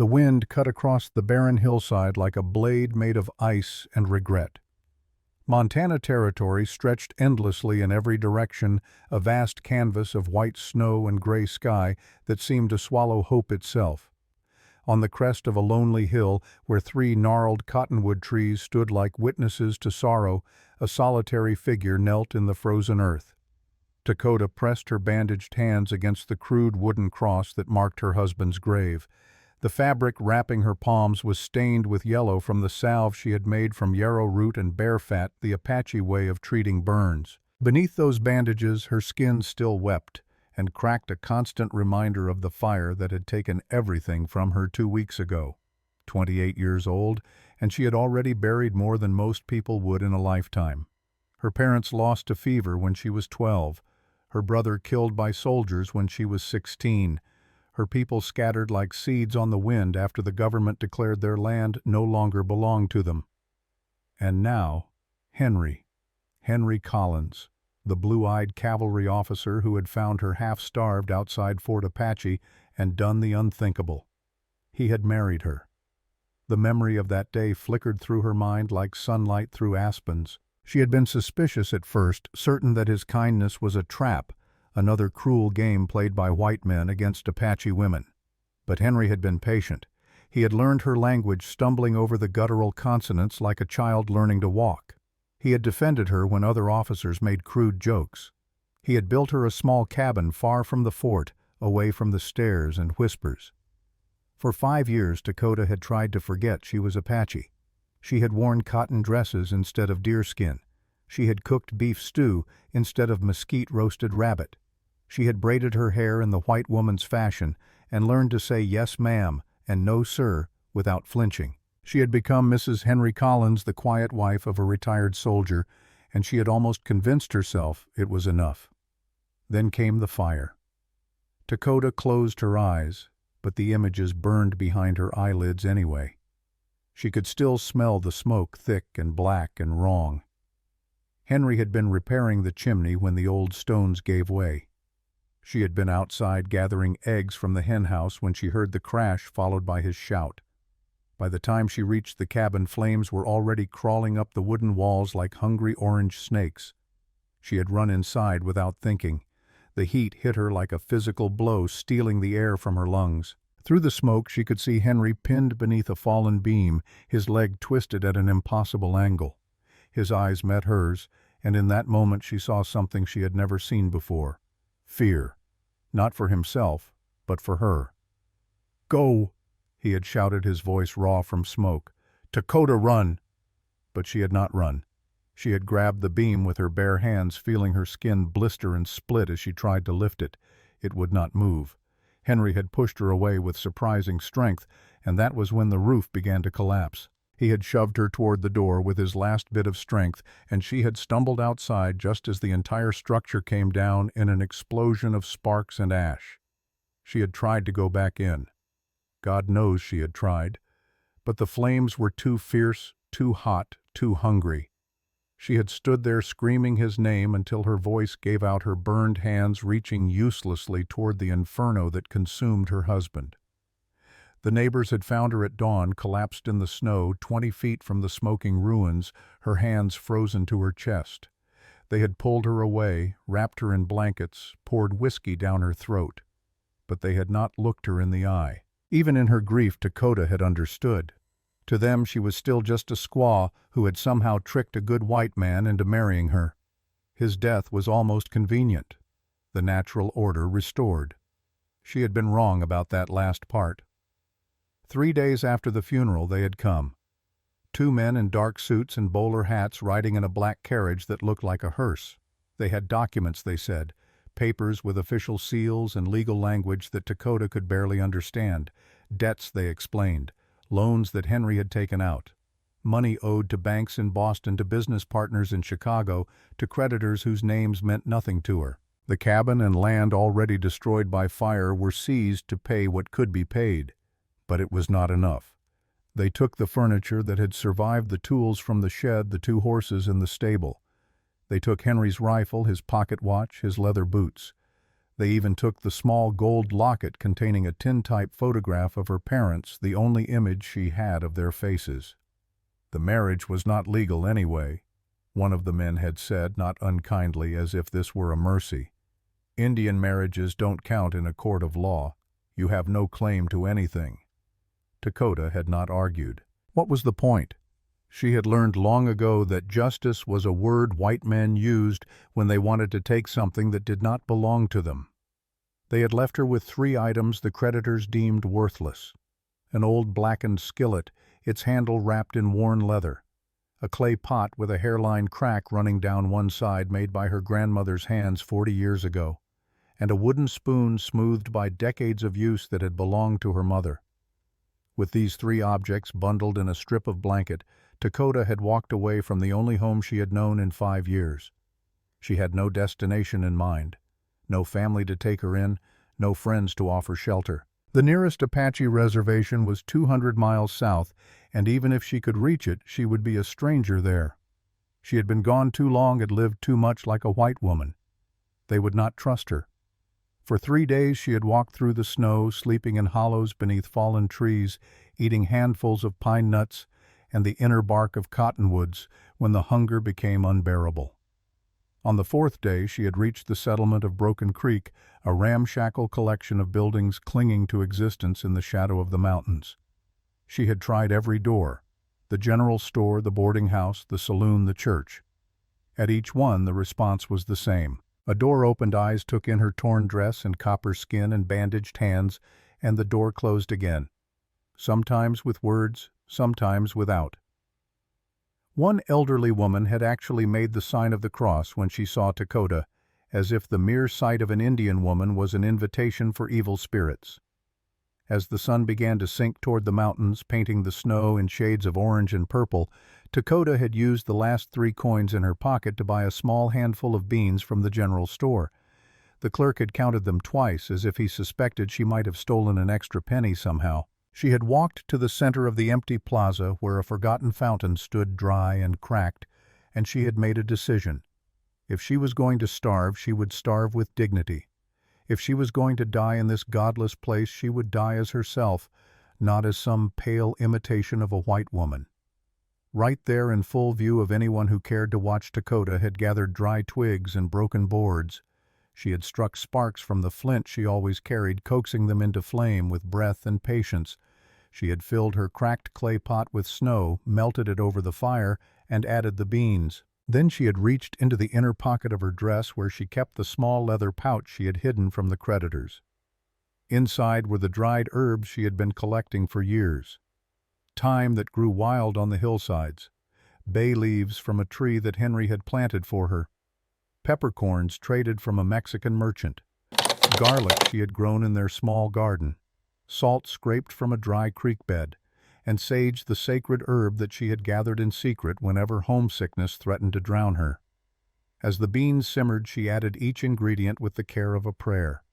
The wind cut across the barren hillside like a blade made of ice and regret. Montana Territory stretched endlessly in every direction, a vast canvas of white snow and gray sky that seemed to swallow hope itself. On the crest of a lonely hill, where 3 gnarled cottonwood trees stood like witnesses to sorrow, a solitary figure knelt in the frozen earth. Dakota pressed her bandaged hands against the crude wooden cross that marked her husband's grave. The fabric wrapping her palms was stained with yellow from the salve she had made from yarrow root and bear fat, the Apache way of treating burns. Beneath those bandages, her skin still wept, and cracked a constant reminder of the fire that had taken everything from her 2 weeks ago. 28 years old, and she had already buried more than most people would in a lifetime. Her parents lost to fever when she was 12, her brother killed by soldiers when she was 16, her people scattered like seeds on the wind after the government declared their land no longer belonged to them. And now, Henry Collins, the blue-eyed cavalry officer who had found her half-starved outside Fort Apache and done the unthinkable. He had married her. The memory of that day flickered through her mind like sunlight through aspens. She had been suspicious at first, certain that his kindness was a trap, another cruel game played by white men against Apache women. But Henry had been patient. He had learned her language, stumbling over the guttural consonants like a child learning to walk. He had defended her when other officers made crude jokes. He had built her a small cabin far from the fort, away from the stares and whispers. For 5 years, Dakota had tried to forget she was Apache. She had worn cotton dresses instead of deerskin. She had cooked beef stew instead of mesquite-roasted rabbit. She had braided her hair in the white woman's fashion and learned to say yes ma'am and no sir without flinching. She had become Mrs. Henry Collins, the quiet wife of a retired soldier, and she had almost convinced herself it was enough. Then came the fire. Dakota closed her eyes, but the images burned behind her eyelids anyway. She could still smell the smoke, thick and black and wrong. Henry had been repairing the chimney when the old stones gave way. She had been outside gathering eggs from the hen house when she heard the crash followed by his shout. By the time she reached the cabin, flames were already crawling up the wooden walls like hungry orange snakes. She had run inside without thinking. The heat hit her like a physical blow, stealing the air from her lungs. Through the smoke she could see Henry pinned beneath a fallen beam, his leg twisted at an impossible angle. His eyes met hers, and in that moment she saw something she had never seen before. Fear. Not for himself, but for her. "Go!" he had shouted, his voice raw from smoke. "Dakota, run!" But she had not run. She had grabbed the beam with her bare hands, feeling her skin blister and split as she tried to lift it. It would not move. Henry had pushed her away with surprising strength, and that was when the roof began to collapse. He had shoved her toward the door with his last bit of strength, and she had stumbled outside just as the entire structure came down in an explosion of sparks and ash. She had tried to go back in. God knows she had tried. But the flames were too fierce, too hot, too hungry. She had stood there screaming his name until her voice gave out, her burned hands reaching uselessly toward the inferno that consumed her husband. The neighbors had found her at dawn, collapsed in the snow 20 feet from the smoking ruins, her hands frozen to her chest. They had pulled her away, wrapped her in blankets, poured whiskey down her throat. But they had not looked her in the eye. Even in her grief, Dakota had understood. To them she was still just a squaw who had somehow tricked a good white man into marrying her. His death was almost convenient. The natural order restored. She had been wrong about that last part. 3 days after the funeral they had come. 2 men in dark suits and bowler hats riding in a black carriage that looked like a hearse. They had documents, they said, papers with official seals and legal language that Dakota could barely understand. Debts, they explained, loans that Henry had taken out. Money owed to banks in Boston, to business partners in Chicago, to creditors whose names meant nothing to her. The cabin and land already destroyed by fire were seized to pay what could be paid. But it was not enough. They took the furniture that had survived, the tools from the shed, the 2 horses in the stable. They took Henry's rifle, his pocket watch, his leather boots. They even took the small gold locket containing a tintype photograph of her parents, the only image she had of their faces. The marriage was not legal anyway, one of the men had said, not unkindly, as if this were a mercy. Indian marriages don't count in a court of law. You have no claim to anything. Dakota had not argued. What was the point? She had learned long ago that justice was a word white men used when they wanted to take something that did not belong to them. They had left her with 3 items the creditors deemed worthless: an old blackened skillet, its handle wrapped in worn leather; a clay pot with a hairline crack running down one side made by her grandmother's hands 40 years ago; and a wooden spoon smoothed by decades of use that had belonged to her mother. With these 3 objects bundled in a strip of blanket, Dakota had walked away from the only home she had known in 5 years. She had no destination in mind, no family to take her in, no friends to offer shelter. The nearest Apache reservation was 200 miles south, and even if she could reach it, she would be a stranger there. She had been gone too long and lived too much like a white woman. They would not trust her. For 3 days she had walked through the snow, sleeping in hollows beneath fallen trees, eating handfuls of pine nuts and the inner bark of cottonwoods when the hunger became unbearable. On the 4th day she had reached the settlement of Broken Creek, a ramshackle collection of buildings clinging to existence in the shadow of the mountains. She had tried every door: the general store, the boarding house, the saloon, the church. At each one the response was the same. A door-opened eyes took in her torn dress and copper skin and bandaged hands, and the door closed again, sometimes with words, sometimes without. One elderly woman had actually made the sign of the cross when she saw Dakota, as if the mere sight of an Indian woman was an invitation for evil spirits. As the sun began to sink toward the mountains, painting the snow in shades of orange and purple, Dakota had used the last 3 coins in her pocket to buy a small handful of beans from the general store. The clerk had counted them twice, as if he suspected she might have stolen an extra penny somehow. She had walked to the center of the empty plaza where a forgotten fountain stood dry and cracked, and she had made a decision. If she was going to starve, she would starve with dignity. If she was going to die in this godless place, she would die as herself, not as some pale imitation of a white woman. Right there in full view of anyone who cared to watch, Dakota had gathered dry twigs and broken boards. She had struck sparks from the flint she always carried, coaxing them into flame with breath and patience. She had filled her cracked clay pot with snow, melted it over the fire, and added the beans. Then she had reached into the inner pocket of her dress where she kept the small leather pouch she had hidden from the creditors. Inside were the dried herbs she had been collecting for years. Thyme that grew wild on the hillsides, bay leaves from a tree that Henry had planted for her, peppercorns traded from a Mexican merchant, garlic she had grown in their small garden, salt scraped from a dry creek bed, and sage, the sacred herb that she had gathered in secret whenever homesickness threatened to drown her. As the beans simmered, she added each ingredient with the care of a prayer.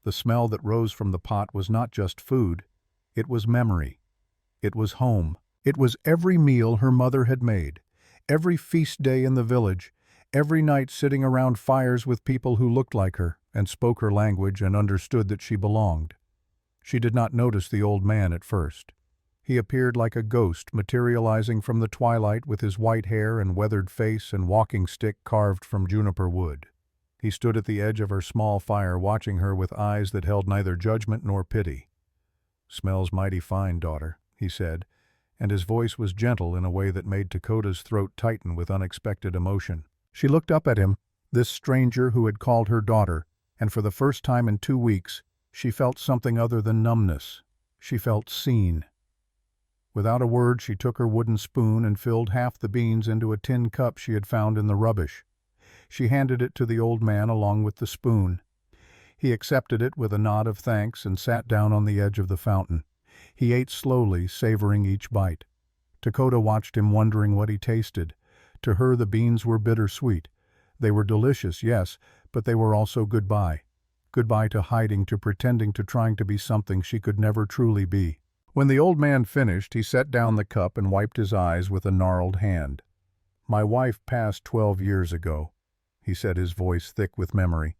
The smell that rose from the pot was not just food, it was memory. It was home. It was every meal her mother had made, every feast day in the village, every night sitting around fires with people who looked like her and spoke her language and understood that she belonged. She did not notice the old man at first. He appeared like a ghost, materializing from the twilight with his white hair and weathered face and walking stick carved from juniper wood. He stood at the edge of her small fire, watching her with eyes that held neither judgment nor pity. "Smells mighty fine, daughter," he said, and his voice was gentle in a way that made Dakota's throat tighten with unexpected emotion. She looked up at him, this stranger who had called her daughter, and for the first time in 2 weeks, she felt something other than numbness. She felt seen. Without a word, she took her wooden spoon and filled half the beans into a tin cup she had found in the rubbish. She handed it to the old man along with the spoon. He accepted it with a nod of thanks and sat down on the edge of the fountain. He ate slowly, savoring each bite. Dakota watched him, wondering what he tasted. To her the beans were bittersweet. They were delicious, yes, but they were also goodbye. Goodbye to hiding, to pretending, to trying to be something she could never truly be. When the old man finished, he set down the cup and wiped his eyes with a gnarled hand. "My wife passed 12 years ago," he said, his voice thick with memory.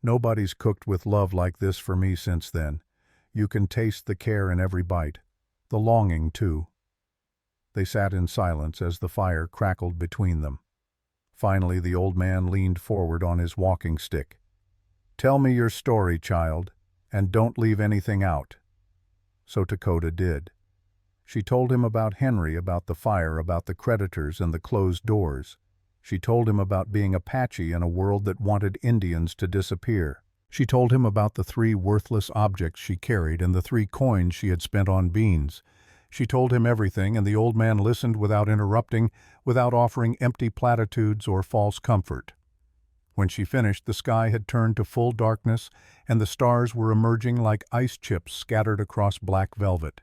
Nobody's cooked with love like this for me since then. You can taste the care in every bite. The longing, too." They sat in silence as the fire crackled between them. Finally, the old man leaned forward on his walking stick. "Tell me your story, child, and don't leave anything out." So Dakota did. She told him about Henry, about the fire, about the creditors and the closed doors. She told him about being Apache in a world that wanted Indians to disappear. She told him about the 3 worthless objects she carried and the 3 coins she had spent on beans. She told him everything, and the old man listened without interrupting, without offering empty platitudes or false comfort. When she finished, the sky had turned to full darkness, and the stars were emerging like ice chips scattered across black velvet.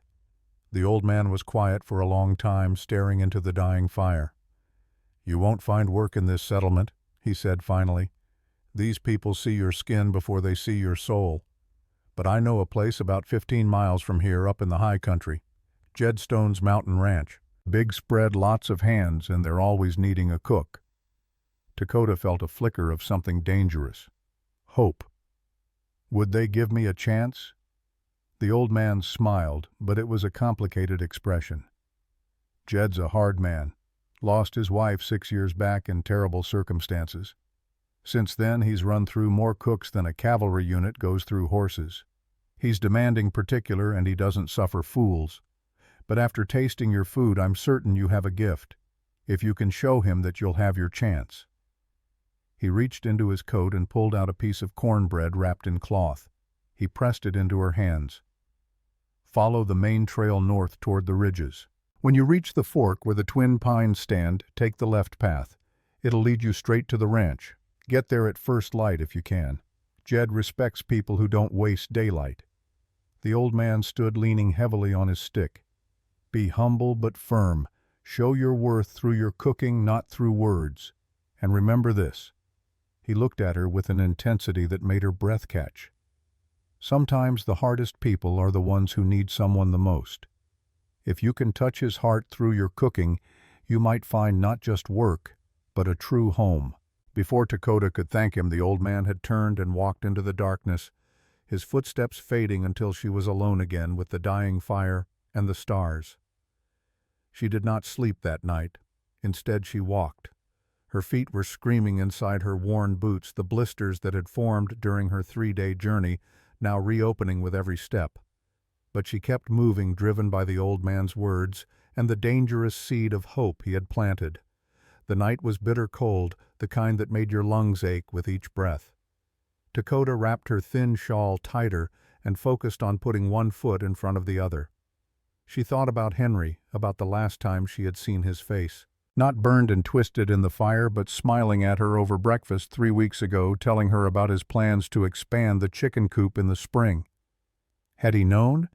The old man was quiet for a long time, staring into the dying fire. "You won't find work in this settlement," he said finally. "These people see your skin before they see your soul. But I know a place about 15 miles from here up in the high country. Jedstone's Mountain Ranch. Big spread, lots of hands, and they're always needing a cook." Dakota felt a flicker of something dangerous. Hope. Would they give me a chance? The old man smiled, but it was a complicated expression. "Jed's a hard man. Lost his wife 6 years back in terrible circumstances. Since then, he's run through more cooks than a cavalry unit goes through horses. He's demanding, particular, and he doesn't suffer fools. But after tasting your food, I'm certain you have a gift. If you can show him that, you'll have your chance." He reached into his coat and pulled out a piece of cornbread wrapped in cloth. He pressed it into her hands. "Follow the main trail north toward the ridges. When you reach the fork where the twin pines stand, take the left path. It'll lead you straight to the ranch. Get there at first light if you can. Jed respects people who don't waste daylight." The old man stood leaning heavily on his stick. "Be humble but firm. Show your worth through your cooking, not through words. And remember this." He looked at her with an intensity that made her breath catch. "Sometimes the hardest people are the ones who need someone the most. If you can touch his heart through your cooking, you might find not just work, but a true home." Before Dakota could thank him, the old man had turned and walked into the darkness, his footsteps fading until she was alone again with the dying fire and the stars. She did not sleep that night. Instead, she walked. Her feet were screaming inside her worn boots, the blisters that had formed during her 3-day journey now reopening with every step. But she kept moving, driven by the old man's words and the dangerous seed of hope he had planted. The night was bitter cold, the kind that made your lungs ache with each breath. Dakota wrapped her thin shawl tighter and focused on putting one foot in front of the other. She thought about Henry, about the last time she had seen his face. Not burned and twisted in the fire, but smiling at her over breakfast 3 weeks ago, telling her about his plans to expand the chicken coop in the spring. Had he known?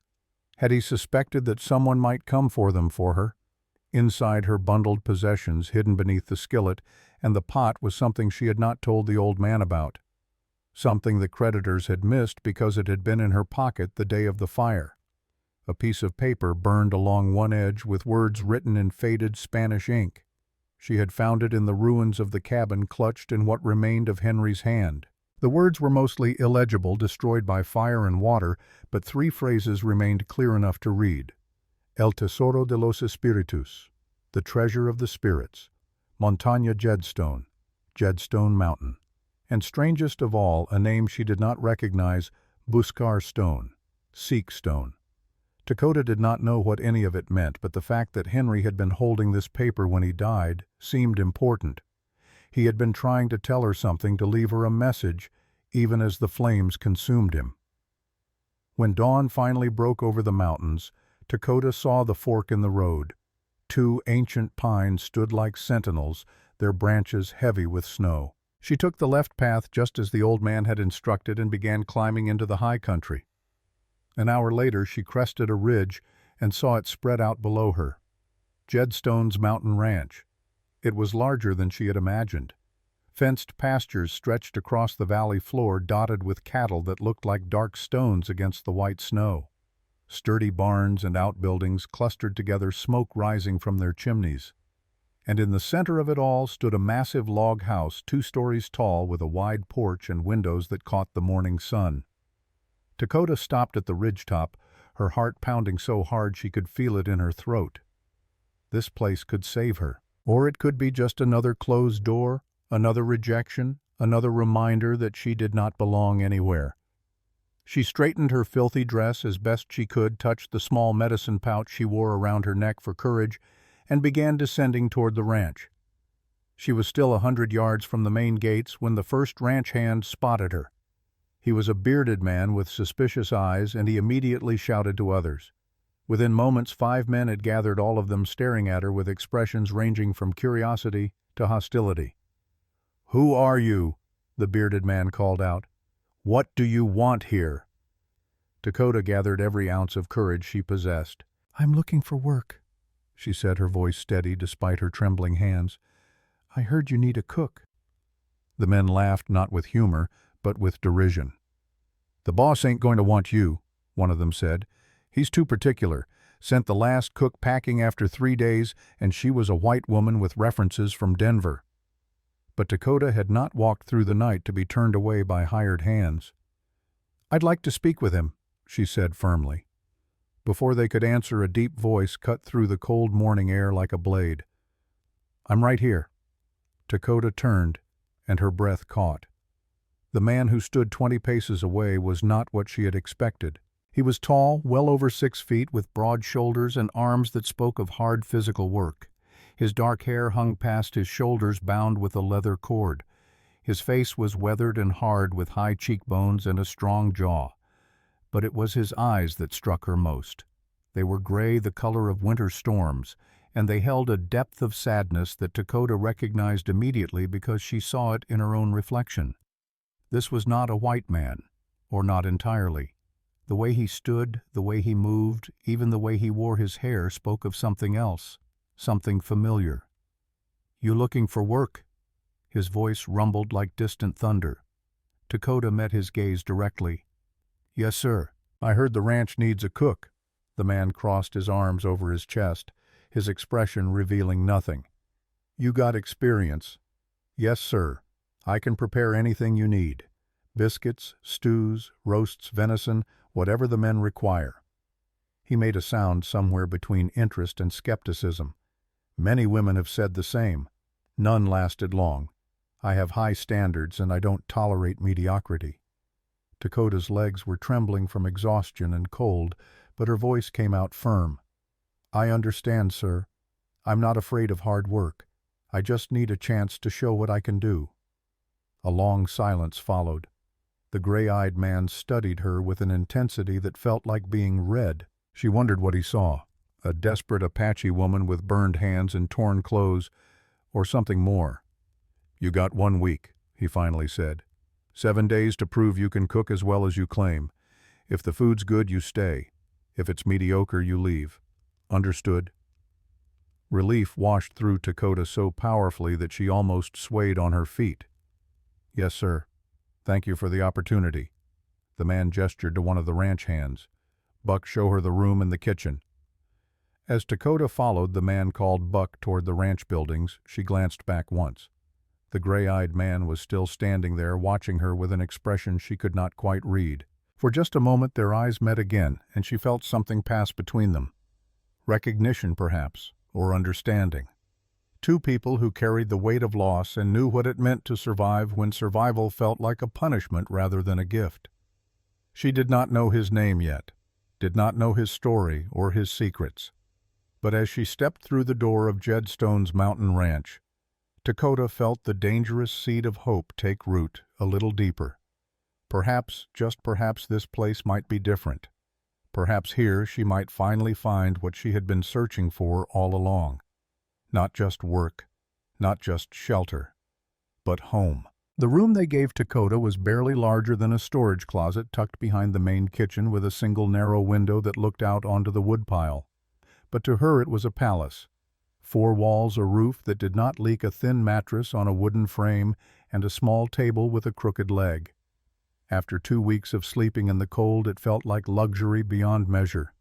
Had he suspected that someone might come for them for her? Inside her bundled possessions, hidden beneath the skillet and the pot, was something she had not told the old man about. Something the creditors had missed because it had been in her pocket the day of the fire. A piece of paper burned along one edge with words written in faded Spanish ink. She had found it in the ruins of the cabin, clutched in what remained of Henry's hand. The words were mostly illegible, destroyed by fire and water, but 3 phrases remained clear enough to read. El tesoro de los espíritus, the treasure of the spirits, Montaña Jedstone, Jedstone Mountain, and strangest of all, a name she did not recognize, Buscar Stone, Seek Stone. Dakota did not know what any of it meant, but the fact that Henry had been holding this paper when he died seemed important. He had been trying to tell her something, to leave her a message, even as the flames consumed him. When dawn finally broke over the mountains, Dakota saw the fork in the road. 2 ancient pines stood like sentinels, their branches heavy with snow. She took the left path just as the old man had instructed and began climbing into the high country. An hour later, she crested a ridge and saw it spread out below her. Jedstone's Mountain Ranch. It was larger than she had imagined. Fenced pastures stretched across the valley floor, dotted with cattle that looked like dark stones against the white snow. Sturdy barns and outbuildings clustered together, smoke rising from their chimneys. And in the center of it all stood a massive log house 2 stories tall with a wide porch and windows that caught the morning sun. Dakota stopped at the ridgetop, her heart pounding so hard she could feel it in her throat. This place could save her. Or it could be just another closed door, another rejection, another reminder that she did not belong anywhere. She straightened her filthy dress as best she could, touched the small medicine pouch she wore around her neck for courage, and began descending toward the ranch. She was still 100 yards from the main gates when the first ranch hand spotted her. He was a bearded man with suspicious eyes, and he immediately shouted to others. Within moments, 5 men had gathered, all of them staring at her with expressions ranging from curiosity to hostility. "Who are you?" the bearded man called out. "What do you want here?" Dakota gathered every ounce of courage she possessed. "I'm looking for work," she said, her voice steady despite her trembling hands. "I heard you need a cook." The men laughed, not with humor, but with derision. "The boss ain't going to want you," one of them said. "He's too particular. Sent the last cook packing after 3 days, and she was a white woman with references from Denver." But Dakota had not walked through the night to be turned away by hired hands. "I'd like to speak with him," she said firmly. Before they could answer, a deep voice cut through the cold morning air like a blade. "I'm right here." Dakota turned, and her breath caught. The man who stood 20 paces away was not what she had expected. He was tall, well over 6 feet, with broad shoulders and arms that spoke of hard physical work. His dark hair hung past his shoulders, bound with a leather cord. His face was weathered and hard, with high cheekbones and a strong jaw. But it was his eyes that struck her most. They were gray, the color of winter storms, and they held a depth of sadness that Dakota recognized immediately because she saw it in her own reflection. This was not a white man, or not entirely. The way he stood, the way he moved, even the way he wore his hair spoke of something else, something familiar. "You looking for work?" His voice rumbled like distant thunder. Dakota met his gaze directly. "Yes, sir. I heard the ranch needs a cook." The man crossed his arms over his chest, his expression revealing nothing. "You got experience?" "Yes, sir. I can prepare anything you need. Biscuits, stews, roasts, venison, whatever the men require." He made a sound somewhere between interest and skepticism. "Many women have said the same. None lasted long. I have high standards, and I don't tolerate mediocrity." Dakota's legs were trembling from exhaustion and cold, but her voice came out firm. "I understand, sir. I'm not afraid of hard work. I just need a chance to show what I can do." A long silence followed. The gray-eyed man studied her with an intensity that felt like being read. She wondered what he saw, a desperate Apache woman with burned hands and torn clothes, or something more. "You got 1 week, he finally said. 7 days to prove you can cook as well as you claim. If the food's good, you stay. If it's mediocre, you leave. Understood?" Relief washed through Dakota so powerfully that she almost swayed on her feet. "Yes, sir. Thank you for the opportunity." The man gestured to one of the ranch hands. "Buck, show her the room and the kitchen." As Dakota followed, the man called Buck toward the ranch buildings. She glanced back once. The gray-eyed man was still standing there, watching her with an expression she could not quite read. For just a moment their eyes met again, and she felt something pass between them. Recognition, perhaps, or understanding. Two people who carried the weight of loss and knew what it meant to survive when survival felt like a punishment rather than a gift. She did not know his name yet, did not know his story or his secrets. But as she stepped through the door of Jed Stone's mountain ranch, Dakota felt the dangerous seed of hope take root a little deeper. Perhaps, just perhaps, this place might be different. Perhaps here she might finally find what she had been searching for all along. Not just work, not just shelter, but home. The room they gave Dakota was barely larger than a storage closet tucked behind the main kitchen with a single narrow window that looked out onto the woodpile. But to her it was a palace. 4 walls, a roof that did not leak, a thin mattress on a wooden frame, and a small table with a crooked leg. After 2 weeks of sleeping in the cold, it felt like luxury beyond measure.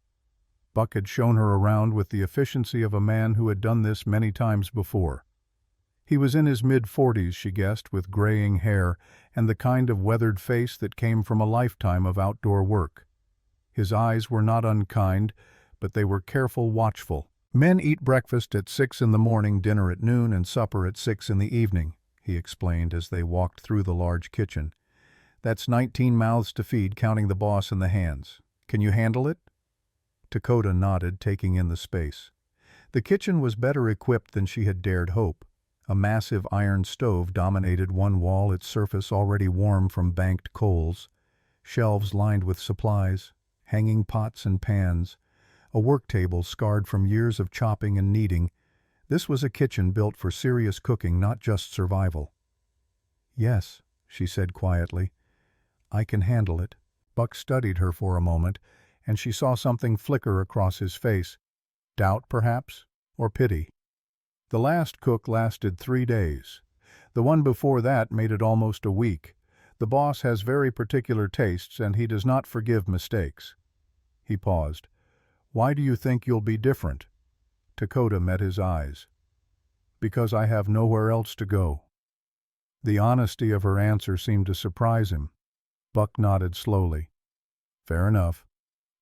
Buck had shown her around with the efficiency of a man who had done this many times before. He was in his mid-40s, she guessed, with graying hair and the kind of weathered face that came from a lifetime of outdoor work. His eyes were not unkind, but they were careful, watchful. "Men eat breakfast at 6 in the morning, dinner at noon, and supper at 6 in the evening," he explained as they walked through the large kitchen. "That's 19 mouths to feed, counting the boss and the hands. Can you handle it?" Dakota nodded, taking in the space. The kitchen was better equipped than she had dared hope. A massive iron stove dominated one wall, its surface already warm from banked coals. Shelves lined with supplies, hanging pots and pans, a work table scarred from years of chopping and kneading. This was a kitchen built for serious cooking, not just survival. "Yes," she said quietly, "I can handle it." Buck studied her for a moment, and she saw something flicker across his face. Doubt, perhaps, or pity. The last cook lasted 3 days. The one before that made it almost a week. The boss has very particular tastes, and he does not forgive mistakes. He paused. "Why do you think you'll be different?" Dakota met his eyes. "Because I have nowhere else to go." The honesty of her answer seemed to surprise him. Buck nodded slowly. "Fair enough.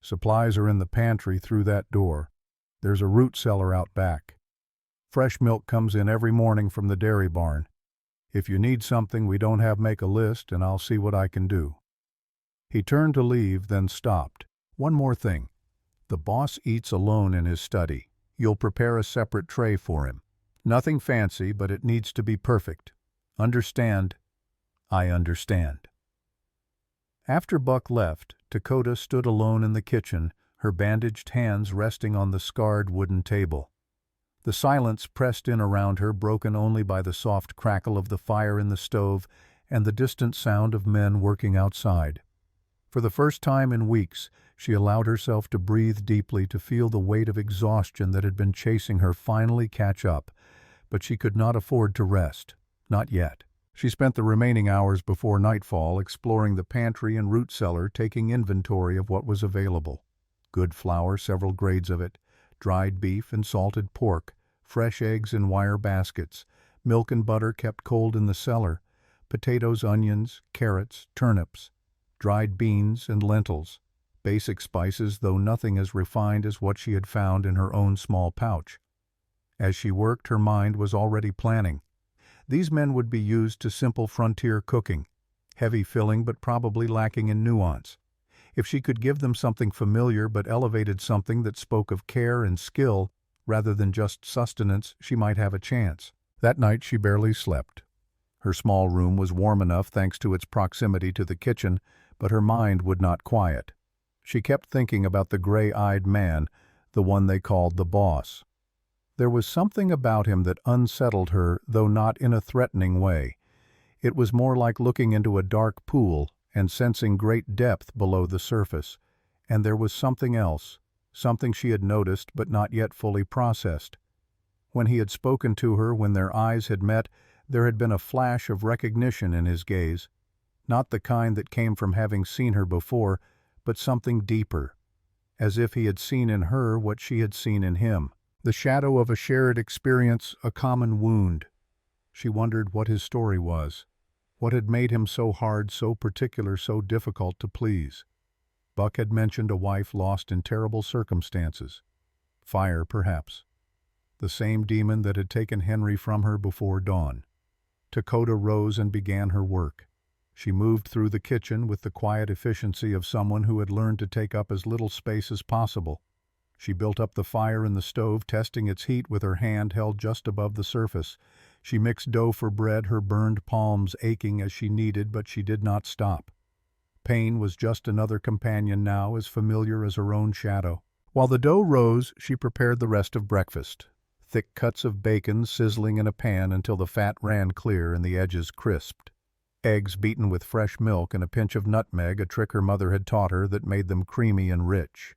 Supplies are in the pantry through that door. There's a root cellar out back. Fresh milk comes in every morning from the dairy barn. If you need something we don't have, make a list and I'll see what I can do." He turned to leave, then stopped. "One more thing. The boss eats alone in his study. You'll prepare a separate tray for him. Nothing fancy, but it needs to be perfect. Understand?" "I understand." After Buck left, Dakota stood alone in the kitchen, her bandaged hands resting on the scarred wooden table. The silence pressed in around her, broken only by the soft crackle of the fire in the stove and the distant sound of men working outside. For the first time in weeks, she allowed herself to breathe deeply, to feel the weight of exhaustion that had been chasing her finally catch up, but she could not afford to rest. Not yet. She spent the remaining hours before nightfall exploring the pantry and root cellar, taking inventory of what was available. Good flour, several grades of it, dried beef and salted pork, fresh eggs in wire baskets, milk and butter kept cold in the cellar, potatoes, onions, carrots, turnips, dried beans and lentils, basic spices, though nothing as refined as what she had found in her own small pouch. As she worked, her mind was already planning. These men would be used to simple frontier cooking, heavy filling but probably lacking in nuance. If she could give them something familiar but elevated, something that spoke of care and skill rather than just sustenance, she might have a chance. That night she barely slept. Her small room was warm enough thanks to its proximity to the kitchen, but her mind would not quiet. She kept thinking about the gray-eyed man, the one they called the boss. There was something about him that unsettled her, though not in a threatening way. It was more like looking into a dark pool and sensing great depth below the surface. And there was something else, something she had noticed but not yet fully processed. When he had spoken to her, when their eyes had met, there had been a flash of recognition in his gaze. Not the kind that came from having seen her before, but something deeper, as if he had seen in her what she had seen in him. The shadow of a shared experience, a common wound. She wondered what his story was. What had made him so hard, so particular, so difficult to please? Buck had mentioned a wife lost in terrible circumstances. Fire, perhaps. The same demon that had taken Henry from her before dawn. Dakota rose and began her work. She moved through the kitchen with the quiet efficiency of someone who had learned to take up as little space as possible. She built up the fire in the stove, testing its heat with her hand held just above the surface. She mixed dough for bread, her burned palms aching as she kneaded, but she did not stop. Pain was just another companion now, as familiar as her own shadow. While the dough rose, she prepared the rest of breakfast. Thick cuts of bacon sizzling in a pan until the fat ran clear and the edges crisped. Eggs beaten with fresh milk and a pinch of nutmeg, a trick her mother had taught her that made them creamy and rich.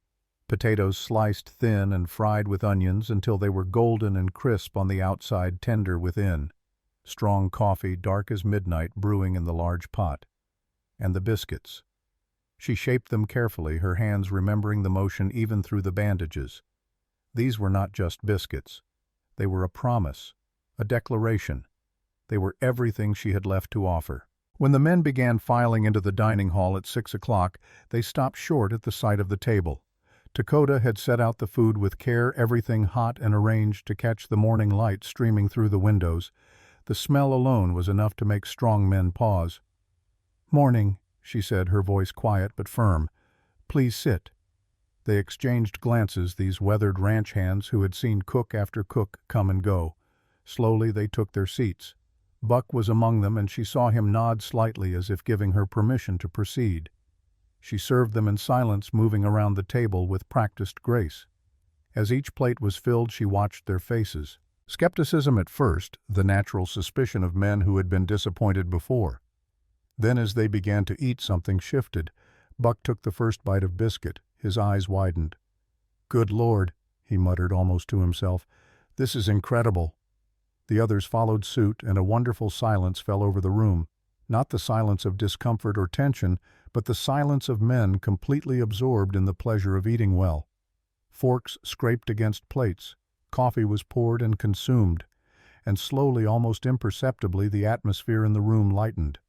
Potatoes sliced thin and fried with onions until they were golden and crisp on the outside, tender within. Strong coffee, dark as midnight, brewing in the large pot. And the biscuits. She shaped them carefully, her hands remembering the motion even through the bandages. These were not just biscuits. They were a promise, a declaration. They were everything she had left to offer. When the men began filing into the dining hall at 6 o'clock, they stopped short at the sight of the table. Dakota had set out the food with care, everything hot and arranged to catch the morning light streaming through the windows. The smell alone was enough to make strong men pause. "Morning," she said, her voice quiet but firm. "Please sit." They exchanged glances, these weathered ranch hands who had seen cook after cook come and go. Slowly they took their seats. Buck was among them, and she saw him nod slightly as if giving her permission to proceed. She served them in silence, moving around the table with practiced grace. As each plate was filled, she watched their faces. Skepticism at first, the natural suspicion of men who had been disappointed before. Then as they began to eat, something shifted. Buck took the first bite of biscuit. His eyes widened. "Good Lord," he muttered almost to himself. "This is incredible." The others followed suit, and a wonderful silence fell over the room. Not the silence of discomfort or tension, but the silence of men completely absorbed in the pleasure of eating well. Forks scraped against plates. Coffee was poured and consumed. And slowly, almost imperceptibly, the atmosphere in the room lightened.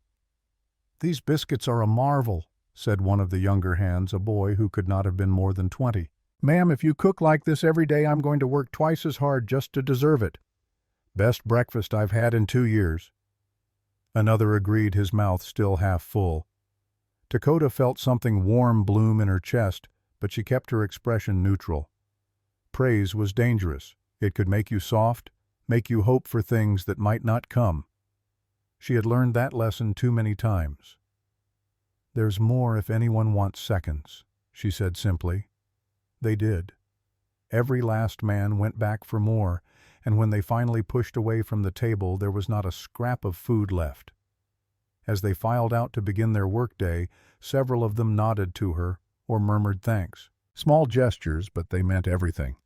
"These biscuits are a marvel," said one of the younger hands, a boy who could not have been more than 20. "Ma'am, if you cook like this every day, I'm going to work twice as hard just to deserve it." "Best breakfast I've had in 2 years." Another agreed, his mouth still half full. Dakota felt something warm bloom in her chest, but she kept her expression neutral. Praise was dangerous. It could make you soft, make you hope for things that might not come. She had learned that lesson too many times. "There's more if anyone wants seconds," she said simply. They did. Every last man went back for more, and when they finally pushed away from the table, there was not a scrap of food left. As they filed out to begin their workday, several of them nodded to her or murmured thanks. Small gestures, but they meant everything.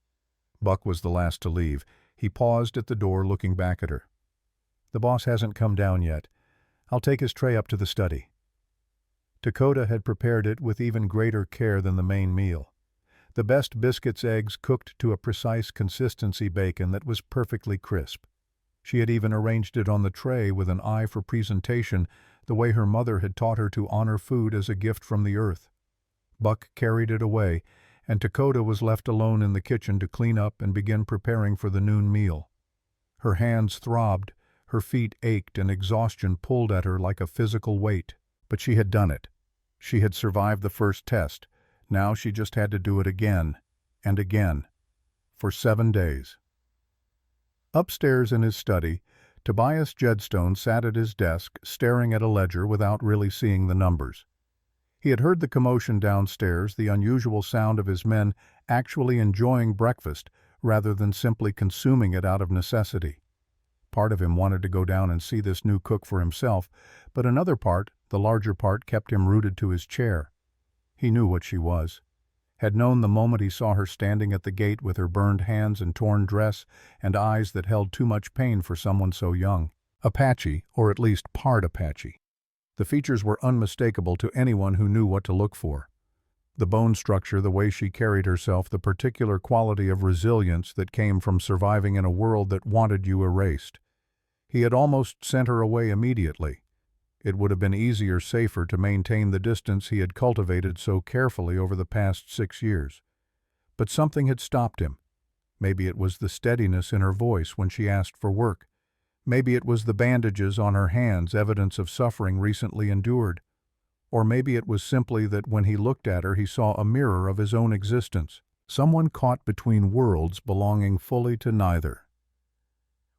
Buck was the last to leave. He paused at the door, looking back at her. "The boss hasn't come down yet. I'll take his tray up to the study." Dakota had prepared it with even greater care than the main meal. The best biscuits, eggs cooked to a precise consistency, bacon that was perfectly crisp. She had even arranged it on the tray with an eye for presentation, the way her mother had taught her to honor food as a gift from the earth. Buck carried it away, and Dakota was left alone in the kitchen to clean up and begin preparing for the noon meal. Her hands throbbed, her feet ached, and exhaustion pulled at her like a physical weight. But she had done it. She had survived the first test. Now she just had to do it again, and again, for 7 days. Upstairs in his study, Tobias Jedstone sat at his desk, staring at a ledger without really seeing the numbers. He had heard the commotion downstairs, the unusual sound of his men actually enjoying breakfast rather than simply consuming it out of necessity. Part of him wanted to go down and see this new cook for himself, but another part, the larger part, kept him rooted to his chair. He knew what she was. Had known the moment he saw her standing at the gate with her burned hands and torn dress and eyes that held too much pain for someone so young. Apache, or at least part Apache. The features were unmistakable to anyone who knew what to look for. The bone structure, the way she carried herself, the particular quality of resilience that came from surviving in a world that wanted you erased. He had almost sent her away immediately. It would have been easier, safer to maintain the distance he had cultivated so carefully over the past 6 years. But something had stopped him. Maybe it was the steadiness in her voice when she asked for work. Maybe it was the bandages on her hands, evidence of suffering recently endured. Or maybe it was simply that when he looked at her, he saw a mirror of his own existence, someone caught between worlds belonging fully to neither.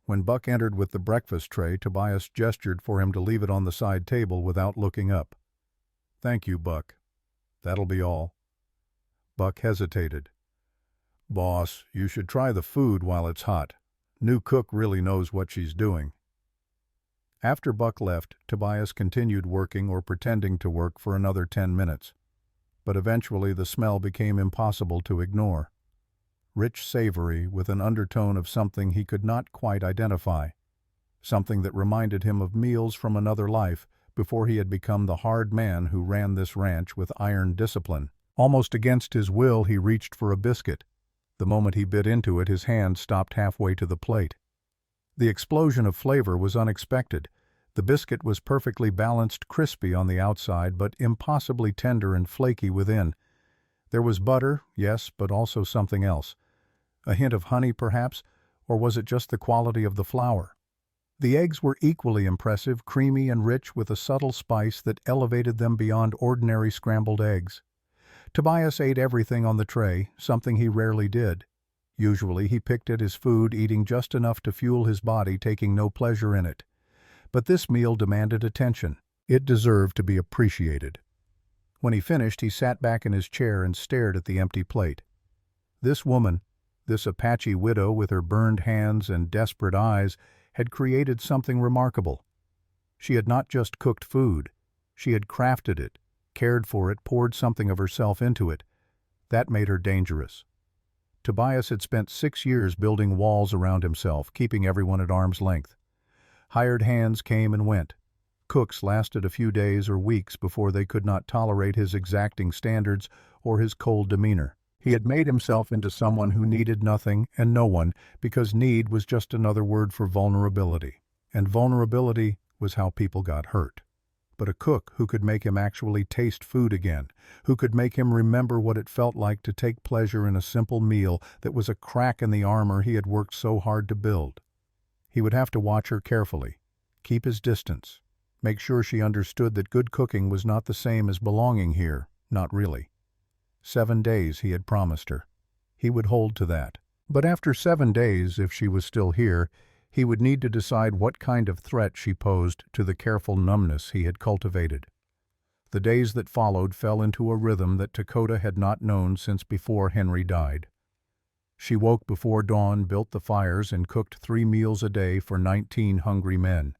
When Buck entered with the breakfast tray, Tobias gestured for him to leave it on the side table without looking up. "Thank you, Buck. That'll be all." Buck hesitated. "Boss, you should try the food while it's hot. New cook really knows what she's doing." After Buck left, Tobias continued working or pretending to work for another 10 minutes. But eventually the smell became impossible to ignore. Rich, savory, with an undertone of something he could not quite identify. Something that reminded him of meals from another life, before he had become the hard man who ran this ranch with iron discipline. Almost against his will, he reached for a biscuit. The moment he bit into it, his hand stopped halfway to the plate. The explosion of flavor was unexpected. The biscuit was perfectly balanced, crispy on the outside, but impossibly tender and flaky within. There was butter, yes, but also something else. A hint of honey, perhaps, or was it just the quality of the flour? The eggs were equally impressive, creamy and rich with a subtle spice that elevated them beyond ordinary scrambled eggs. Tobias ate everything on the tray, something he rarely did. Usually he picked at his food, eating just enough to fuel his body, taking no pleasure in it. But this meal demanded attention. It deserved to be appreciated. When he finished, he sat back in his chair and stared at the empty plate. This woman, this Apache widow with her burned hands and desperate eyes, had created something remarkable. She had not just cooked food. She had crafted it, cared for it, poured something of herself into it. That made her dangerous. Tobias had spent 6 years building walls around himself, keeping everyone at arm's length. Hired hands came and went. Cooks lasted a few days or weeks before they could not tolerate his exacting standards or his cold demeanor. He had made himself into someone who needed nothing and no one, because need was just another word for vulnerability. And vulnerability was how people got hurt. But a cook who could make him actually taste food again, who could make him remember what it felt like to take pleasure in a simple meal that was a crack in the armor he had worked so hard to build. He would have to watch her carefully, keep his distance, make sure she understood that good cooking was not the same as belonging here, not really. 7 days he had promised her. He would hold to that. But after 7 days, if she was still here, he would need to decide what kind of threat she posed to the careful numbness he had cultivated. The days that followed fell into a rhythm that Dakota had not known since before Henry died. She woke before dawn, built the fires, and cooked 3 meals a day for 19 hungry men.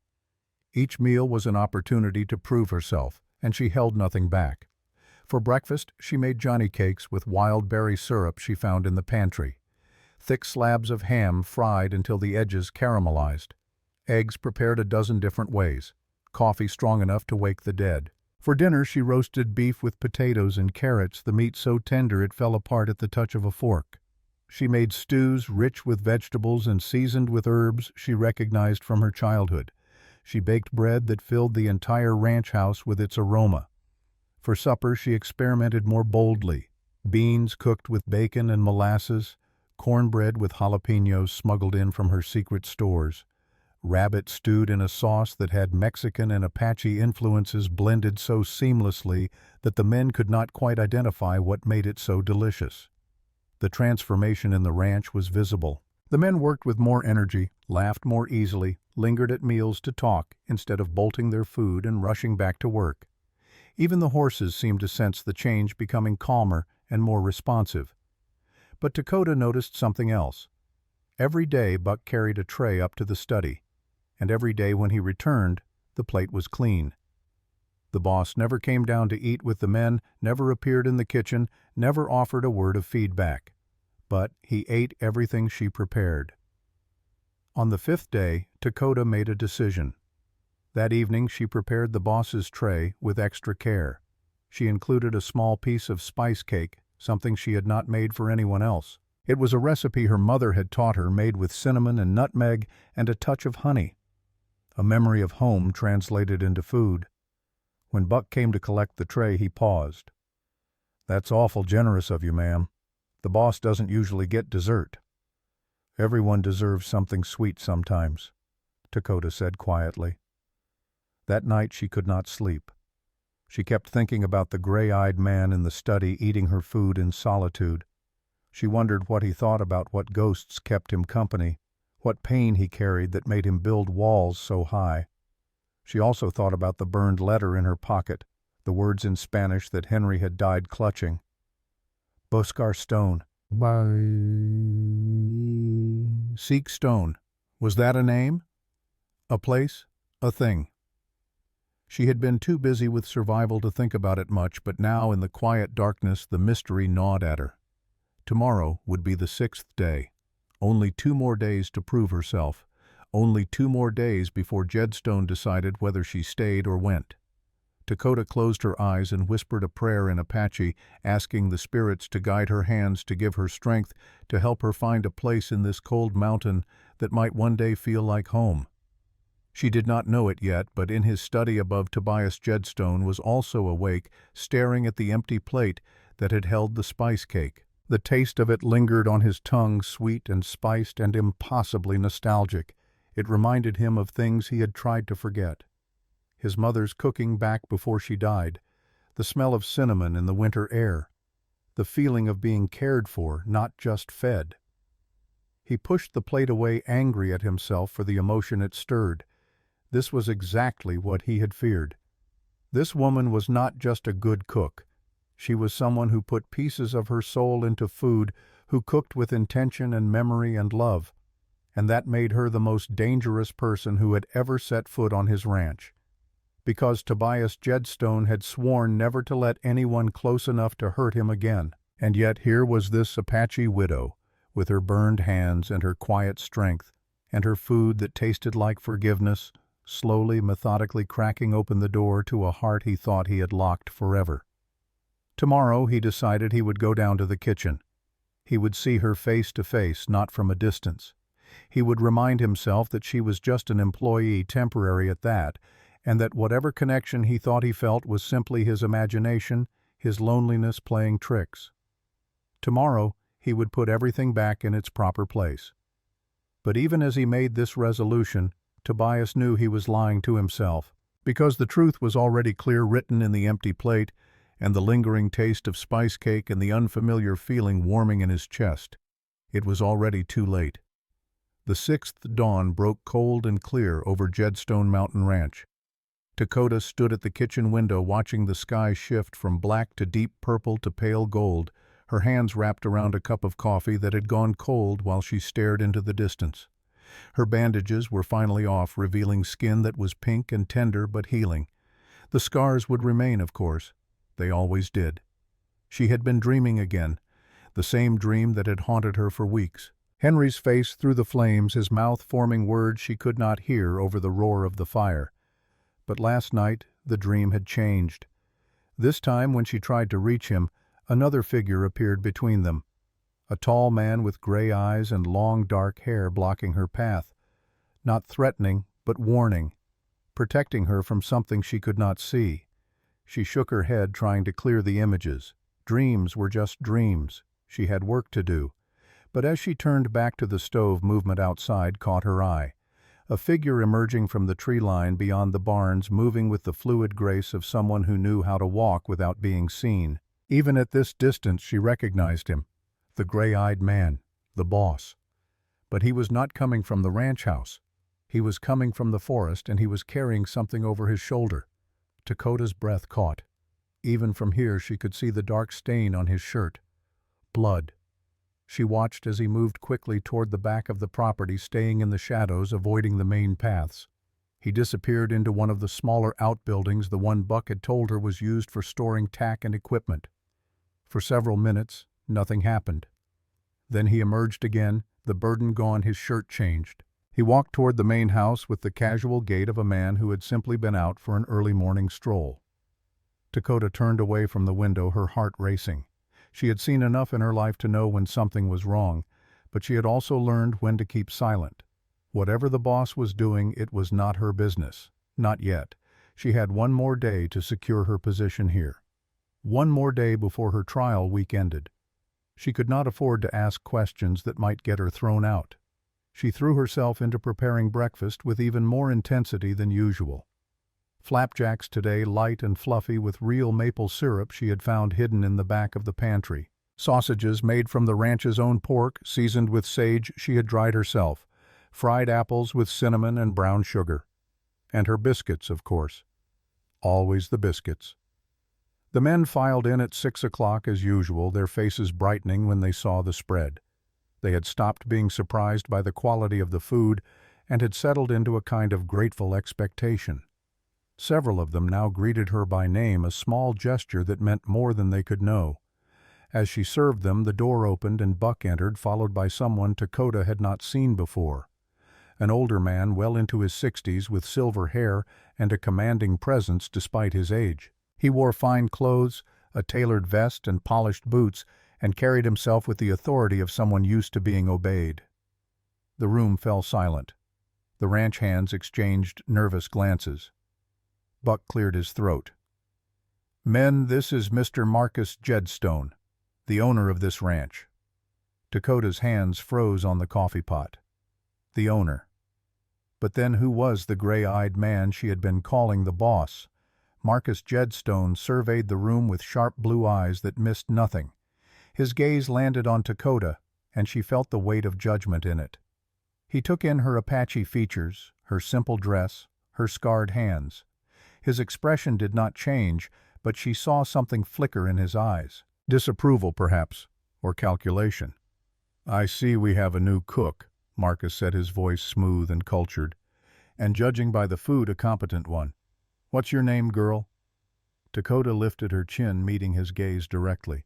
Each meal was an opportunity to prove herself, and she held nothing back. For breakfast, she made Johnny cakes with wild berry syrup she found in the pantry. Thick slabs of ham fried until the edges caramelized. Eggs prepared a dozen different ways. Coffee strong enough to wake the dead. For dinner, she roasted beef with potatoes and carrots, the meat so tender it fell apart at the touch of a fork. She made stews rich with vegetables and seasoned with herbs she recognized from her childhood. She baked bread that filled the entire ranch house with its aroma. For supper, she experimented more boldly. Beans cooked with bacon and molasses, cornbread with jalapenos smuggled in from her secret stores, rabbit stewed in a sauce that had Mexican and Apache influences blended so seamlessly that the men could not quite identify what made it so delicious. The transformation in the ranch was visible. The men worked with more energy, laughed more easily, lingered at meals to talk instead of bolting their food and rushing back to work. Even the horses seemed to sense the change, becoming calmer and more responsive. But Dakota noticed something else. Every day Buck carried a tray up to the study, and every day when he returned, the plate was clean. The boss never came down to eat with the men, never appeared in the kitchen, never offered a word of feedback. But he ate everything she prepared. On the 5th day, Dakota made a decision. That evening she prepared the boss's tray with extra care. She included a small piece of spice cake, something she had not made for anyone else. It was a recipe her mother had taught her, made with cinnamon and nutmeg and a touch of honey. A memory of home translated into food. When Buck came to collect the tray, he paused. "That's awful generous of you, ma'am. The boss doesn't usually get dessert." "Everyone deserves something sweet sometimes," Dakota said quietly. That night she could not sleep. She kept thinking about the gray-eyed man in the study eating her food in solitude. She wondered what he thought about what ghosts kept him company, what pain he carried that made him build walls so high. She also thought about the burned letter in her pocket, the words in Spanish that Henry had died clutching. Buscar Stone. Seek Stone. Was that a name? A place? A thing? She had been too busy with survival to think about it much, but now in the quiet darkness the mystery gnawed at her. Tomorrow would be the 6th day. Only 2 more days to prove herself. Only 2 more days before Jedstone decided whether she stayed or went. Dakota closed her eyes and whispered a prayer in Apache, asking the spirits to guide her hands, to give her strength, to help her find a place in this cold mountain that might one day feel like home. She did not know it yet, but in his study above, Tobias Jedstone was also awake, staring at the empty plate that had held the spice cake. The taste of it lingered on his tongue, sweet and spiced and impossibly nostalgic. It reminded him of things he had tried to forget. His mother's cooking back before she died, the smell of cinnamon in the winter air, the feeling of being cared for, not just fed. He pushed the plate away, angry at himself for the emotion it stirred. This was exactly what he had feared. This woman was not just a good cook. She was someone who put pieces of her soul into food, who cooked with intention and memory and love. And that made her the most dangerous person who had ever set foot on his ranch. Because Tobias Jedstone had sworn never to let anyone close enough to hurt him again. And yet here was this Apache widow, with her burned hands and her quiet strength, and her food that tasted like forgiveness, slowly, methodically cracking open the door to a heart he thought he had locked forever. Tomorrow, he decided, he would go down to the kitchen. He would see her face to face, not from a distance. He would remind himself that she was just an employee, temporary at that, and that whatever connection he thought he felt was simply his imagination, his loneliness playing tricks. Tomorrow, he would put everything back in its proper place. But even as he made this resolution, Tobias knew he was lying to himself, because the truth was already clear, written in the empty plate, and the lingering taste of spice cake and the unfamiliar feeling warming in his chest. It was already too late. The sixth dawn broke cold and clear over Jedstone Mountain Ranch. Dakota stood at the kitchen window, watching the sky shift from black to deep purple to pale gold, her hands wrapped around a cup of coffee that had gone cold while she stared into the distance. Her bandages were finally off, revealing skin that was pink and tender but healing. The scars would remain, of course. They always did. She had been dreaming again, the same dream that had haunted her for weeks. Henry's face through the flames, his mouth forming words she could not hear over the roar of the fire. But last night, the dream had changed. This time, when she tried to reach him, another figure appeared between them. A tall man with gray eyes and long dark hair blocking her path. Not threatening, but warning, protecting her from something she could not see. She shook her head, trying to clear the images. Dreams were just dreams. She had work to do. But as she turned back to the stove, movement outside caught her eye. A figure emerging from the tree line beyond the barns, moving with the fluid grace of someone who knew how to walk without being seen. Even at this distance, she recognized him. The gray-eyed man, the boss. But he was not coming from the ranch house. He was coming from the forest, and he was carrying something over his shoulder. Dakota's breath caught. Even from here, she could see the dark stain on his shirt. Blood. She watched as he moved quickly toward the back of the property, staying in the shadows, avoiding the main paths. He disappeared into one of the smaller outbuildings, the one Buck had told her was used for storing tack and equipment. For several minutes, nothing happened. Then he emerged again, the burden gone, his shirt changed. He walked toward the main house with the casual gait of a man who had simply been out for an early morning stroll. Dakota turned away from the window, her heart racing. She had seen enough in her life to know when something was wrong, but she had also learned when to keep silent. Whatever the boss was doing, it was not her business. Not yet. She had one more day to secure her position here. One more day before her trial week ended. She could not afford to ask questions that might get her thrown out. She threw herself into preparing breakfast with even more intensity than usual. Flapjacks today, light and fluffy with real maple syrup she had found hidden in the back of the pantry. Sausages made from the ranch's own pork, seasoned with sage she had dried herself. Fried apples with cinnamon and brown sugar. And her biscuits, of course. Always the biscuits. The men filed in at 6 o'clock as usual, their faces brightening when they saw the spread. They had stopped being surprised by the quality of the food and had settled into a kind of grateful expectation. Several of them now greeted her by name, a small gesture that meant more than they could know. As she served them, the door opened and Buck entered, followed by someone Dakota had not seen before. an older man well into his 60s with silver hair and a commanding presence despite his age. He wore fine clothes, a tailored vest and polished boots, and carried himself with the authority of someone used to being obeyed. The room fell silent. The ranch hands exchanged nervous glances. Buck cleared his throat. "Men, this is Mr. Marcus Jedstone, the owner of this ranch." Dakota's hands froze on the coffee pot. The owner. But then who was the gray-eyed man she had been calling the boss? Marcus Jedstone surveyed the room with sharp blue eyes that missed nothing. His gaze landed on Dakota, and she felt the weight of judgment in it. He took in her Apache features, her simple dress, her scarred hands. His expression did not change, but she saw something flicker in his eyes. Disapproval, perhaps, or calculation. "I see we have a new cook," Marcus said, his voice smooth and cultured, "and judging by the food, a competent one. What's your name, girl?" Dakota lifted her chin, meeting his gaze directly.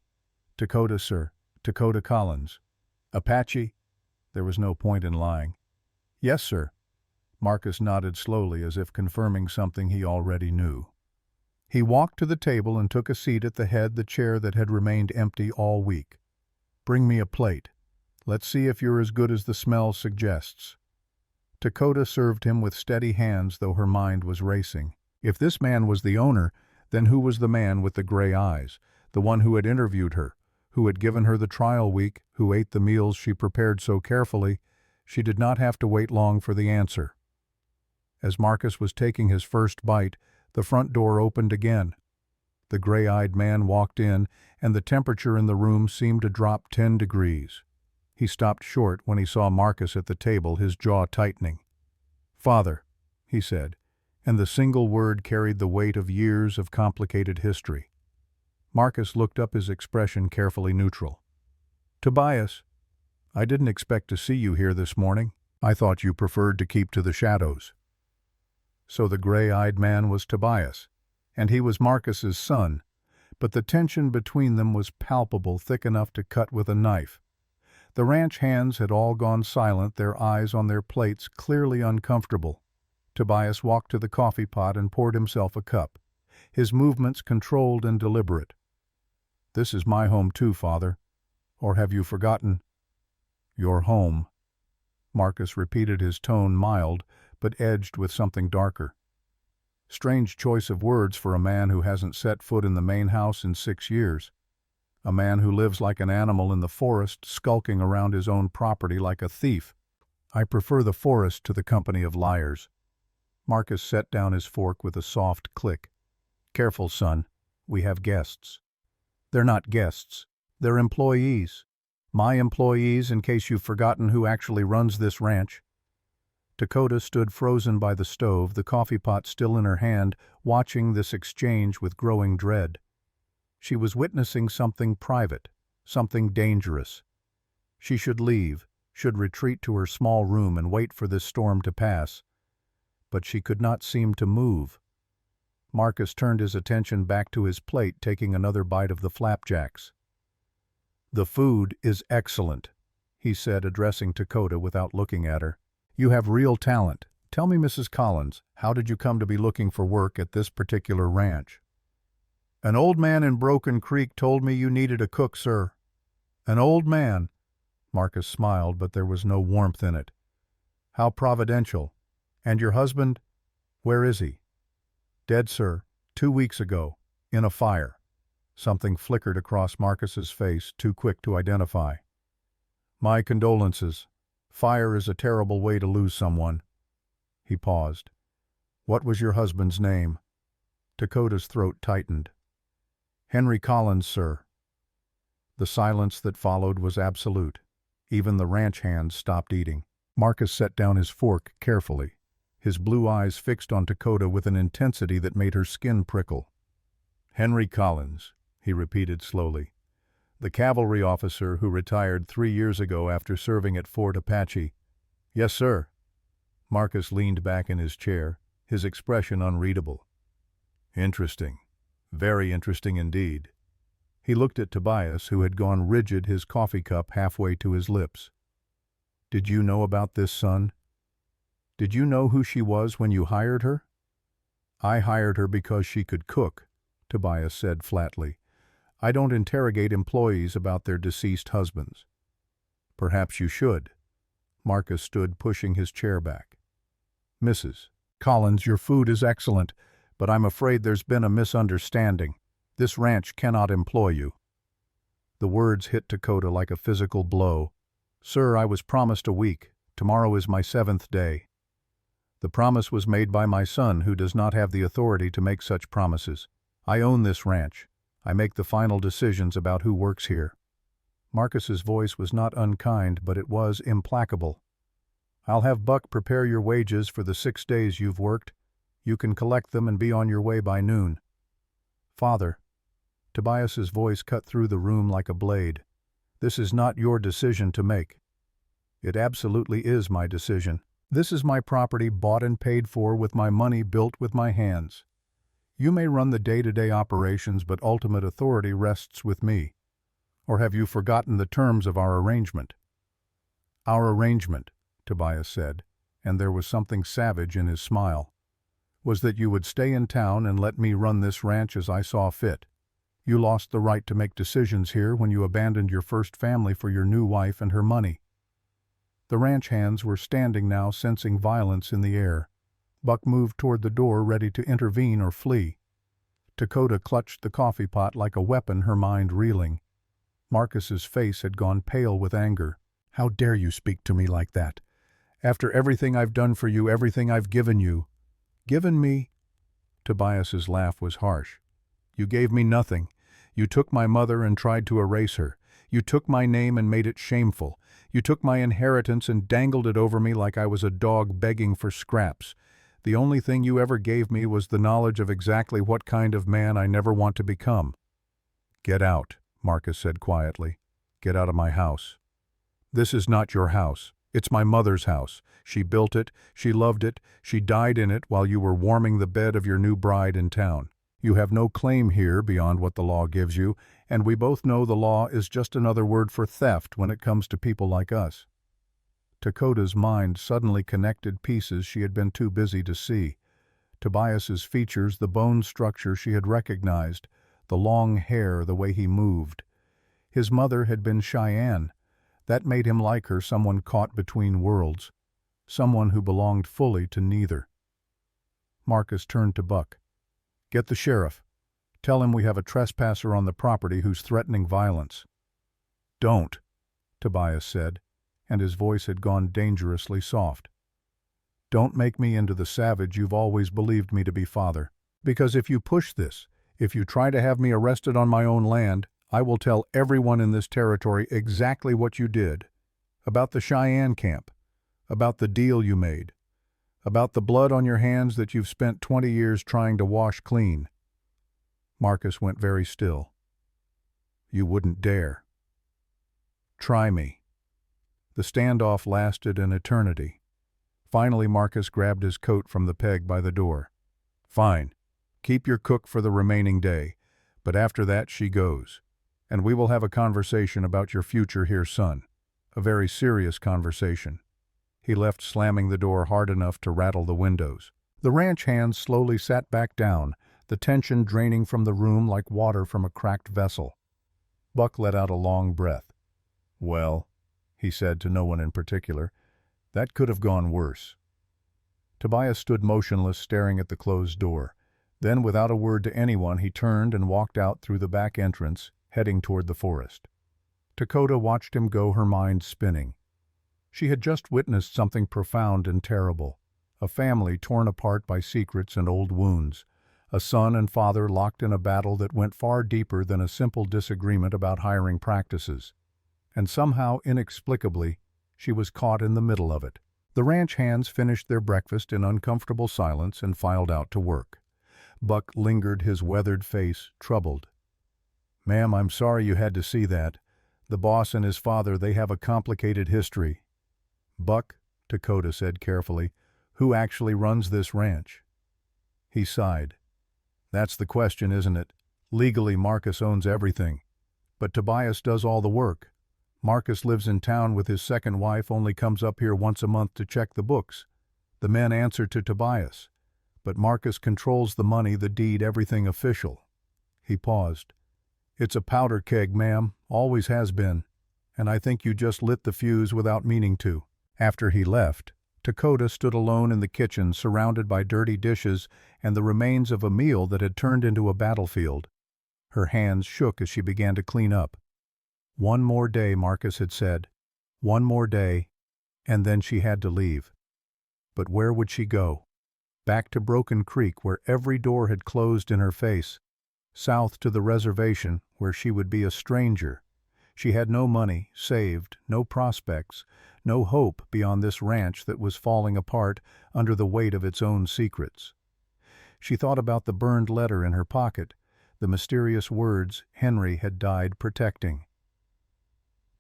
"Dakota, sir. Dakota Collins." "Apache?" There was no point in lying. "Yes, sir." Marcus nodded slowly, as if confirming something he already knew. He walked to the table and took a seat at the chair that had remained empty all week. "Bring me a plate. Let's see if you're as good as the smell suggests." Dakota served him with steady hands, though her mind was racing. If this man was the owner, then who was the man with the gray eyes, the one who had interviewed her, who had given her the trial week, who ate the meals she prepared so carefully? She did not have to wait long for the answer. As Marcus was taking his first bite, the front door opened again. The gray-eyed man walked in, and the temperature in the room seemed to drop 10 degrees. He stopped short when he saw Marcus at the table, his jaw tightening. "Father," he said, and the single word carried the weight of years of complicated history. Marcus looked up, his expression carefully neutral. "Tobias, I didn't expect to see you here this morning. I thought you preferred to keep to the shadows." So the gray-eyed man was Tobias, and he was Marcus's son, but the tension between them was palpable, thick enough to cut with a knife. The ranch hands had all gone silent, their eyes on their plates, clearly uncomfortable. Tobias walked to the coffee pot and poured himself a cup, his movements controlled and deliberate. "This is my home too, Father. Or have you forgotten?" "Your home." Marcus repeated, his tone mild, but edged with something darker. Strange choice of words for a man who hasn't set foot in the main house in 6 years. A man who lives like an animal in the forest, skulking around his own property like a thief. "I prefer the forest to the company of liars." Marcus set down his fork with a soft click. "Careful, son. We have guests." "They're not guests. They're employees. My employees, in case you've forgotten who actually runs this ranch." Dakota stood frozen by the stove, the coffee pot still in her hand, watching this exchange with growing dread. She was witnessing something private, something dangerous. She should leave, should retreat to her small room and wait for this storm to pass. But she could not seem to move. Marcus turned his attention back to his plate, taking another bite of the flapjacks. "The food is excellent," he said, addressing Dakota without looking at her. "You have real talent. Tell me, Mrs. Collins, how did you come to be looking for work at this particular ranch?" "An old man in Broken Creek told me you needed a cook, sir." "An old man?" Marcus smiled, but there was no warmth in it. "How providential. And your husband, where is he?" "Dead, sir. 2 weeks ago. In a fire." Something flickered across Marcus's face, too quick to identify. "My condolences. Fire is a terrible way to lose someone." He paused. "What was your husband's name?" Dakota's throat tightened. "Henry Collins, sir." The silence that followed was absolute. Even the ranch hands stopped eating. Marcus set down his fork carefully, his blue eyes fixed on Dakota with an intensity that made her skin prickle. "Henry Collins," he repeated slowly. "The cavalry officer who retired 3 years ago after serving at Fort Apache." "Yes, sir." Marcus leaned back in his chair, his expression unreadable. "Interesting. Very interesting indeed." He looked at Tobias, who had gone rigid, his coffee cup halfway to his lips. "Did you know about this, son?" Did you know who she was when you hired her? I hired her because she could cook, Tobias said flatly. I don't interrogate employees about their deceased husbands. Perhaps you should. Marcus stood, pushing his chair back. Mrs. Collins, your food is excellent, but I'm afraid there's been a misunderstanding. This ranch cannot employ you. The words hit Dakota like a physical blow. Sir, I was promised a week. Tomorrow is my 7th day. The promise was made by my son, who does not have the authority to make such promises. I own this ranch. I make the final decisions about who works here. Marcus's voice was not unkind, but it was implacable. I'll have Buck prepare your wages for the 6 days you've worked. You can collect them and be on your way by noon. Father, Tobias's voice cut through the room like a blade. This is not your decision to make. It absolutely is my decision. This is my property, bought and paid for with my money, built with my hands. You may run the day-to-day operations, but ultimate authority rests with me. Or have you forgotten the terms of our arrangement? Our arrangement, Tobias said, and there was something savage in his smile, was that you would stay in town and let me run this ranch as I saw fit. You lost the right to make decisions here when you abandoned your first family for your new wife and her money. The ranch hands were standing now, sensing violence in the air. Buck moved toward the door, ready to intervene or flee. Dakota clutched the coffee pot like a weapon, her mind reeling. Marcus's face had gone pale with anger. How dare you speak to me like that? After everything I've done for you, everything I've given you. Given me? Tobias's laugh was harsh. You gave me nothing. You took my mother and tried to erase her. You took my name and made it shameful. You took my inheritance and dangled it over me like I was a dog begging for scraps. The only thing you ever gave me was the knowledge of exactly what kind of man I never want to become. Get out, Marcus said quietly. Get out of my house. This is not your house. It's my mother's house. She built it, she loved it, she died in it while you were warming the bed of your new bride in town. You have no claim here beyond what the law gives you, and we both know the law is just another word for theft when it comes to people like us. Dakota's mind suddenly connected pieces she had been too busy to see. Tobias's features, the bone structure she had recognized, the long hair, the way he moved. His mother had been Cheyenne. That made him like her, someone caught between worlds, someone who belonged fully to neither. Marcus turned to Buck. Get the sheriff. Tell him we have a trespasser on the property who's threatening violence. Don't, Tobias said, and his voice had gone dangerously soft. Don't make me into the savage you've always believed me to be, Father. Because if you push this, if you try to have me arrested on my own land, I will tell everyone in this territory exactly what you did. About the Cheyenne camp. About the deal you made. About the blood on your hands that you've spent 20 years trying to wash clean. Marcus went very still. You wouldn't dare. Try me. The standoff lasted an eternity. Finally, Marcus grabbed his coat from the peg by the door. Fine. Keep your cook for the remaining day, but after that she goes. And we will have a conversation about your future here, son. A very serious conversation. He left, slamming the door hard enough to rattle the windows. The ranch hands slowly sat back down, the tension draining from the room like water from a cracked vessel. Buck let out a long breath. Well, he said to no one in particular, that could have gone worse. Tobias stood motionless, staring at the closed door. Then, without a word to anyone, he turned and walked out through the back entrance, heading toward the forest. Dakota watched him go, her mind spinning. She had just witnessed something profound and terrible. A family torn apart by secrets and old wounds. A son and father locked in a battle that went far deeper than a simple disagreement about hiring practices. And somehow, inexplicably, she was caught in the middle of it. The ranch hands finished their breakfast in uncomfortable silence and filed out to work. Buck lingered, his weathered face troubled. Ma'am, I'm sorry you had to see that. The boss and his father, they have a complicated history. Buck, Dakota said carefully, who actually runs this ranch? He sighed. That's the question, isn't it? Legally, Marcus owns everything. But Tobias does all the work. Marcus lives in town with his second wife, only comes up here once a month to check the books. The men answer to Tobias. But Marcus controls the money, the deed, everything official. He paused. It's a powder keg, ma'am, always has been. And I think you just lit the fuse without meaning to. After he left, Dakota stood alone in the kitchen, surrounded by dirty dishes and the remains of a meal that had turned into a battlefield. Her hands shook as she began to clean up. One more day, Marcus had said. One more day, and then she had to leave. But where would she go? Back to Broken Creek, where every door had closed in her face. South to the reservation, where she would be a stranger. She had no money, saved, no prospects, no hope beyond this ranch that was falling apart under the weight of its own secrets. She thought about the burned letter in her pocket, the mysterious words Henry had died protecting.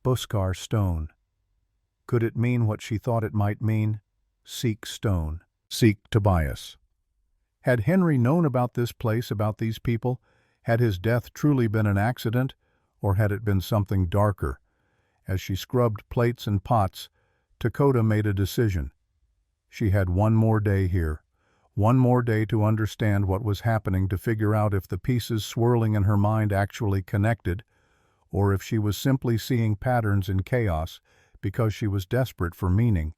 Buskar Stone. Could it mean what she thought it might mean? Seek Stone. Seek Tobias. Had Henry known about this place, about these people? Had his death truly been an accident, or had it been something darker? As she scrubbed plates and pots, Dakota made a decision. She had one more day here, one more day to understand what was happening, to figure out if the pieces swirling in her mind actually connected, or if she was simply seeing patterns in chaos because she was desperate for meaning.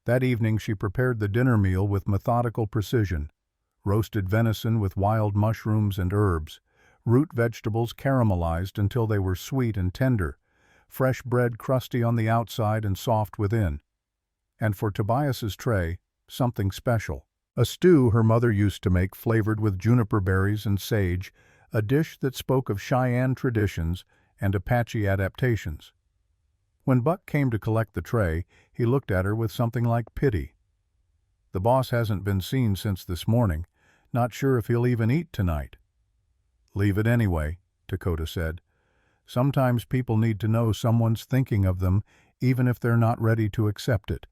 That evening she prepared the dinner meal with methodical precision. Roasted venison with wild mushrooms and herbs, root vegetables caramelized until they were sweet and tender, fresh bread crusty on the outside and soft within. And for Tobias's tray, something special. A stew her mother used to make, flavored with juniper berries and sage, a dish that spoke of Cheyenne traditions and Apache adaptations. When Buck came to collect the tray, he looked at her with something like pity. The boss hasn't been seen since this morning. Not sure if he'll even eat tonight. Leave it anyway, Dakota said. Sometimes people need to know someone's thinking of them, even if they're not ready to accept it.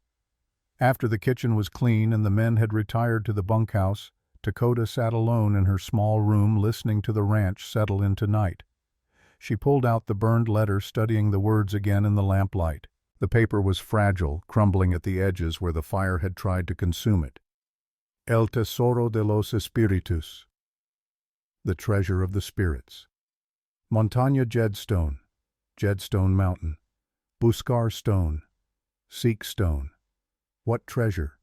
After the kitchen was clean and the men had retired to the bunkhouse, Dakota sat alone in her small room, listening to the ranch settle into night. She pulled out the burned letter, studying the words again in the lamplight. The paper was fragile, crumbling at the edges where the fire had tried to consume it. El tesoro de los espíritus. The treasure of the spirits. Montaña Jedstone. Jedstone Mountain. Buskar Stone. Seek Stone. What treasure?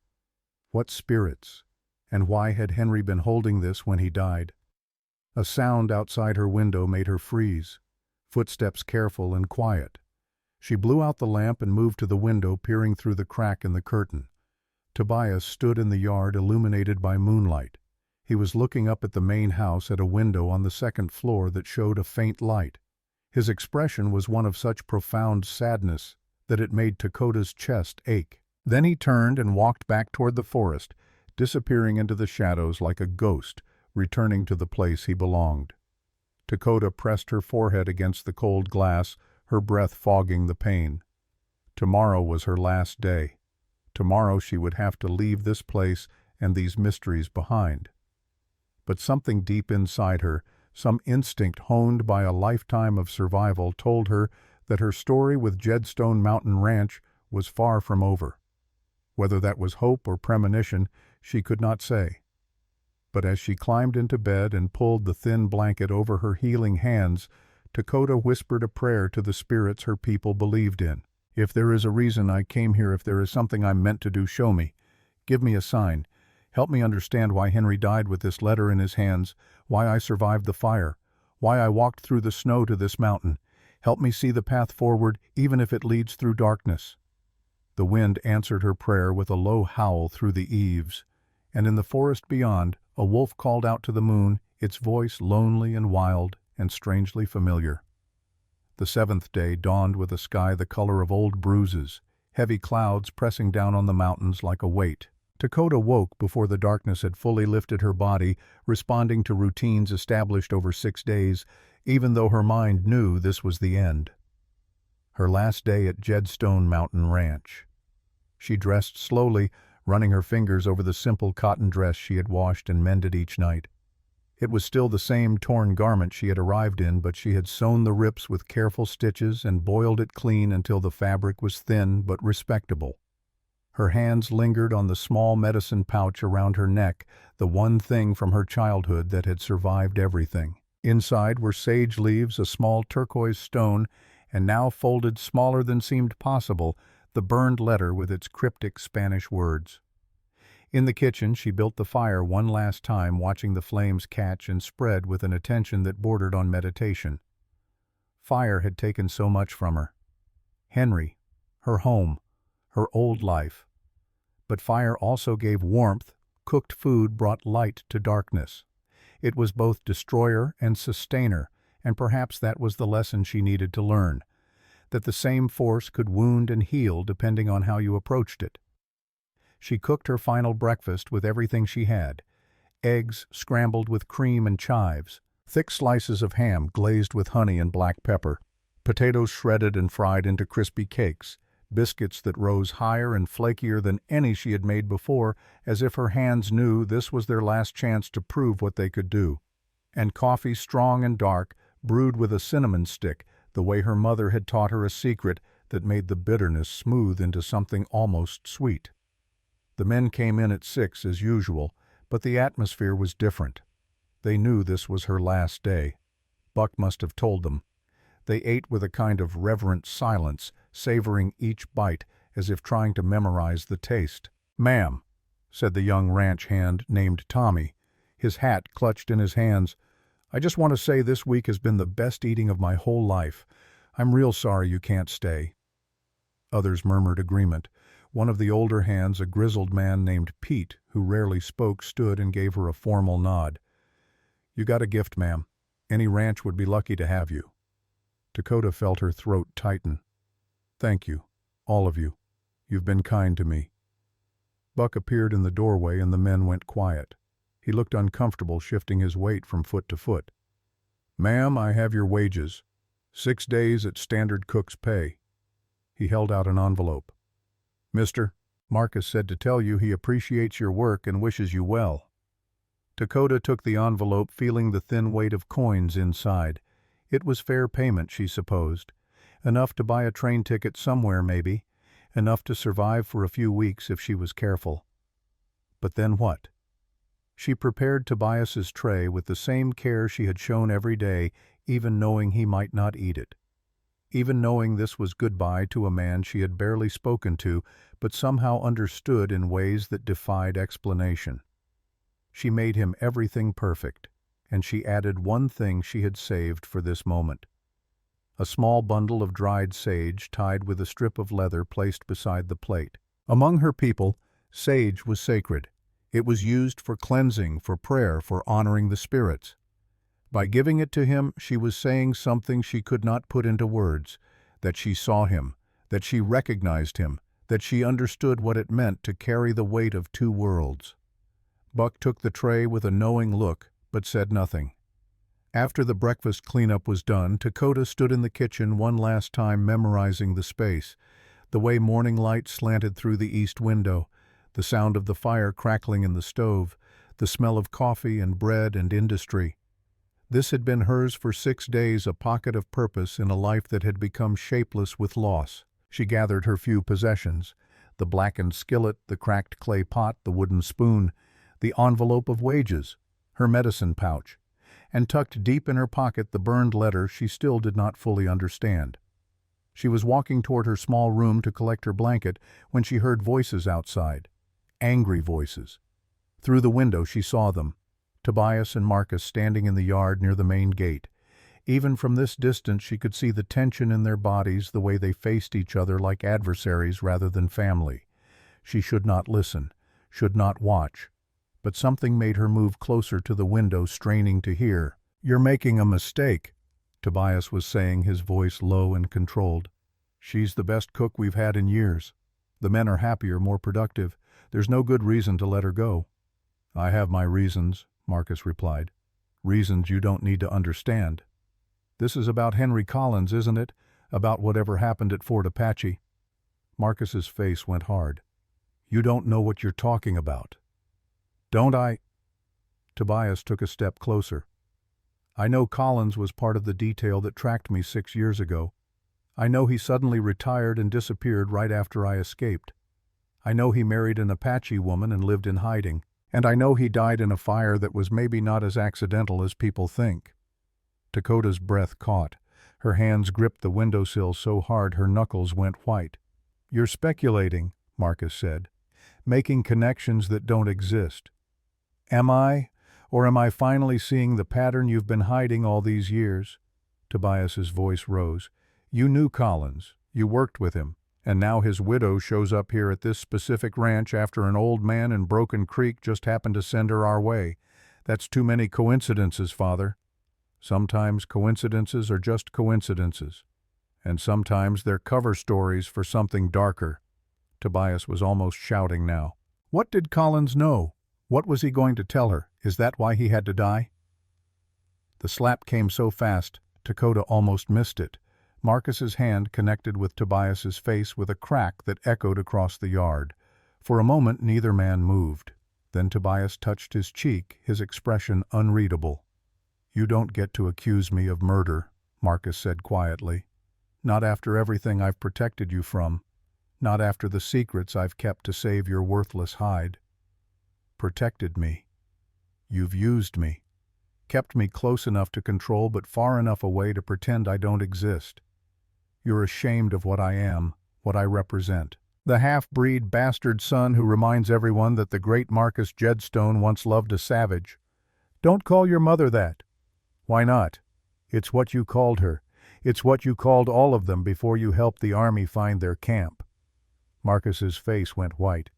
What spirits? And why had Henry been holding this when he died? A sound outside her window made her freeze. Footsteps careful and quiet. She blew out the lamp and moved to the window, peering through the crack in the curtain. Tobias stood in the yard, illuminated by moonlight. He was looking up at the main house at a window on the second floor that showed a faint light. His expression was one of such profound sadness that it made Dakota's chest ache. Then he turned and walked back toward the forest, disappearing into the shadows like a ghost, returning to the place he belonged. Dakota pressed her forehead against the cold glass, her breath fogging the pain. Tomorrow was her last day. Tomorrow she would have to leave this place and these mysteries behind. But something deep inside her, some instinct honed by a lifetime of survival, told her that her story with Jedstone Mountain Ranch was far from over. Whether that was hope or premonition, she could not say. But as she climbed into bed and pulled the thin blanket over her healing hands, Dakota whispered a prayer to the spirits her people believed in. If there is a reason I came here, if there is something I'm meant to do, show me. Give me a sign. Help me understand why Henry died with this letter in his hands, why I survived the fire, why I walked through the snow to this mountain. Help me see the path forward, even if it leads through darkness. The wind answered her prayer with a low howl through the eaves, and in the forest beyond, a wolf called out to the moon, its voice lonely and wild and strangely familiar. The seventh day dawned with a sky the color of old bruises, heavy clouds pressing down on the mountains like a weight. Dakota woke before the darkness had fully lifted her body, responding to routines established over 6 days, even though her mind knew this was the end. Her last day at Jedstone Mountain Ranch. She dressed slowly, running her fingers over the simple cotton dress she had washed and mended each night. It was still the same torn garment she had arrived in, but she had sewn the rips with careful stitches and boiled it clean until the fabric was thin but respectable. Her hands lingered on the small medicine pouch around her neck, the one thing from her childhood that had survived everything. Inside were sage leaves, a small turquoise stone, and now folded smaller than seemed possible, the burned letter with its cryptic Spanish words. In the kitchen, she built the fire one last time, watching the flames catch and spread with an attention that bordered on meditation. Fire had taken so much from her. Henry, her home, her old life. But fire also gave warmth. Cooked food brought light to darkness. It was both destroyer and sustainer, and perhaps that was the lesson she needed to learn, that the same force could wound and heal depending on how you approached it. She cooked her final breakfast with everything she had: eggs scrambled with cream and chives, thick slices of ham glazed with honey and black pepper, potatoes shredded and fried into crispy cakes, biscuits that rose higher and flakier than any she had made before, as if her hands knew this was their last chance to prove what they could do, and coffee strong and dark, brewed with a cinnamon stick, the way her mother had taught her a secret that made the bitterness smooth into something almost sweet. The men came in at 6 as usual, but the atmosphere was different. They knew this was her last day. Buck must have told them. They ate with a kind of reverent silence, savoring each bite as if trying to memorize the taste. "Ma'am," said the young ranch hand named Tommy, his hat clutched in his hands, "I just want to say this week has been the best eating of my whole life. I'm real sorry you can't stay." Others murmured agreement. One of the older hands, a grizzled man named Pete, who rarely spoke, stood and gave her a formal nod. "You got a gift, ma'am. Any ranch would be lucky to have you." Dakota felt her throat tighten. "Thank you, all of you. You've been kind to me." Buck appeared in the doorway and the men went quiet. He looked uncomfortable, shifting his weight from foot to foot. "Ma'am, I have your wages. 6 days at standard cook's pay." He held out an envelope. "Mister, Marcus said to tell you he appreciates your work and wishes you well." Dakota took the envelope, feeling the thin weight of coins inside. It was fair payment, she supposed. Enough to buy a train ticket somewhere, maybe. Enough to survive for a few weeks if she was careful. But then what? She prepared Tobias's tray with the same care she had shown every day, even knowing he might not eat it. Even knowing this was goodbye to a man she had barely spoken to, but somehow understood in ways that defied explanation. She made him everything perfect, and she added one thing she had saved for this moment. A small bundle of dried sage tied with a strip of leather placed beside the plate. Among her people, sage was sacred. It was used for cleansing, for prayer, for honoring the spirits. By giving it to him, she was saying something she could not put into words, that she saw him, that she recognized him, that she understood what it meant to carry the weight of 2 worlds. Buck took the tray with a knowing look, but said nothing. After the breakfast cleanup was done, Dakota stood in the kitchen one last time, memorizing the space, the way morning light slanted through the east window, the sound of the fire crackling in the stove, the smell of coffee and bread and industry. This had been hers for 6 days, a pocket of purpose in a life that had become shapeless with loss. She gathered her few possessions: the blackened skillet, the cracked clay pot, the wooden spoon, the envelope of wages, her medicine pouch, and tucked deep in her pocket the burned letter she still did not fully understand. She was walking toward her small room to collect her blanket when she heard voices outside. Angry voices. Through the window she saw them. Tobias and Marcus standing in the yard near the main gate. Even from this distance she could see the tension in their bodies, the way they faced each other like adversaries rather than family. She should not listen, should not watch. But something made her move closer to the window, straining to hear. "You're making a mistake," Tobias was saying, his voice low and controlled. "She's the best cook we've had in years. The men are happier, more productive. There's no good reason to let her go." "I have my reasons," Marcus replied. "Reasons you don't need to understand. This is about Henry Collins, isn't it? About whatever happened at Fort Apache." Marcus's face went hard. "You don't know what you're talking about." "Don't I?" Tobias took a step closer. "I know Collins was part of the detail that tracked me 6 years ago. I know he suddenly retired and disappeared right after I escaped. I know he married an Apache woman and lived in hiding. And I know he died in a fire that was maybe not as accidental as people think." Dakota's breath caught. Her hands gripped the windowsill so hard her knuckles went white. "You're speculating," Marcus said, "making connections that don't exist." "Am I? Or am I finally seeing the pattern you've been hiding all these years?" Tobias's voice rose. "You knew Collins. You worked with him. And now his widow shows up here at this specific ranch after an old man in Broken Creek just happened to send her our way. That's too many coincidences, Father." "Sometimes coincidences are just coincidences. And sometimes they're cover stories for something darker." Tobias was almost shouting now. "What did Collins know? What was he going to tell her? Is that why he had to die?" The slap came so fast, Dakota almost missed it. Marcus's hand connected with Tobias's face with a crack that echoed across the yard. For a moment neither man moved. Then Tobias touched his cheek, his expression unreadable. "You don't get to accuse me of murder," Marcus said quietly. "Not after everything I've protected you from. Not after the secrets I've kept to save your worthless hide. Protected me. You've used me. Kept me close enough to control but far enough away to pretend I don't exist. You're ashamed of what I am, what I represent. The half-breed bastard son who reminds everyone that the great Marcus Jedstone once loved a savage. Don't call your mother that." "Why not? It's what you called her. It's what you called all of them before you helped the army find their camp." Marcus's face went white.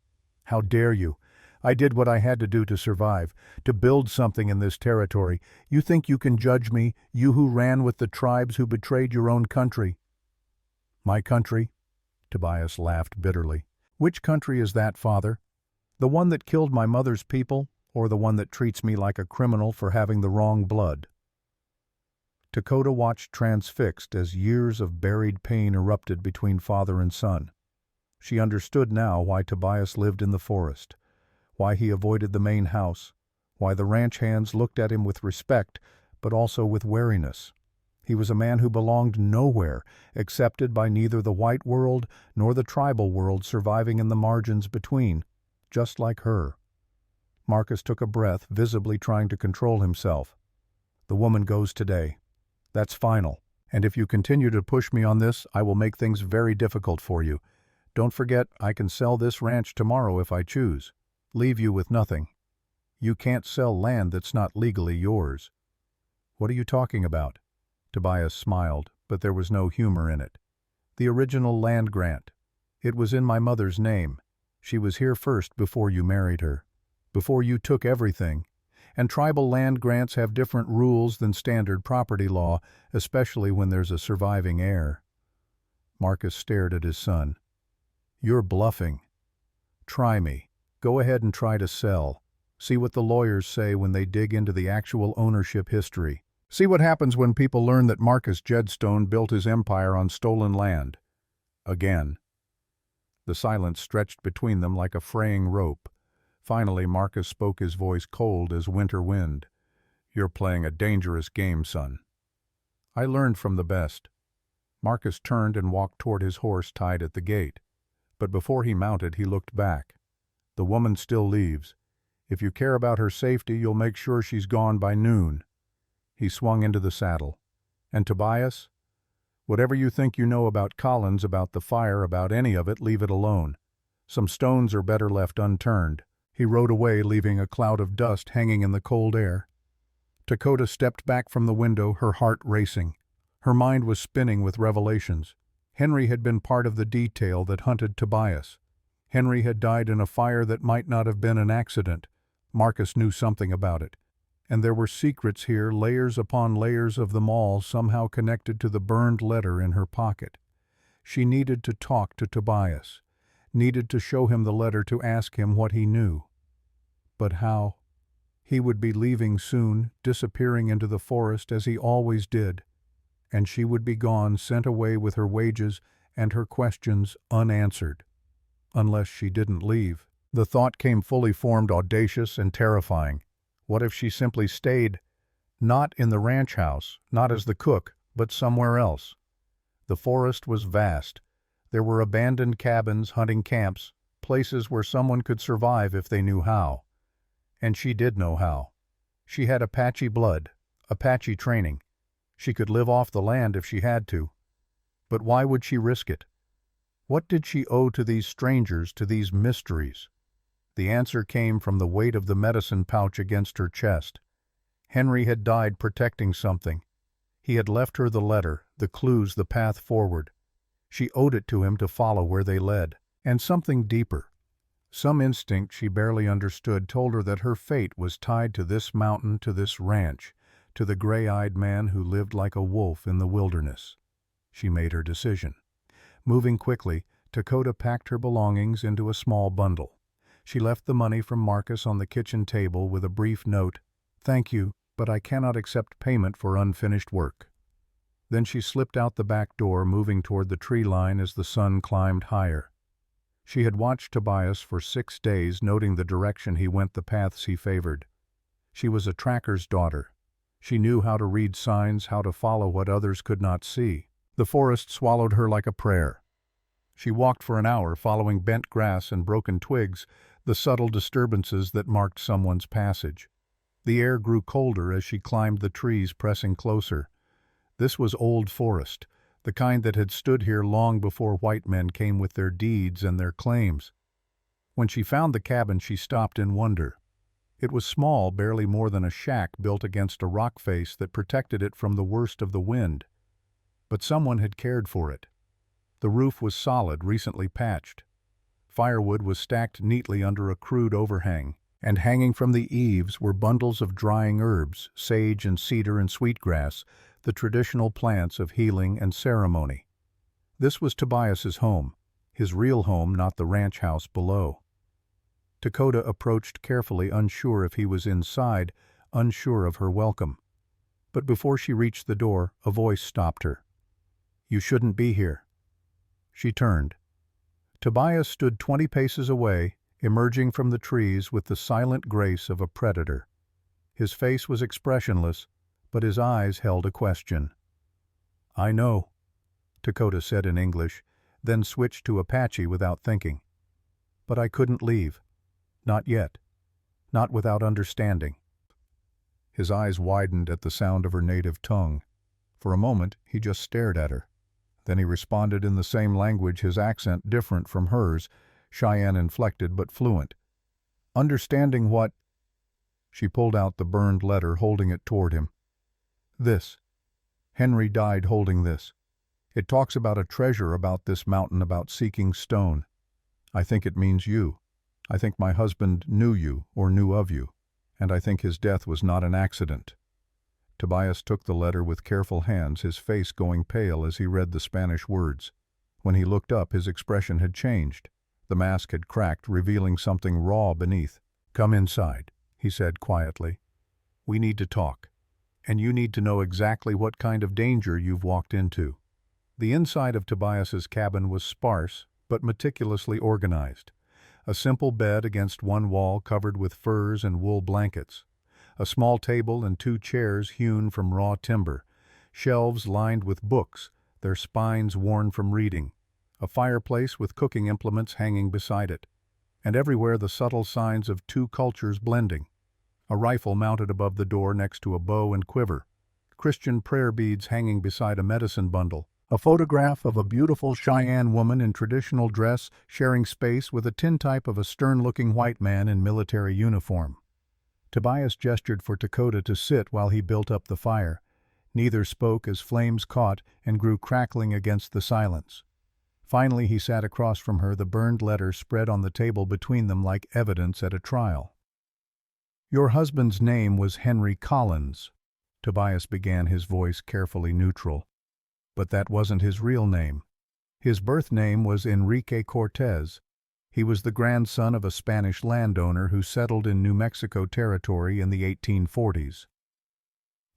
"How dare you? I did what I had to do to survive, to build something in this territory. You think you can judge me, you who ran with the tribes who betrayed your own country?" "My country?" Tobias laughed bitterly. "Which country is that, Father? The one that killed my mother's people, or the one that treats me like a criminal for having the wrong blood?" Dakota watched transfixed as years of buried pain erupted between father and son. She understood now why Tobias lived in the forest, why he avoided the main house, why the ranch hands looked at him with respect, but also with wariness. He was a man who belonged nowhere, accepted by neither the white world nor the tribal world surviving in the margins between, just like her. Marcus took a breath, visibly trying to control himself. "The woman goes today. That's final. And if you continue to push me on this, I will make things very difficult for you. Don't forget, I can sell this ranch tomorrow if I choose. Leave you with nothing. You can't sell land that's not legally yours." "What are you talking about?" Tobias smiled, but there was no humor in it. "The original land grant. It was in my mother's name. She was here first before you married her. Before you took everything. And tribal land grants have different rules than standard property law, especially when there's a surviving heir." Marcus stared at his son. "You're bluffing. Try me. Go ahead and try to sell. See what the lawyers say when they dig into the actual ownership history. See what happens when people learn that Marcus Jedstone built his empire on stolen land. Again." The silence stretched between them like a fraying rope. Finally, Marcus spoke, his voice cold as winter wind. "You're playing a dangerous game, son." "I learned from the best." Marcus turned and walked toward his horse tied at the gate. But before he mounted, he looked back. "The woman still leaves. If you care about her safety, you'll make sure she's gone by noon." He swung into the saddle. "And Tobias? Whatever you think you know about Collins, about the fire, about any of it, leave it alone. Some stones are better left unturned." He rode away, leaving a cloud of dust hanging in the cold air. Dakota stepped back from the window, her heart racing. Her mind was spinning with revelations. Henry had been part of the detail that hunted Tobias. Henry had died in a fire that might not have been an accident. Marcus knew something about it. And there were secrets here, layers upon layers of them all, somehow connected to the burned letter in her pocket. She needed to talk to Tobias, needed to show him the letter, to ask him what he knew. But how? He would be leaving soon, disappearing into the forest as he always did. And she would be gone, sent away with her wages and her questions unanswered. Unless she didn't leave. The thought came fully formed, audacious and terrifying. What if she simply stayed? Not in the ranch house, not as the cook, but somewhere else. The forest was vast. There were abandoned cabins, hunting camps, places where someone could survive if they knew how. And she did know how. She had Apache blood, Apache training. She could live off the land if she had to. But why would she risk it? What did she owe to these strangers, to these mysteries? The answer came from the weight of the medicine pouch against her chest. Henry had died protecting something. He had left her the letter, the clues, the path forward. She owed it to him to follow where they led. And something deeper. Some instinct she barely understood told her that her fate was tied to this mountain, to this ranch, to the gray-eyed man who lived like a wolf in the wilderness. She made her decision. Moving quickly, Dakota packed her belongings into a small bundle. She left the money from Marcus on the kitchen table with a brief note, "Thank you, but I cannot accept payment for unfinished work." Then she slipped out the back door, moving toward the tree line as the sun climbed higher. She had watched Tobias for 6 days, noting the direction he went, the paths he favored. She was a tracker's daughter. She knew how to read signs, how to follow what others could not see. The forest swallowed her like a prayer. She walked for an hour, following bent grass and broken twigs, the subtle disturbances that marked someone's passage. The air grew colder as she climbed the trees, pressing closer. This was old forest, the kind that had stood here long before white men came with their deeds and their claims. When she found the cabin, she stopped in wonder. It was small, barely more than a shack built against a rock face that protected it from the worst of the wind. But someone had cared for it. The roof was solid, recently patched. Firewood was stacked neatly under a crude overhang, and hanging from the eaves were bundles of drying herbs, sage and cedar and sweetgrass, the traditional plants of healing and ceremony. This was Tobias's home, his real home, not the ranch house below. Dakota approached carefully, unsure if he was inside, unsure of her welcome. But before she reached the door, a voice stopped her. "You shouldn't be here." She turned. Tobias stood 20 paces away, emerging from the trees with the silent grace of a predator. His face was expressionless, but his eyes held a question. "I know," Dakota said in English, then switched to Apache without thinking. "But I couldn't leave. Not yet. Not without understanding." His eyes widened at the sound of her native tongue. For a moment, he just stared at her. Then he responded in the same language, his accent different from hers, Cheyenne-inflected but fluent. "Understanding what?" She pulled out the burned letter, holding it toward him. "This. Henry died holding this. It talks about a treasure, about this mountain, about seeking stone. I think it means you. I think my husband knew you, or knew of you, and I think his death was not an accident." Tobias took the letter with careful hands, his face going pale as he read the Spanish words. When he looked up, his expression had changed. The mask had cracked, revealing something raw beneath. "Come inside," he said quietly. "We need to talk. And you need to know exactly what kind of danger you've walked into." The inside of Tobias's cabin was sparse, but meticulously organized. A simple bed against one wall covered with furs and wool blankets. A small table and 2 chairs hewn from raw timber. Shelves lined with books, their spines worn from reading. A fireplace with cooking implements hanging beside it. And everywhere the subtle signs of 2 cultures blending. A rifle mounted above the door next to a bow and quiver. Christian prayer beads hanging beside a medicine bundle. A photograph of a beautiful Cheyenne woman in traditional dress sharing space with a tintype of a stern-looking white man in military uniform. Tobias gestured for Dakota to sit while he built up the fire. Neither spoke as flames caught and grew crackling against the silence. Finally he sat across from her, the burned letter spread on the table between them like evidence at a trial. "Your husband's name was Henry Collins," Tobias began, his voice carefully neutral. "But that wasn't his real name. His birth name was Enrique Cortez. He was the grandson of a Spanish landowner who settled in New Mexico Territory in the 1840s.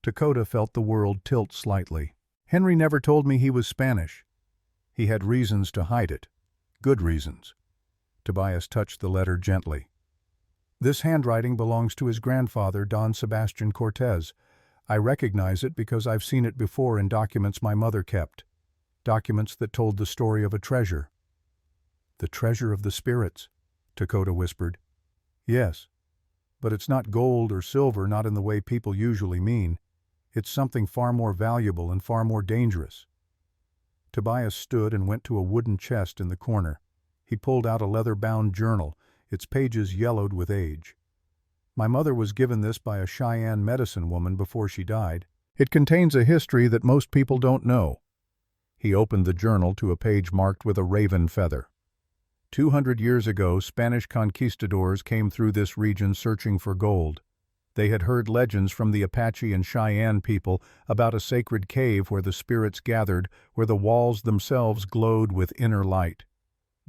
Dakota felt the world tilt slightly. "Henry never told me he was Spanish. He had reasons to hide it. Good reasons." Tobias touched the letter gently. "This handwriting belongs to his grandfather, Don Sebastian Cortez. I recognize it because I've seen it before in documents my mother kept. Documents that told the story of a treasure." "The treasure of the spirits," Dakota whispered. Yes, but it's not gold or silver, not in the way people usually mean. It's something far more valuable and far more dangerous. Tobias stood and went to a wooden chest in the corner. He pulled out a leather-bound journal, its pages yellowed with age. My mother was given this by a Cheyenne medicine woman before she died. It contains a history that most people don't know. He opened the journal to a page marked with a raven feather. 200 years ago, Spanish conquistadors came through this region searching for gold. They had heard legends from the Apache and Cheyenne people about a sacred cave where the spirits gathered, where the walls themselves glowed with inner light.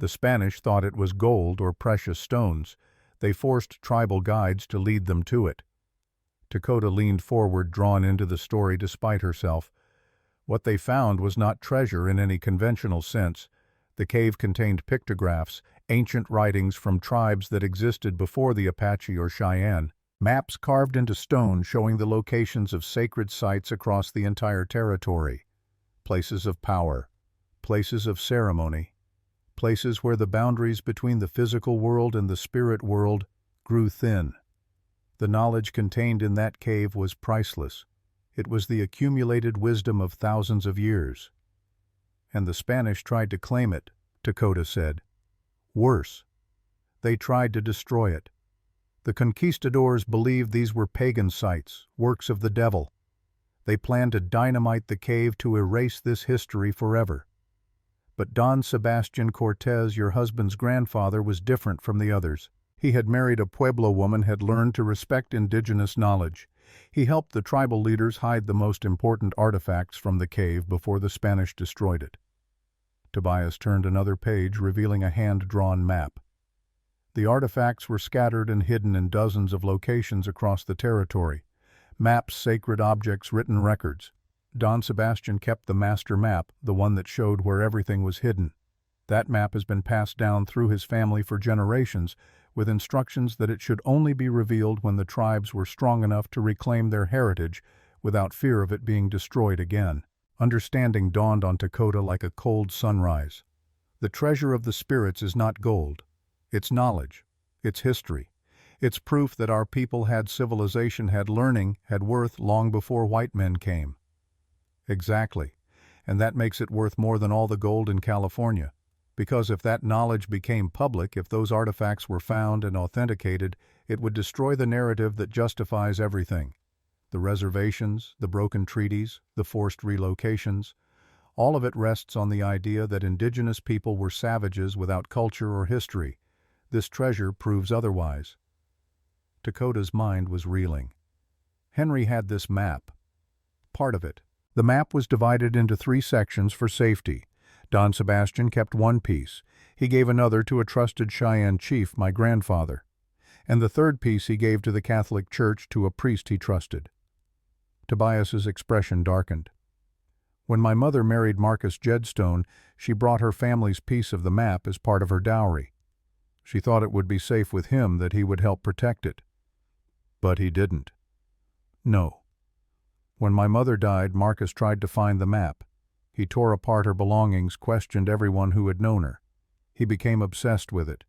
The Spanish thought it was gold or precious stones. They forced tribal guides to lead them to it. Dakota leaned forward, drawn into the story despite herself. What they found was not treasure in any conventional sense. The cave contained pictographs, ancient writings from tribes that existed before the Apache or Cheyenne, maps carved into stone showing the locations of sacred sites across the entire territory, places of power, places of ceremony, places where the boundaries between the physical world and the spirit world grew thin. The knowledge contained in that cave was priceless. It was the accumulated wisdom of thousands of years. And the Spanish tried to claim it, Dakota said. Worse, they tried to destroy it. The conquistadors believed these were pagan sites, works of the devil. They planned to dynamite the cave to erase this history forever. But Don Sebastian Cortez, your husband's grandfather, was different from the others. He had married a Pueblo woman, had learned to respect indigenous knowledge. He helped the tribal leaders hide the most important artifacts from the cave before the Spanish destroyed it. Tobias turned another page, revealing a hand-drawn map. The artifacts were scattered and hidden in dozens of locations across the territory. Maps, sacred objects, written records. Don Sebastian kept the master map, the one that showed where everything was hidden. That map has been passed down through his family for generations, with instructions that it should only be revealed when the tribes were strong enough to reclaim their heritage without fear of it being destroyed again. Understanding dawned on Dakota like a cold sunrise. The treasure of the spirits is not gold. It's knowledge. It's history. It's proof that our people had civilization, had learning, had worth long before white men came. Exactly. And that makes it worth more than all the gold in California. Because if that knowledge became public, if those artifacts were found and authenticated, it would destroy the narrative that justifies everything. The reservations, the broken treaties, the forced relocations, all of it rests on the idea that indigenous people were savages without culture or history. This treasure proves otherwise. Dakota's mind was reeling. Henry had this map. Part of it. The map was divided into 3 sections for safety. Don Sebastian kept one piece. He gave another to a trusted Cheyenne chief, my grandfather. And the third piece he gave to the Catholic Church, to a priest he trusted. Tobias's expression darkened. When my mother married Marcus Jedstone, she brought her family's piece of the map as part of her dowry. She thought it would be safe with him, that he would help protect it. But he didn't. No. When my mother died, Marcus tried to find the map. He tore apart her belongings, questioned everyone who had known her. He became obsessed with it,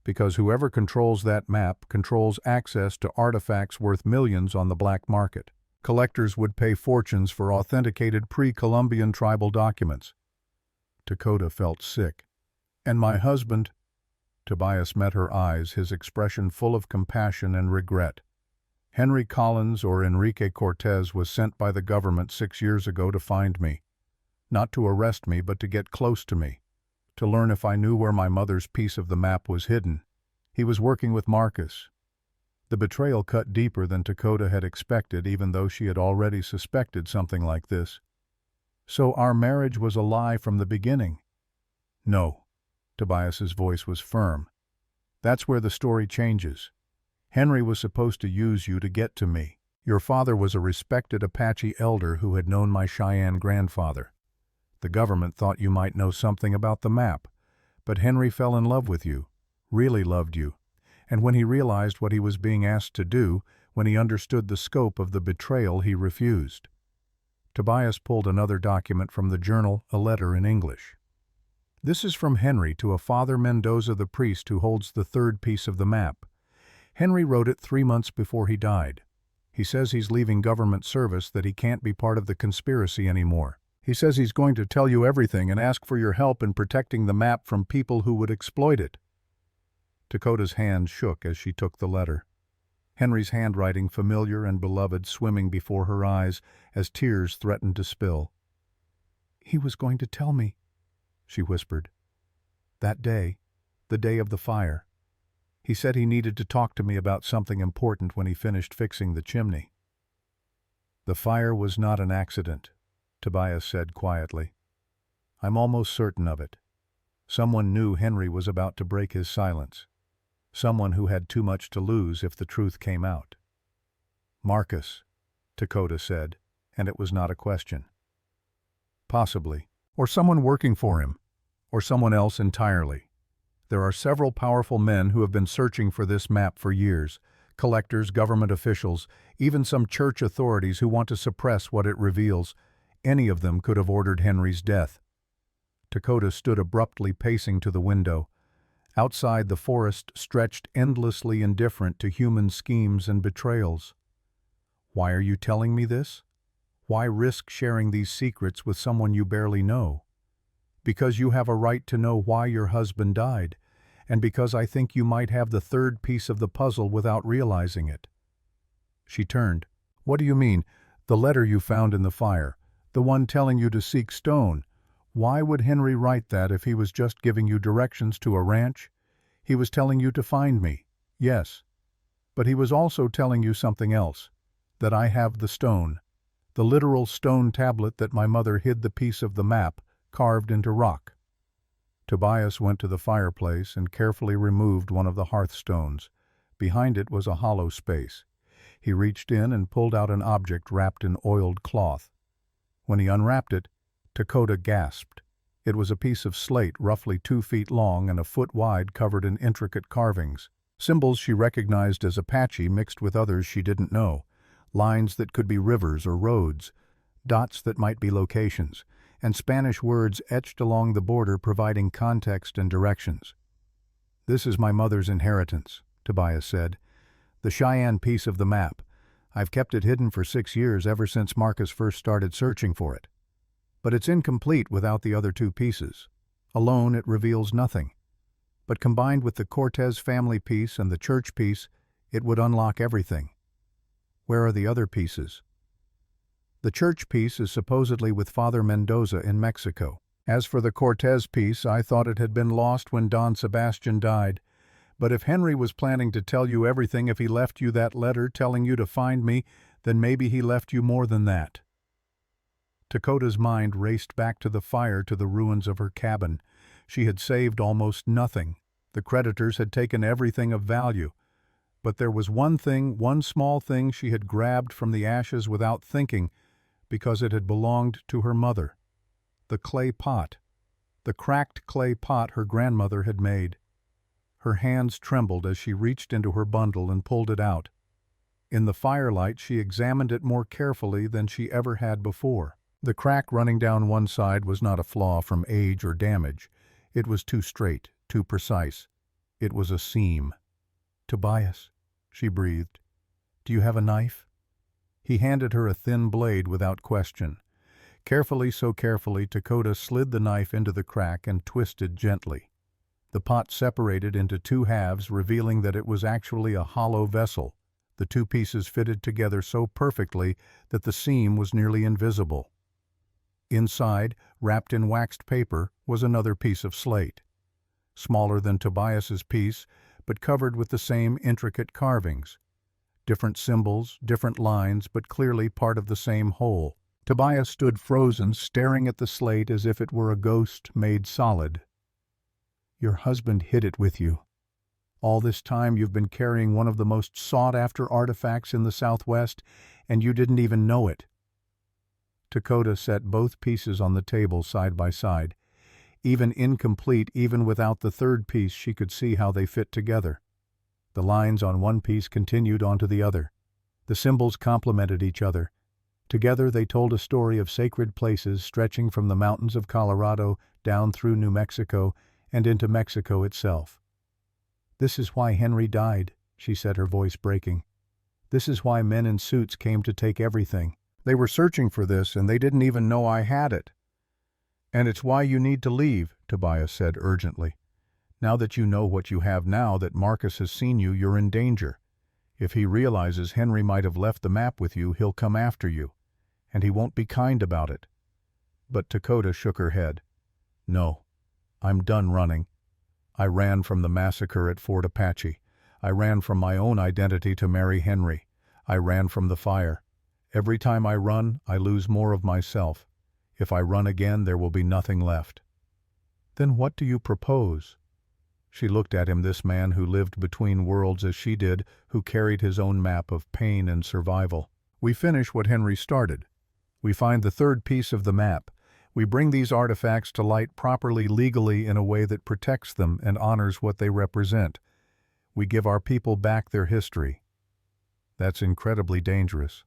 because whoever controls that map controls access to artifacts worth millions on the black market. Collectors would pay fortunes for authenticated pre-Columbian tribal documents. Dakota felt sick. And my husband... Tobias met her eyes, his expression full of compassion and regret. Henry Collins, or Enrique Cortez, was sent by the government 6 years ago to find me. Not to arrest me, but to get close to me, to learn if I knew where my mother's piece of the map was hidden. He was working with Marcus. The betrayal cut deeper than Dakota had expected, even though she had already suspected something like this. So our marriage was a lie from the beginning? No. Tobias's voice was firm. That's where the story changes. Henry was supposed to use you to get to me. Your father was a respected Apache elder who had known my Cheyenne grandfather. The government thought you might know something about the map, but Henry fell in love with you, really loved you, and when he realized what he was being asked to do, when he understood the scope of the betrayal, he refused. Tobias pulled another document from the journal, a letter in English. This is from Henry to a Father Mendoza the priest who holds the third piece of the map. Henry wrote it 3 months before he died. He says he's leaving government service, that he can't be part of the conspiracy anymore. He says he's going to tell you everything and ask for your help in protecting the map from people who would exploit it. Dakota's hand shook as she took the letter. Henry's handwriting, familiar and beloved, swimming before her eyes as tears threatened to spill. "He was going to tell me," she whispered. "That day, the day of the fire. He said he needed to talk to me about something important when he finished fixing the chimney." "The fire was not an accident," Tobias said quietly. "I'm almost certain of it. Someone knew Henry was about to break his silence. Someone who had too much to lose if the truth came out." "Marcus," Dakota said, and it was not a question. "Possibly. Or someone working for him. Or someone else entirely. There are several powerful men who have been searching for this map for years. Collectors, government officials, even some church authorities who want to suppress what it reveals. Any of them could have ordered Henry's death." Dakota stood abruptly, pacing to the window. Outside, the forest stretched endlessly, indifferent to human schemes and betrayals. "Why are you telling me this? Why risk sharing these secrets with someone you barely know?" "Because you have a right to know why your husband died, and because I think you might have the third piece of the puzzle without realizing it." She turned. "What do you mean? The letter you found in the fire? The one telling you to seek stone? Why would Henry write that if he was just giving you directions to a ranch? He was telling you to find me, yes. But he was also telling you something else, that I have the stone, the literal stone tablet that my mother hid the piece of the map carved into rock." Tobias went to the fireplace and carefully removed one of the hearthstones. Behind it was a hollow space. He reached in and pulled out an object wrapped in oiled cloth. When he unwrapped it, Dakota gasped. It was a piece of slate roughly 2 feet long and a foot wide, covered in intricate carvings. Symbols she recognized as Apache mixed with others she didn't know. Lines that could be rivers or roads. Dots that might be locations. And Spanish words etched along the border providing context and directions. "This is my mother's inheritance," Tobias said. "The Cheyenne piece of the map. I've kept it hidden for 6 years, ever since Marcus first started searching for it. But it's incomplete without the other 2 pieces. Alone, it reveals nothing. But combined with the Cortez family piece and the church piece, it would unlock everything." "Where are the other pieces?" "The church piece is supposedly with Father Mendoza in Mexico. As for the Cortez piece, I thought it had been lost when Don Sebastian died. But if Henry was planning to tell you everything, if he left you that letter telling you to find me, then maybe he left you more than that." Dakota's mind raced back to the fire, to the ruins of her cabin. She had saved almost nothing. The creditors had taken everything of value. But there was one thing, one small thing she had grabbed from the ashes without thinking, because it had belonged to her mother. The clay pot. The cracked clay pot her grandmother had made. Her hands trembled as she reached into her bundle and pulled it out. In the firelight, she examined it more carefully than she ever had before. The crack running down one side was not a flaw from age or damage. It was too straight, too precise. It was a seam. "Tobias," she breathed, "do you have a knife?" He handed her a thin blade without question. Carefully, so carefully, Dakota slid the knife into the crack and twisted gently. The pot separated into 2 halves, revealing that it was actually a hollow vessel. The 2 pieces fitted together so perfectly that the seam was nearly invisible. Inside, wrapped in waxed paper, was another piece of slate. Smaller than Tobias's piece, but covered with the same intricate carvings. Different symbols, different lines, but clearly part of the same whole. Tobias stood frozen, staring at the slate as if it were a ghost made solid. "Your husband hid it with you. All this time you've been carrying one of the most sought-after artifacts in the Southwest, and you didn't even know it." Dakota set both pieces on the table side by side. Even incomplete, even without the third piece, she could see how they fit together. The lines on one piece continued onto the other. The symbols complemented each other. Together they told a story of sacred places stretching from the mountains of Colorado down through New Mexico and into Mexico itself. "This is why Henry died," she said, her voice breaking. "This is why men in suits came to take everything. They were searching for this and they didn't even know I had it." "And it's why you need to leave," Tobias said urgently. "Now that you know what you have, now that Marcus has seen you, you're in danger. If he realizes Henry might have left the map with you, he'll come after you. And he won't be kind about it." But Dakota shook her head. "No, I'm done running. I ran from the massacre at Fort Apache. I ran from my own identity to marry Henry. I ran from the fire. Every time I run, I lose more of myself. If I run again, there will be nothing left." "Then what do you propose?" She looked at him, this man who lived between worlds as she did, who carried his own map of pain and survival. "We finish what Henry started. We find the third piece of the map. We bring these artifacts to light properly, legally, in a way that protects them and honors what they represent. We give our people back their history." "That's incredibly dangerous.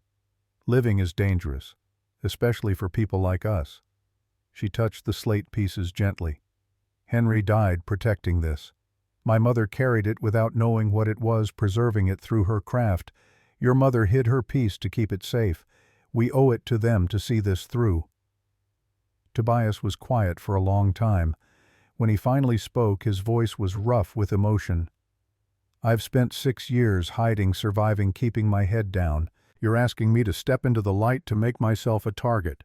Living is dangerous, especially for people like us." She touched the slate pieces gently. "Henry died protecting this. My mother carried it without knowing what it was, preserving it through her craft. Your mother hid her piece to keep it safe. We owe it to them to see this through." Tobias was quiet for a long time. When he finally spoke, his voice was rough with emotion. "I've spent 6 years hiding, surviving, keeping my head down. You're asking me to step into the light to make myself a target.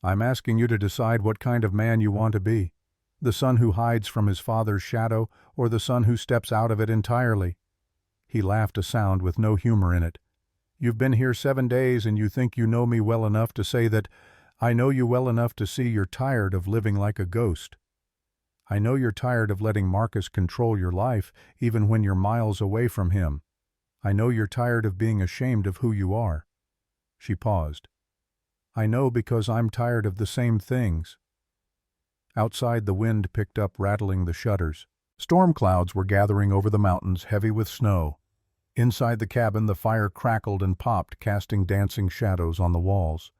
I'm asking you to decide what kind of man you want to be. The son who hides from his father's shadow, or the son who steps out of it entirely?" He laughed, a sound with no humor in it. "You've been here 7 days and you think you know me well enough to say that. I know you well enough to see you're tired of living like a ghost. I know you're tired of letting Marcus control your life, even when you're miles away from him. I know you're tired of being ashamed of who you are." She paused. "I know because I'm tired of the same things." Outside, the wind picked up, rattling the shutters. Storm clouds were gathering over the mountains, heavy with snow. Inside the cabin, the fire crackled and popped, casting dancing shadows on the walls.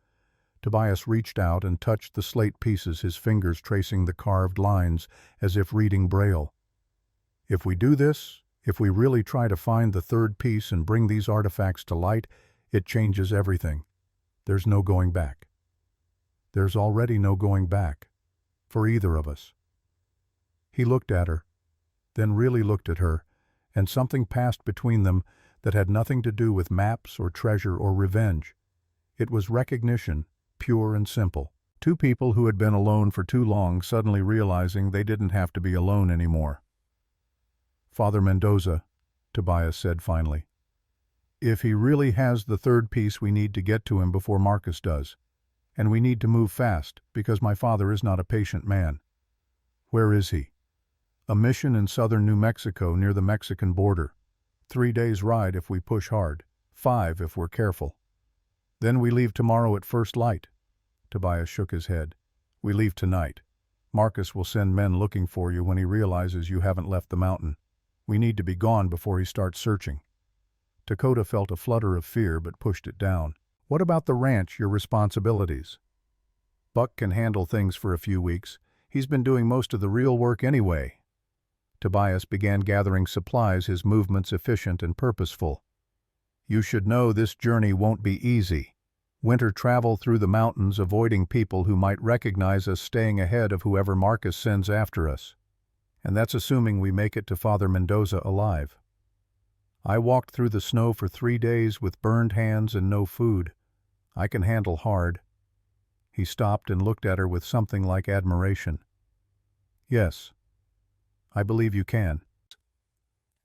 Tobias reached out and touched the slate pieces, his fingers tracing the carved lines as if reading Braille. "If we do this, if we really try to find the third piece and bring these artifacts to light, it changes everything. There's no going back. There's already no going back. For either of us." He looked at her, then really looked at her, and something passed between them that had nothing to do with maps or treasure or revenge. It was recognition, pure and simple. Two people who had been alone for too long suddenly realizing they didn't have to be alone anymore. "Father Mendoza," Tobias said finally. "If he really has the third piece, we need to get to him before Marcus does. And we need to move fast, because my father is not a patient man." "Where is he?" "A mission in southern New Mexico near the Mexican border. 3 days' ride if we push hard, 5 if we're careful. Then we leave tomorrow at first light." Tobias shook his head. "We leave tonight. Marcus will send men looking for you when he realizes you haven't left the mountain. We need to be gone before he starts searching." Dakota felt a flutter of fear but pushed it down. "What about the ranch, your responsibilities?" "Buck can handle things for a few weeks. He's been doing most of the real work anyway." Tobias began gathering supplies, his movements efficient and purposeful. "You should know this journey won't be easy. Winter travel through the mountains, avoiding people who might recognize us, staying ahead of whoever Marcus sends after us. And that's assuming we make it to Father Mendoza alive. I walked through the snow for 3 days with burned hands and no food. I can handle hard." He stopped and looked at her with something like admiration. "Yes, I believe you can."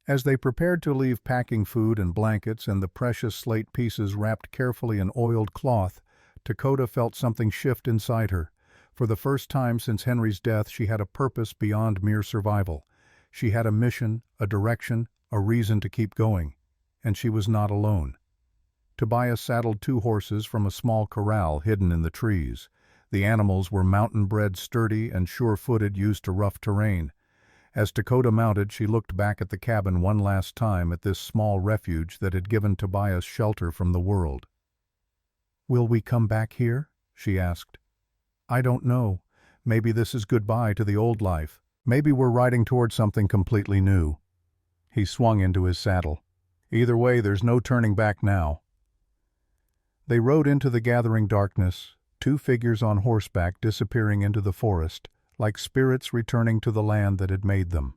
As they prepared to leave, packing food and blankets and the precious slate pieces wrapped carefully in oiled cloth, Dakota felt something shift inside her. For the first time since Henry's death, she had a purpose beyond mere survival. She had a mission, a direction, a reason to keep going. And she was not alone. Tobias saddled 2 horses from a small corral hidden in the trees. The animals were mountain-bred, sturdy and sure-footed, used to rough terrain. As Dakota mounted, she looked back at the cabin one last time, at this small refuge that had given Tobias shelter from the world. "Will we come back here?" she asked. "I don't know. Maybe this is goodbye to the old life. Maybe we're riding toward something completely new." He swung into his saddle. "Either way, there's no turning back now." They rode into the gathering darkness, two figures on horseback disappearing into the forest, like spirits returning to the land that had made them.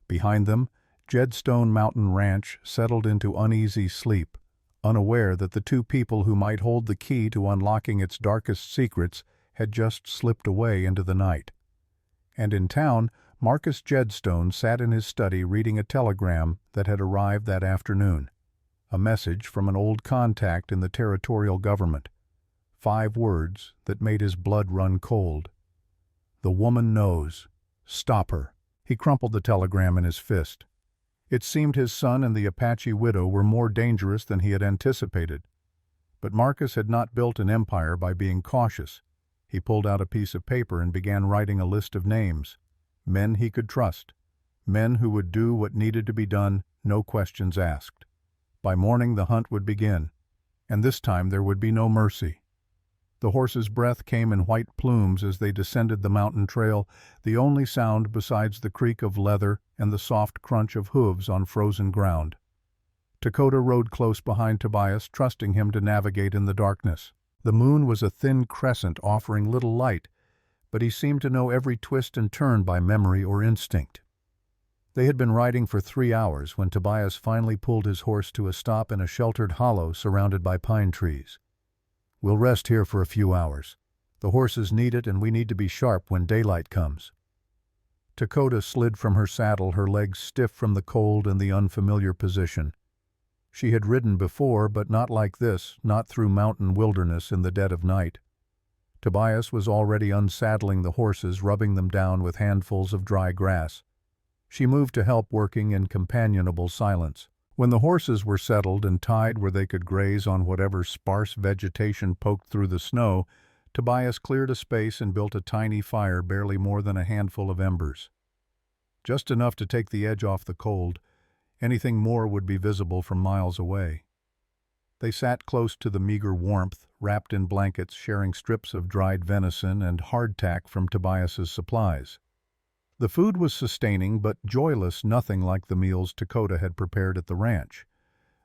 Behind them, Jedstone Mountain Ranch settled into uneasy sleep, unaware that the two people who might hold the key to unlocking its darkest secrets had just slipped away into the night. And in town, Marcus Jedstone sat in his study reading a telegram that had arrived that afternoon. A message from an old contact in the territorial government. 5 words that made his blood run cold. "The woman knows. Stop her." He crumpled the telegram in his fist. It seemed his son and the Apache Widow were more dangerous than he had anticipated. But Marcus had not built an empire by being cautious. He pulled out a piece of paper and began writing a list of names. Men he could trust. Men who would do what needed to be done, no questions asked. By morning the hunt would begin, and this time there would be no mercy. The horse's breath came in white plumes as they descended the mountain trail, the only sound besides the creak of leather and the soft crunch of hooves on frozen ground. Dakota rode close behind Tobias, trusting him to navigate in the darkness. The moon was a thin crescent offering little light, but he seemed to know every twist and turn by memory or instinct. They had been riding for 3 hours when Tobias finally pulled his horse to a stop in a sheltered hollow surrounded by pine trees. "We'll rest here for a few hours. The horses need it, and we need to be sharp when daylight comes." Dakota slid from her saddle, her legs stiff from the cold and the unfamiliar position. She had ridden before, but not like this, not through mountain wilderness in the dead of night. Tobias was already unsaddling the horses, rubbing them down with handfuls of dry grass. She moved to help, working in companionable silence. When the horses were settled and tied where they could graze on whatever sparse vegetation poked through the snow, Tobias cleared a space and built a tiny fire barely more than a handful of embers. Just enough to take the edge off the cold. Anything more would be visible from miles away. They sat close to the meager warmth, wrapped in blankets, sharing strips of dried venison and hardtack from Tobias's supplies. The food was sustaining but joyless, nothing like the meals Dakota had prepared at the ranch.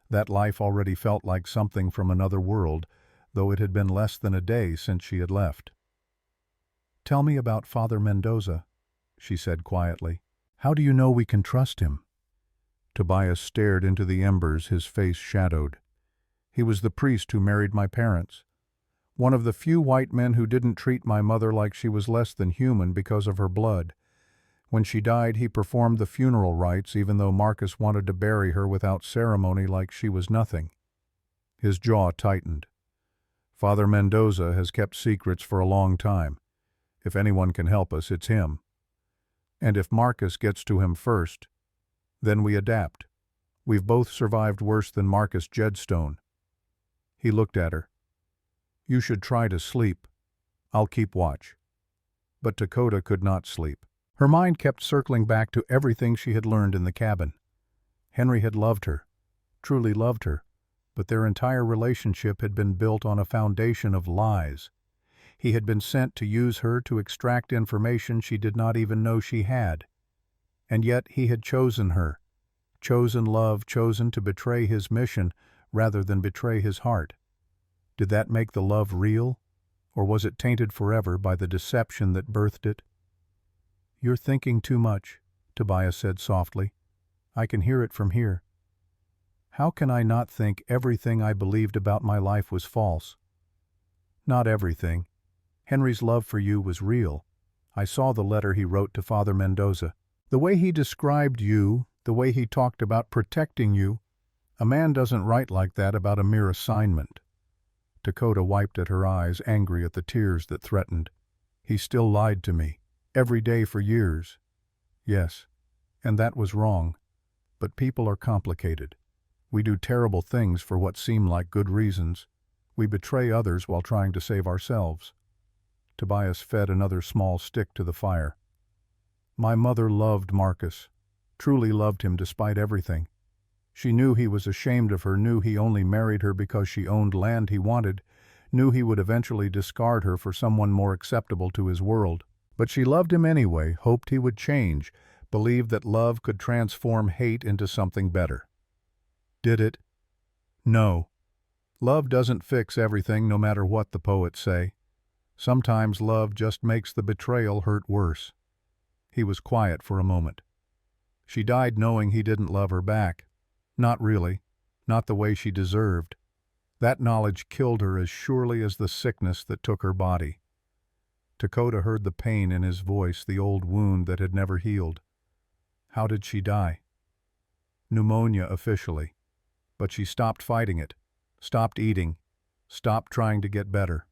That life already felt like something from another world, though it had been less than a day since she had left. "Tell me about Father Mendoza," she said quietly. "How do you know we can trust him?" Tobias stared into the embers, his face shadowed. "He was the priest who married my parents. One of the few white men who didn't treat my mother like she was less than human because of her blood. When she died, he performed the funeral rites, even though Marcus wanted to bury her without ceremony like she was nothing." His jaw tightened. "Father Mendoza has kept secrets for a long time. If anyone can help us, it's him. And if Marcus gets to him first, then we adapt. We've both survived worse than Marcus Jedstone." He looked at her. "You should try to sleep. I'll keep watch." But Dakota could not sleep. Her mind kept circling back to everything she had learned in the cabin. Henry had loved her, truly loved her, but their entire relationship had been built on a foundation of lies. He had been sent to use her to extract information she did not even know she had. And yet he had chosen her, chosen love, chosen to betray his mission rather than betray his heart. Did that make the love real, or was it tainted forever by the deception that birthed it? "You're thinking too much," Tobias said softly. "I can hear it from here." "How can I not think everything I believed about my life was false?" "Not everything. Henry's love for you was real. I saw the letter he wrote to Father Mendoza. The way he described you, the way he talked about protecting you, a man doesn't write like that about a mere assignment." Dakota wiped at her eyes, angry at the tears that threatened. "He still lied to me, every day for years." "Yes, and that was wrong. But people are complicated. We do terrible things for what seem like good reasons. We betray others while trying to save ourselves." Tobias fed another small stick to the fire. "My mother loved Marcus, truly loved him despite everything. She knew he was ashamed of her, knew he only married her because she owned land he wanted, knew he would eventually discard her for someone more acceptable to his world. But she loved him anyway, hoped he would change, believed that love could transform hate into something better. Did it? No. Love doesn't fix everything, no matter what the poets say. Sometimes love just makes the betrayal hurt worse. He was quiet for a moment. She died knowing he didn't love her back. Not really. Not the way she deserved. That knowledge killed her as surely as the sickness that took her body. Dakota heard the pain in his voice, the old wound that had never healed. How did she die? Pneumonia officially. But she stopped fighting it, stopped eating, stopped trying to get better.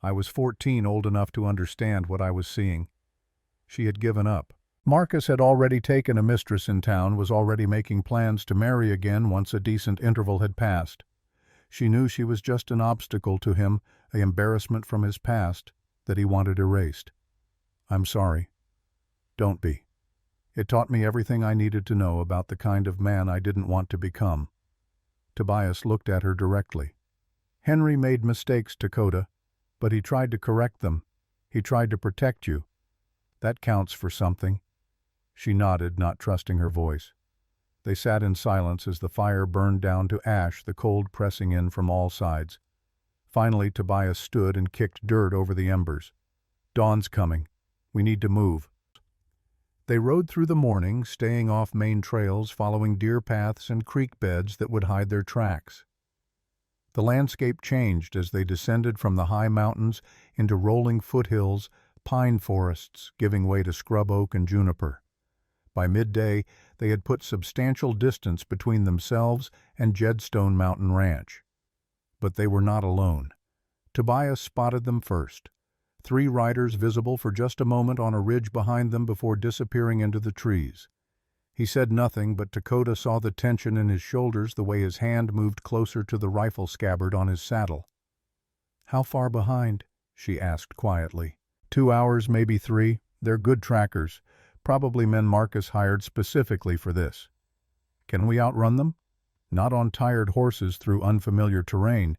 I was 14, old enough to understand what I was seeing. She had given up. Marcus had already taken a mistress in town, was already making plans to marry again once a decent interval had passed. She knew she was just an obstacle to him, an embarrassment from his past that he wanted erased. I'm sorry. Don't be. It taught me everything I needed to know about the kind of man I didn't want to become. Tobias looked at her directly. Henry made mistakes, Dakota, but he tried to correct them. He tried to protect you. That counts for something. She nodded, not trusting her voice. They sat in silence as the fire burned down to ash, the cold pressing in from all sides. Finally, Tobias stood and kicked dirt over the embers. Dawn's coming. We need to move. They rode through the morning, staying off main trails, following deer paths and creek beds that would hide their tracks. The landscape changed as they descended from the high mountains into rolling foothills, pine forests giving way to scrub oak and juniper. By midday, they had put substantial distance between themselves and Jedstone Mountain Ranch. But they were not alone. Tobias spotted them first. 3 riders visible for just a moment on a ridge behind them before disappearing into the trees. He said nothing, but Dakota saw the tension in his shoulders, the way his hand moved closer to the rifle scabbard on his saddle. How far behind? She asked quietly. 2 hours, maybe 3. They're good trackers. Probably men Marcus hired specifically for this. Can we outrun them? Not on tired horses through unfamiliar terrain.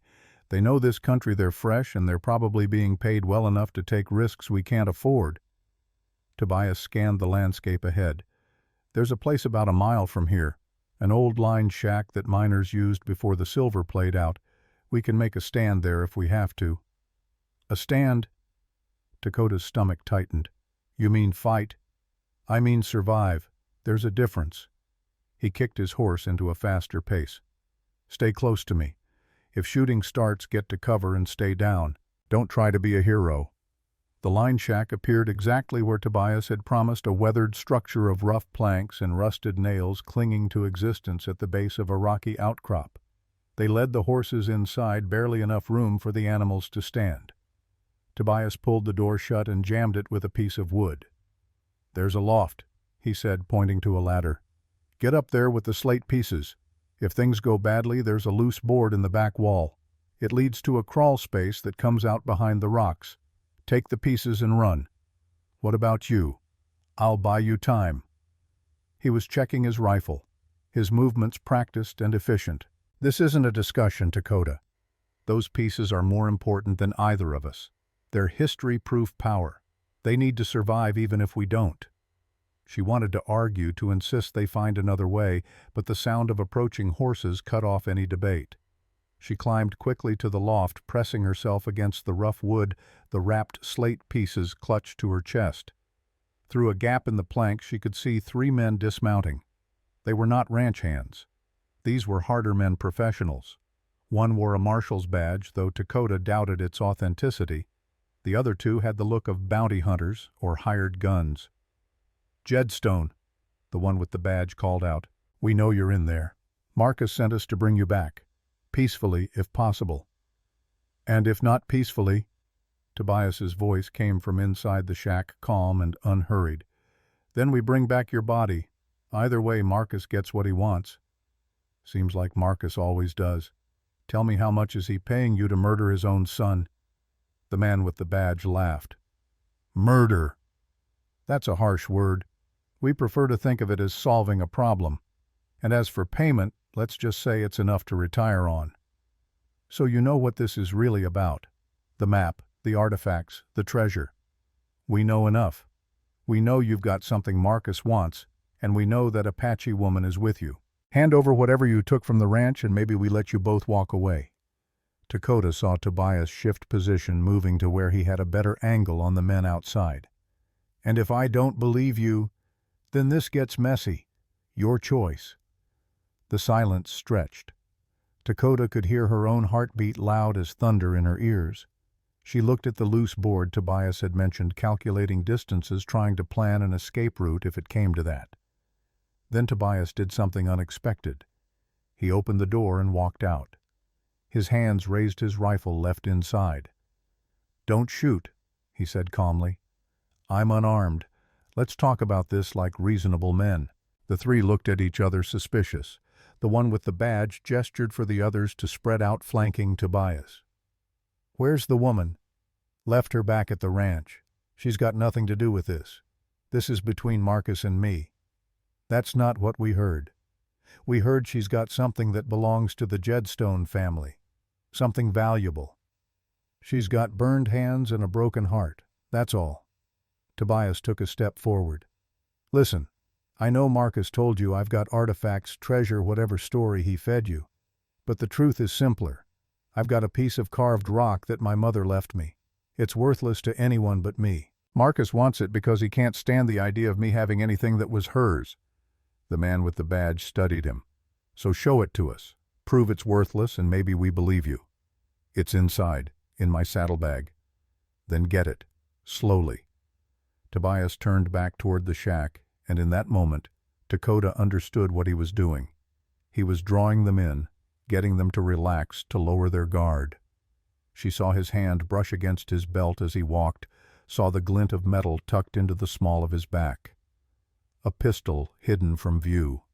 They know this country, they're fresh, and they're probably being paid well enough to take risks we can't afford. Tobias scanned the landscape ahead. There's a place about a mile from here, an old line shack that miners used before the silver played out. We can make a stand there if we have to. A stand? Dakota's stomach tightened. You mean fight? I mean survive. There's a difference. He kicked his horse into a faster pace. Stay close to me. If shooting starts, get to cover and stay down. Don't try to be a hero. The line shack appeared exactly where Tobias had promised, a weathered structure of rough planks and rusted nails clinging to existence at the base of a rocky outcrop. They led the horses inside, barely enough room for the animals to stand. Tobias pulled the door shut and jammed it with a piece of wood. There's a loft, he said, pointing to a ladder. Get up there with the slate pieces. If things go badly, there's a loose board in the back wall. It leads to a crawl space that comes out behind the rocks. Take the pieces and run. What about you? I'll buy you time. He was checking his rifle, his movements practiced and efficient. This isn't a discussion, Dakota. Those pieces are more important than either of us. They're history-proof power. They need to survive even if we don't. She wanted to argue, to insist they find another way, but the sound of approaching horses cut off any debate. She climbed quickly to the loft, pressing herself against the rough wood, the wrapped slate pieces clutched to her chest. Through a gap in the plank, she could see 3 men dismounting. They were not ranch hands. These were harder men professionals. One wore a marshal's badge, though Dakota doubted its authenticity. The other 2 had the look of bounty hunters or hired guns. Jedstone, the one with the badge called out. We know you're in there. Marcus sent us to bring you back. Peacefully, if possible. And if not peacefully, Tobias's voice came from inside the shack, calm and unhurried. Then we bring back your body. Either way, Marcus gets what he wants. Seems like Marcus always does. Tell me, how much is he paying you to murder his own son? The man with the badge laughed. Murder. That's a harsh word. We prefer to think of it as solving a problem. And as for payment, let's just say it's enough to retire on. So you know what this is really about. The map, the artifacts, the treasure. We know enough. We know you've got something Marcus wants, and we know that Apache woman is with you. Hand over whatever you took from the ranch and maybe we let you both walk away." Dakota saw Tobias shift position, moving to where he had a better angle on the men outside. "And if I don't believe you, then this gets messy. Your choice." The silence stretched. Dakota could hear her own heartbeat loud as thunder in her ears. She looked at the loose board Tobias had mentioned, calculating distances, trying to plan an escape route if it came to that. Then Tobias did something unexpected. He opened the door and walked out. His hands raised, his rifle left inside. "Don't shoot," he said calmly. "I'm unarmed. Let's talk about this like reasonable men." The three looked at each other suspicious. The one with the badge gestured for the others to spread out, flanking Tobias. "Where's the woman?" "Left her back at the ranch. She's got nothing to do with this. This is between Marcus and me." "That's not what we heard. We heard she's got something that belongs to the Jedstone family. Something valuable. She's got burned hands and a broken heart. That's all." Tobias took a step forward. "Listen, I know Marcus told you I've got artifacts, treasure, whatever story he fed you. But the truth is simpler. I've got a piece of carved rock that my mother left me. It's worthless to anyone but me. Marcus wants it because he can't stand the idea of me having anything that was hers." The man with the badge studied him. "So show it to us. Prove it's worthless and maybe we believe you." "It's inside, in my saddlebag." "Then get it, slowly." Tobias turned back toward the shack, and in that moment, Dakota understood what he was doing. He was drawing them in, getting them to relax, to lower their guard. She saw his hand brush against his belt as he walked, saw the glint of metal tucked into the small of his back. A pistol hidden from view.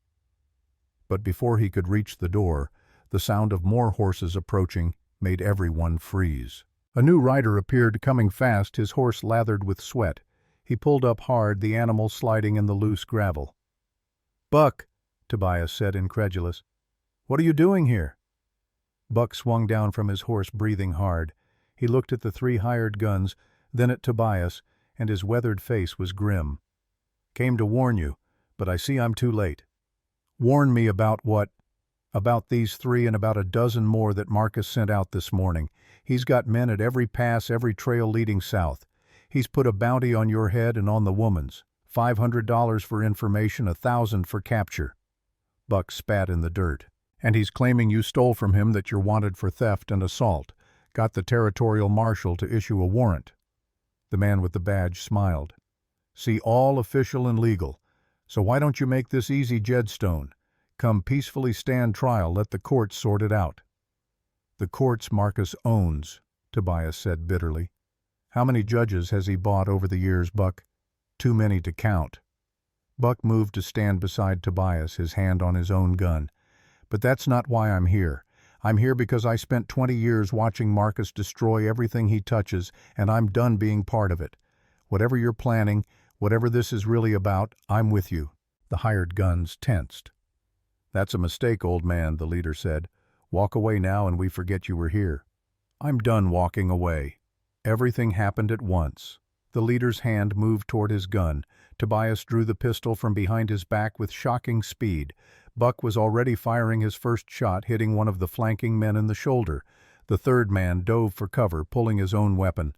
But before he could reach the door, the sound of more horses approaching made everyone freeze. A new rider appeared, coming fast, his horse lathered with sweat. He pulled up hard, the animal sliding in the loose gravel. "Buck," Tobias said, incredulous. "What are you doing here?" Buck swung down from his horse, breathing hard. He looked at the three hired guns, then at Tobias, and his weathered face was grim. "Came to warn you, but I see I'm too late." "Warn me about what?" "About these three and about a dozen more that Marcus sent out this morning. He's got men at every pass, every trail leading south. He's put a bounty on your head and on the woman's. $500 for information, 1,000 for capture." Buck spat in the dirt. "And he's claiming you stole from him, that you're wanted for theft and assault. Got the territorial marshal to issue a warrant." The man with the badge smiled. "See, all official and legal. So why don't you make this easy, Jedstone? Come peacefully stand trial, let the courts sort it out." "The courts Marcus owns," Tobias said bitterly. "How many judges has he bought over the years, Buck?" "Too many to count." Buck moved to stand beside Tobias, his hand on his own gun. "But that's not why I'm here. I'm here because I spent 20 years watching Marcus destroy everything he touches, and I'm done being part of it. Whatever you're planning, whatever this is really about, I'm with you." The hired guns tensed. "That's a mistake, old man," the leader said. "Walk away now and we forget you were here." "I'm done walking away." Everything happened at once. The leader's hand moved toward his gun. Tobias drew the pistol from behind his back with shocking speed. Buck was already firing his first shot, hitting one of the flanking men in the shoulder. The third man dove for cover, pulling his own weapon.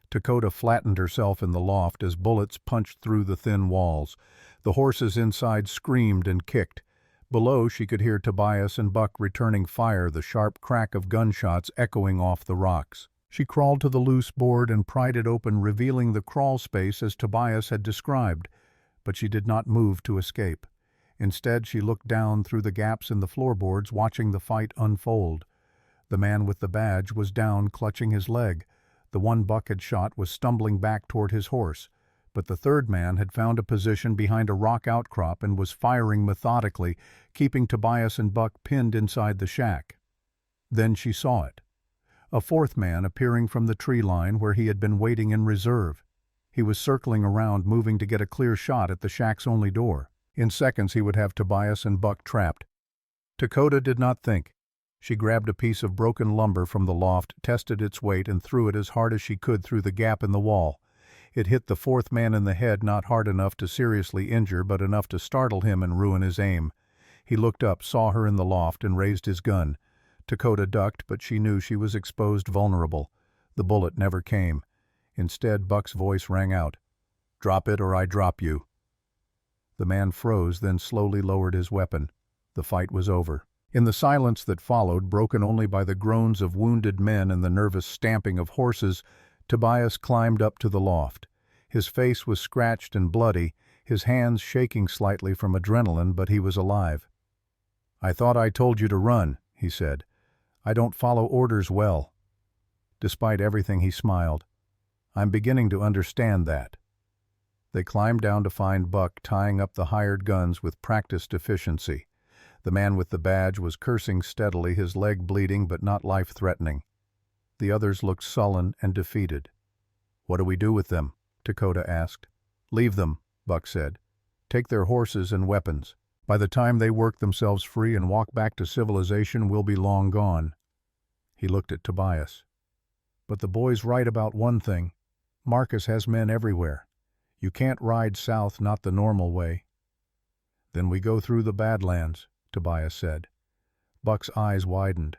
Dakota flattened herself in the loft as bullets punched through the thin walls. The horses inside screamed and kicked. Below, she could hear Tobias and Buck returning fire, the sharp crack of gunshots echoing off the rocks. She crawled to the loose board and pried it open, revealing the crawl space as Tobias had described. But she did not move to escape. Instead, she looked down through the gaps in the floorboards, watching the fight unfold. The man with the badge was down, clutching his leg. The one Buck had shot was stumbling back toward his horse. But the third man had found a position behind a rock outcrop and was firing methodically, keeping Tobias and Buck pinned inside the shack. Then she saw it. A fourth man appearing from the tree line where he had been waiting in reserve. He was circling around, moving to get a clear shot at the shack's only door. In seconds he would have Tobias and Buck trapped. Dakota did not think. She grabbed a piece of broken lumber from the loft, tested its weight, and threw it as hard as she could through the gap in the wall. It hit the fourth man in the head, not hard enough to seriously injure, but enough to startle him and ruin his aim. He looked up, saw her in the loft, and raised his gun. Dakota ducked, but she knew she was exposed, vulnerable. The bullet never came. Instead, Buck's voice rang out, "Drop it or I drop you." The man froze, then slowly lowered his weapon. The fight was over. In the silence that followed, broken only by the groans of wounded men and the nervous stamping of horses, Tobias climbed up to the loft. His face was scratched and bloody, his hands shaking slightly from adrenaline, but he was alive. "I thought I told you to run," he said. "I don't follow orders well." Despite everything, he smiled. "I'm beginning to understand that." They climbed down to find Buck tying up the hired guns with practiced efficiency. The man with the badge was cursing steadily, his leg bleeding but not life-threatening. The others looked sullen and defeated. "What do we do with them?" Dakota asked. "Leave them," Buck said. "Take their horses and weapons. By the time they work themselves free and walk back to civilization, we'll be long gone." He looked at Tobias. "But the boy's right about one thing. Marcus has men everywhere. You can't ride south, not the normal way." "Then we go through the Badlands," Tobias said. Buck's eyes widened.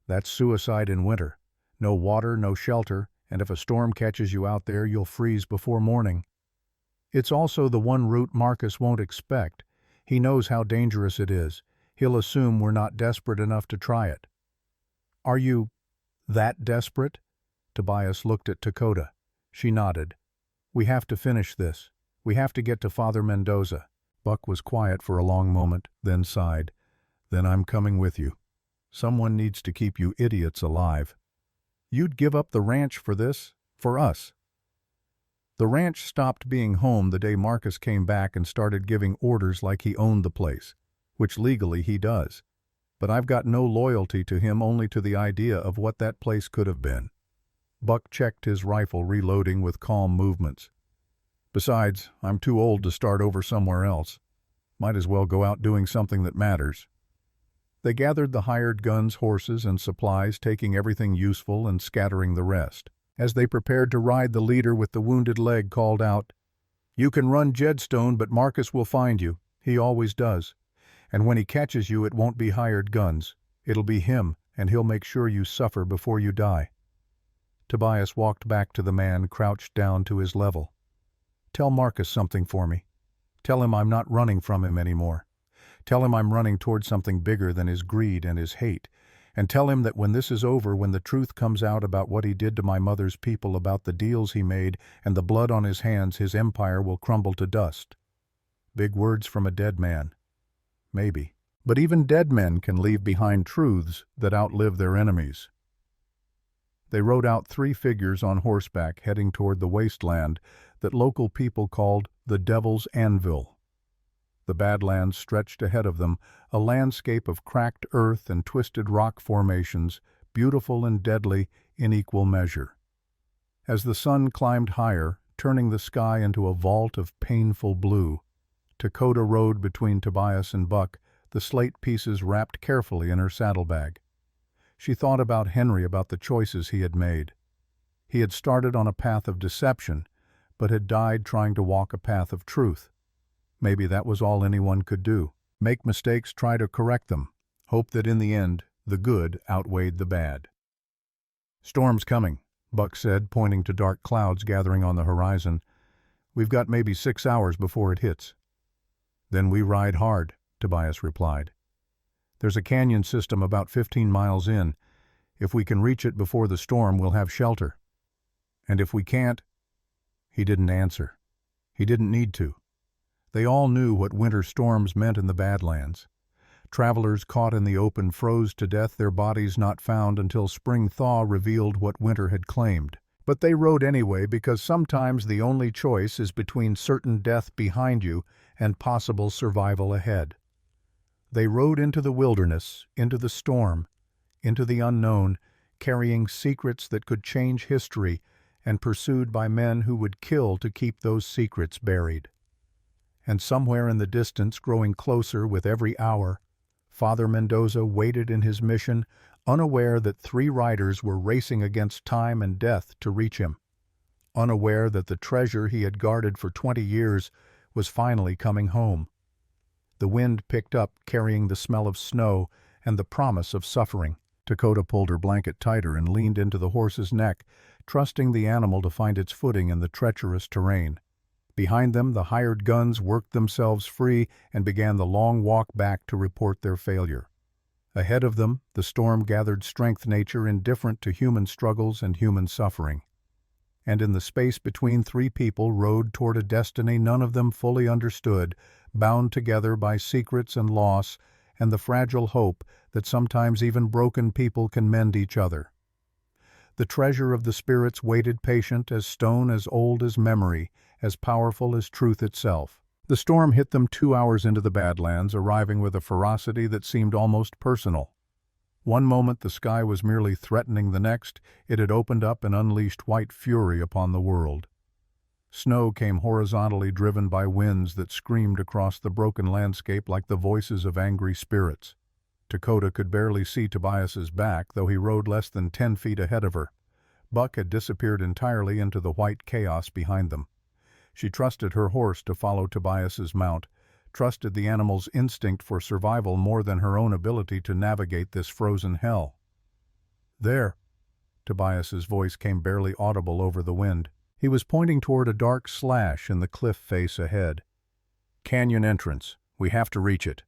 "That's suicide in winter. No water, no shelter, and if a storm catches you out there, you'll freeze before morning." "It's also the one route Marcus won't expect. He knows how dangerous it is. He'll assume we're not desperate enough to try it." "Are you that desperate?" Tobias looked at Dakota. She nodded. "We have to finish this. We have to get to Father Mendoza." Buck was quiet for a long moment, then sighed. "Then I'm coming with you. Someone needs to keep you idiots alive." "You'd give up the ranch for this? For us?" "The ranch stopped being home the day Marcus came back and started giving orders like he owned the place, which legally he does. But I've got no loyalty to him, only to the idea of what that place could have been." Buck checked his rifle, reloading with calm movements. "Besides, I'm too old to start over somewhere else. Might as well go out doing something that matters." They gathered the hired guns, horses, and supplies, taking everything useful and scattering the rest. As they prepared to ride, the leader with the wounded leg called out, "You can run Jedstone, but Marcus will find you. He always does. And when he catches you, it won't be hired guns. It'll be him, and he'll make sure you suffer before you die." Tobias walked back to the man, crouched down to his level. "Tell Marcus something for me. Tell him I'm not running from him anymore. Tell him I'm running towards something bigger than his greed and his hate. And tell him that when this is over, when the truth comes out about what he did to my mother's people, about the deals he made and the blood on his hands, his empire will crumble to dust." Big words from a dead man. Maybe. But even dead men can leave behind truths that outlive their enemies. They rode out 3 figures on horseback, heading toward the wasteland that local people called the Devil's Anvil. The Badlands stretched ahead of them, a landscape of cracked earth and twisted rock formations, beautiful and deadly in equal measure. As the sun climbed higher, turning the sky into a vault of painful blue, Dakota rode between Tobias and Buck, the slate pieces wrapped carefully in her saddlebag. She thought about Henry, about the choices he had made. He had started on a path of deception, but had died trying to walk a path of truth. Maybe that was all anyone could do. Make mistakes, try to correct them. Hope that in the end, the good outweighed the bad. "Storm's coming," Buck said, pointing to dark clouds gathering on the horizon. "We've got maybe 6 hours before it hits." "Then we ride hard," Tobias replied. "There's a canyon system about 15 miles in. If we can reach it before the storm, we'll have shelter. And if we can't—" He didn't answer. He didn't need to. They all knew what winter storms meant in the Badlands. Travelers caught in the open froze to death, their bodies not found until spring thaw revealed what winter had claimed. But they rode anyway, because sometimes the only choice is between certain death behind you and possible survival ahead. They rode into the wilderness, into the storm, into the unknown, carrying secrets that could change history and pursued by men who would kill to keep those secrets buried. And somewhere in the distance, growing closer with every hour, Father Mendoza waited in his mission, unaware that 3 riders were racing against time and death to reach him, unaware that the treasure he had guarded for 20 years was finally coming home. The wind picked up, carrying the smell of snow and the promise of suffering. Dakota pulled her blanket tighter and leaned into the horse's neck, trusting the animal to find its footing in the treacherous terrain. Behind them, the hired guns worked themselves free and began the long walk back to report their failure. Ahead of them, the storm gathered strength, nature indifferent to human struggles and human suffering. And in the space between 3 people rode toward a destiny none of them fully understood, bound together by secrets and loss and the fragile hope that sometimes even broken people can mend each other. The treasure of the spirits waited patient as stone, as old as memory, as powerful as truth itself. The storm hit them 2 hours into the Badlands, arriving with a ferocity that seemed almost personal. One moment the sky was merely threatening, the next it had opened up and unleashed white fury upon the world. Snow came horizontally, driven by winds that screamed across the broken landscape like the voices of angry spirits. Dakota could barely see Tobias's back, though he rode less than 10 feet ahead of her. Buck had disappeared entirely into the white chaos behind them. She trusted her horse to follow Tobias's mount, trusted the animal's instinct for survival more than her own ability to navigate this frozen hell. "There." Tobias's voice came barely audible over the wind. He was pointing toward a dark slash in the cliff face ahead. "Canyon entrance. We have to reach it."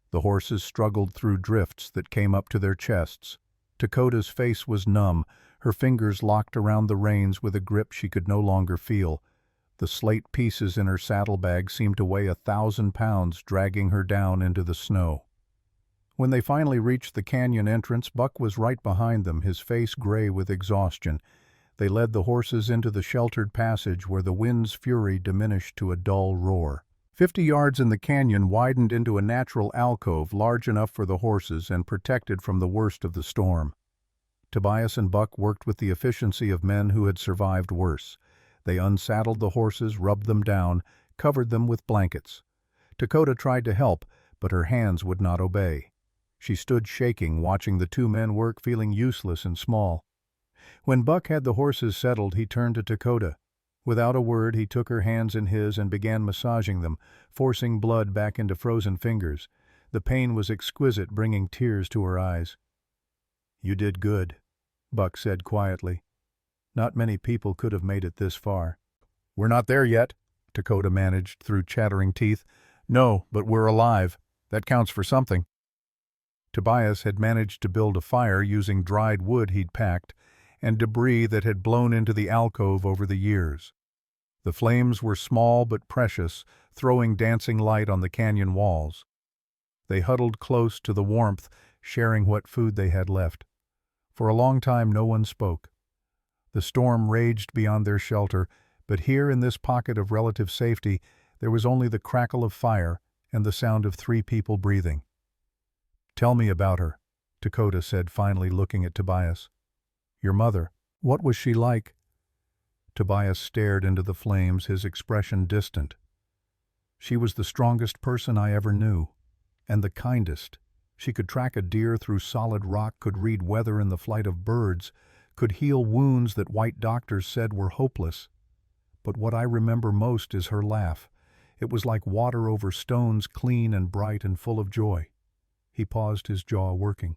The horses struggled through drifts that came up to their chests. Dakota's face was numb, her fingers locked around the reins with a grip she could no longer feel. The slate pieces in her saddlebag seemed to weigh 1,000 pounds, dragging her down into the snow. When they finally reached the canyon entrance, Buck was right behind them, his face gray with exhaustion. They led the horses into the sheltered passage where the wind's fury diminished to a dull roar. 50 yards in the canyon widened into a natural alcove large enough for the horses and protected from the worst of the storm. Tobias and Buck worked with the efficiency of men who had survived worse. They unsaddled the horses, rubbed them down, covered them with blankets. Dakota tried to help, but her hands would not obey. She stood shaking, watching the 2 men work, feeling useless and small. When Buck had the horses settled, he turned to Dakota. Without a word, he took her hands in his and began massaging them, forcing blood back into frozen fingers. The pain was exquisite, bringing tears to her eyes. "You did good," Buck said quietly. "Not many people could have made it this far." "We're not there yet," Dakota managed through chattering teeth. "No, but we're alive. That counts for something." Tobias had managed to build a fire using dried wood he'd packed and debris that had blown into the alcove over the years. The flames were small but precious, throwing dancing light on the canyon walls. They huddled close to the warmth, sharing what food they had left. For a long time no one spoke. The storm raged beyond their shelter, but here in this pocket of relative safety there was only the crackle of fire and the sound of 3 people breathing. "Tell me about her," Dakota said, finally looking at Tobias. "Your mother, what was she like?" Tobias stared into the flames, his expression distant. "She was the strongest person I ever knew, and the kindest. She could track a deer through solid rock, could read weather in the flight of birds, could heal wounds that white doctors said were hopeless. But what I remember most is her laugh. It was like water over stones, clean and bright and full of joy." He paused, his jaw working.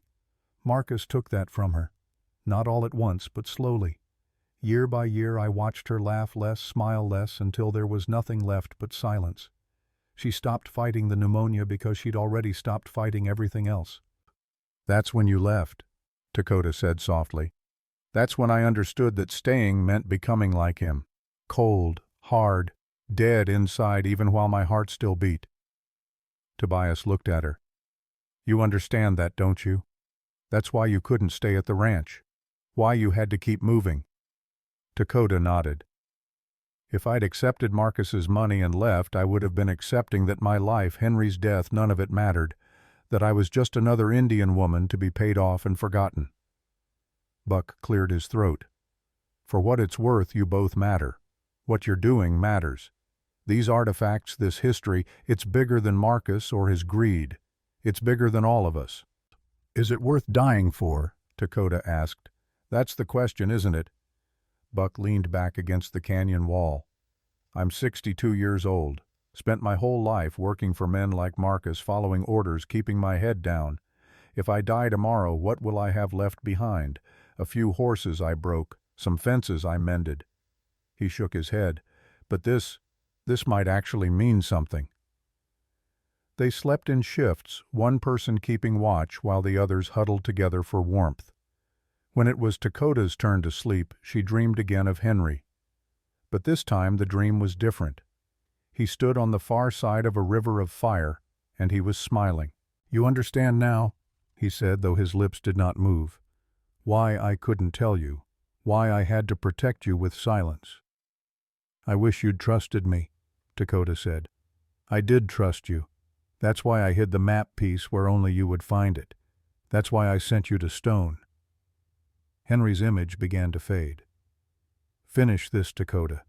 "Marcus took that from her. Not all at once, but slowly. Year by year I watched her laugh less, smile less, until there was nothing left but silence. She stopped fighting the pneumonia because she'd already stopped fighting everything else." "That's when you left," Dakota said softly. "That's when I understood that staying meant becoming like him. Cold, hard, dead inside even while my heart still beat." Tobias looked at her. "You understand that, don't you? That's why you couldn't stay at the ranch. Why you had to keep moving." Dakota nodded. "If I'd accepted Marcus's money and left, I would have been accepting that my life, Henry's death, none of it mattered, that I was just another Indian woman to be paid off and forgotten." Buck cleared his throat. "For what it's worth, you both matter. What you're doing matters. These artifacts, this history, it's bigger than Marcus or his greed. It's bigger than all of us. Is it worth dying for? Dakota asked. That's the question, isn't it? Buck leaned back against the canyon wall. I'm 62 years old. Spent my whole life working for men like Marcus, following orders, keeping my head down. If I die tomorrow, what will I have left behind? A few horses I broke, some fences I mended. He shook his head. But this might actually mean something. They slept in shifts, one person keeping watch while the others huddled together for warmth. When it was Dakota's turn to sleep, she dreamed again of Henry. But this time the dream was different. He stood on the far side of a river of fire, and he was smiling. You understand now, he said, though his lips did not move. Why I couldn't tell you. Why I had to protect you with silence. I wish you'd trusted me, Dakota said. I did trust you. That's why I hid the map piece where only you would find it. That's why I sent you to Stone. Henry's image began to fade. Finish this, Dakota.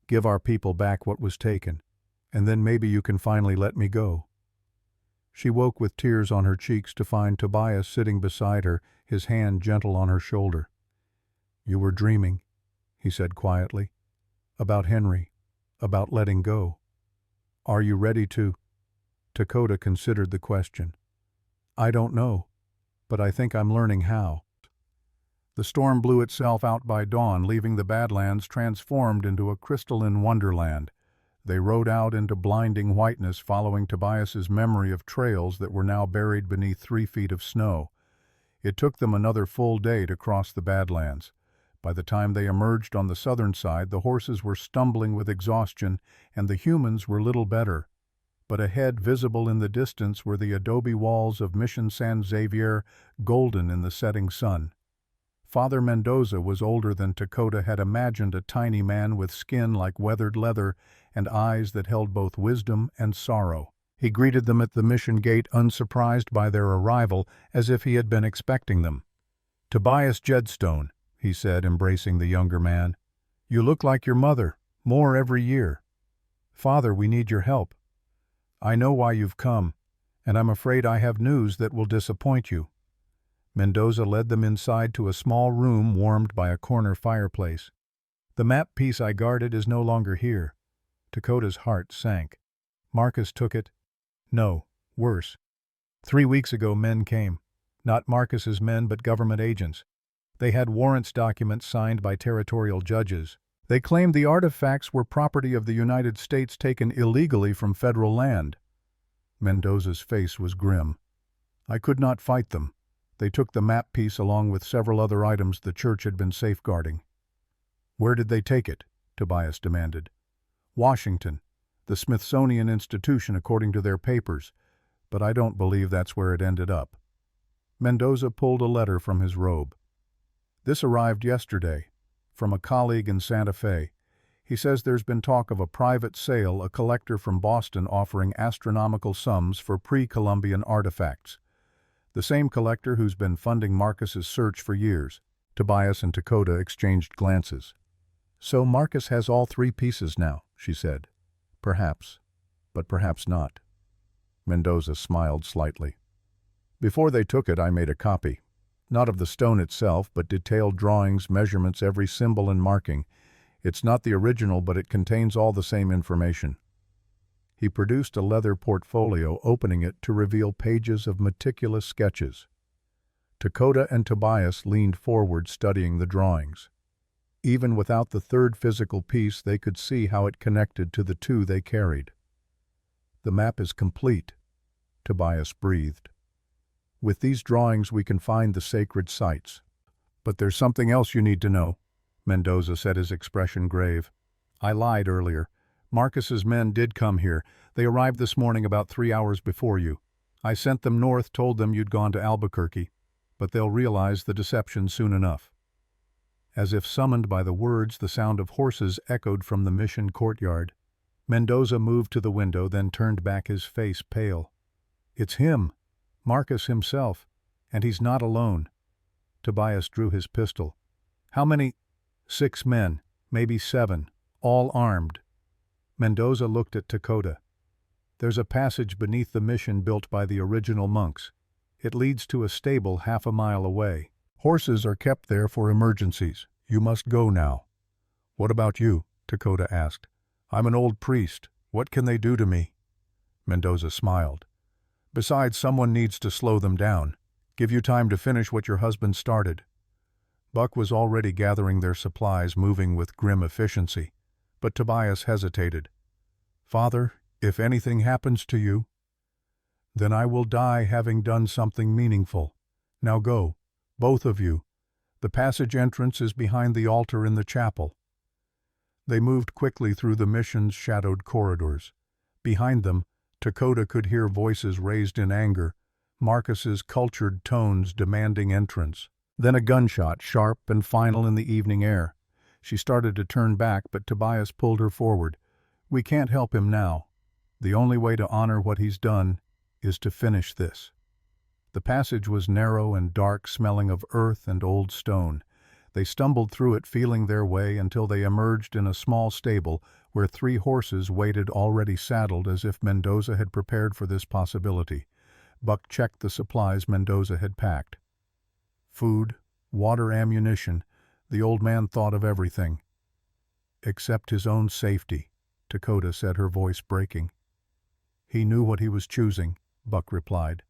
Give our people back what was taken, and then maybe you can finally let me go. She woke with tears on her cheeks to find Tobias sitting beside her, his hand gentle on her shoulder. You were dreaming, he said quietly. About Henry, about letting go. Are you ready to? Dakota considered the question. I don't know, but I think I'm learning how. The storm blew itself out by dawn, leaving the Badlands transformed into a crystalline wonderland. They rode out into blinding whiteness, following Tobias's memory of trails that were now buried beneath 3 feet of snow. It took them another full day to cross the Badlands. By the time they emerged on the southern side, the horses were stumbling with exhaustion, and the humans were little better. But ahead, visible in the distance, were the adobe walls of Mission San Xavier, golden in the setting sun. Father Mendoza was older than Dakota had imagined, a tiny man with skin like weathered leather and eyes that held both wisdom and sorrow. He greeted them at the mission gate, unsurprised by their arrival, as if he had been expecting them. Tobias Jedstone, he said, embracing the younger man. You look like your mother, more every year. Father, we need your help. I know why you've come, and I'm afraid I have news that will disappoint you. Mendoza led them inside to a small room warmed by a corner fireplace. The map piece I guarded is no longer here. Dakota's heart sank. Marcus took it. No, worse. 3 weeks ago men came. Not Marcus's men, but government agents. They had warrants documents signed by territorial judges. They claimed the artifacts were property of the United States taken illegally from federal land. Mendoza's face was grim. I could not fight them. They took the map piece along with several other items the church had been safeguarding. Where did they take it? Tobias demanded. Washington, the Smithsonian Institution, according to their papers, but I don't believe that's where it ended up. Mendoza pulled a letter from his robe. This arrived yesterday, from a colleague in Santa Fe. He says there's been talk of a private sale, a collector from Boston offering astronomical sums for pre-Columbian artifacts. The same collector who's been funding Marcus's search for years. Tobias and Dakota exchanged glances. So Marcus has all 3 pieces now, she said. Perhaps, but perhaps not. Mendoza smiled slightly. Before they took it, I made a copy. Not of the stone itself, but detailed drawings, measurements, every symbol and marking. It's not the original, but it contains all the same information. He produced a leather portfolio, opening it to reveal pages of meticulous sketches. Dakota and Tobias leaned forward, studying the drawings. Even without the 3rd physical piece, they could see how it connected to the 2 they carried. The map is complete, Tobias breathed. With these drawings we can find the sacred sites. But there's something else you need to know, Mendoza said, his expression grave. I lied earlier. Marcus's men did come here. They arrived this morning about 3 hours before you. I sent them north, told them you'd gone to Albuquerque, but they'll realize the deception soon enough. As if summoned by the words, the sound of horses echoed from the mission courtyard. Mendoza moved to the window, then turned back, his face pale. It's him, Marcus himself, and he's not alone. Tobias drew his pistol. How many? 6 men, maybe 7, all armed. Mendoza looked at Dakota. There's a passage beneath the mission built by the original monks. It leads to a stable half a mile away. Horses are kept there for emergencies. You must go now." "What about you?" Dakota asked. "I'm an old priest. What can they do to me?" Mendoza smiled. "Besides, someone needs to slow them down. Give you time to finish what your husband started." Buck was already gathering their supplies, moving with grim efficiency. But Tobias hesitated. "Father, if anything happens to you, then I will die having done something meaningful. Now go, both of you. The passage entrance is behind the altar in the chapel." They moved quickly through the mission's shadowed corridors. Behind them, Dakota could hear voices raised in anger, Marcus's cultured tones demanding entrance. Then a gunshot, sharp and final in the evening air. She started to turn back, but Tobias pulled her forward. "We can't help him now. The only way to honor what he's done is to finish this." The passage was narrow and dark, smelling of earth and old stone. They stumbled through it, feeling their way, until they emerged in a small stable where 3 horses waited already saddled, as if Mendoza had prepared for this possibility. Buck checked the supplies Mendoza had packed. Food, water, ammunition. The old man thought of everything. "Except his own safety," Dakota said, her voice breaking. "He knew what he was choosing," Buck replied.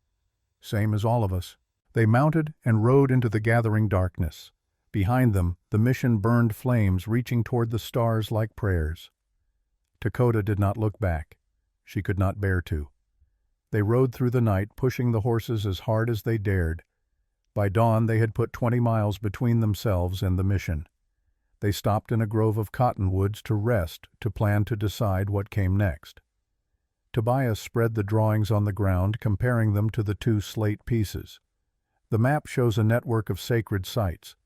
"Same as all of us." They mounted and rode into the gathering darkness. Behind them, the mission burned flames reaching toward the stars like prayers. Dakota did not look back. She could not bear to. They rode through the night, pushing the horses as hard as they dared. By dawn, they had put 20 miles between themselves and the mission. They stopped in a grove of cottonwoods to rest, to plan, to decide what came next. Tobias spread the drawings on the ground, comparing them to the 2 slate pieces. The map shows a network of sacred sites,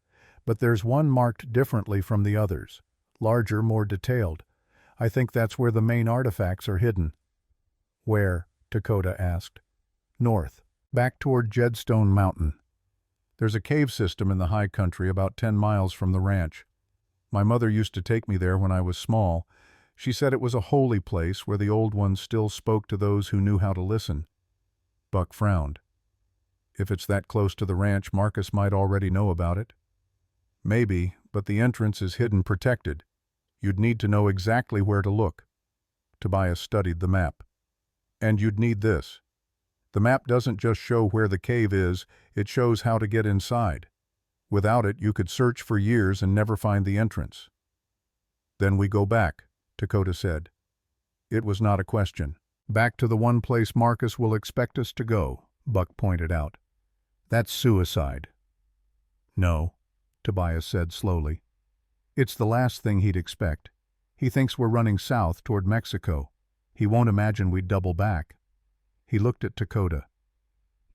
but there's one marked differently from the others, larger, more detailed. I think that's where the main artifacts are hidden. "Where?" Dakota asked. "North, back toward Jedstone Mountain. There's a cave system in the high country about 10 miles from the ranch. My mother used to take me there when I was small. She said it was a holy place where the old ones still spoke to those who knew how to listen." Buck frowned. "If it's that close to the ranch, Marcus might already know about it." "Maybe, but the entrance is hidden, protected. You'd need to know exactly where to look." Tobias studied the map. "And you'd need this. The map doesn't just show where the cave is, it shows how to get inside. Without it, you could search for years and never find the entrance." "Then we go back," Dakota said. It was not a question. "Back to the one place Marcus will expect us to go," Buck pointed out. "That's suicide." "No," Tobias said slowly. "It's the last thing he'd expect. He thinks we're running south toward Mexico. He won't imagine we'd double back." He looked at Dakota.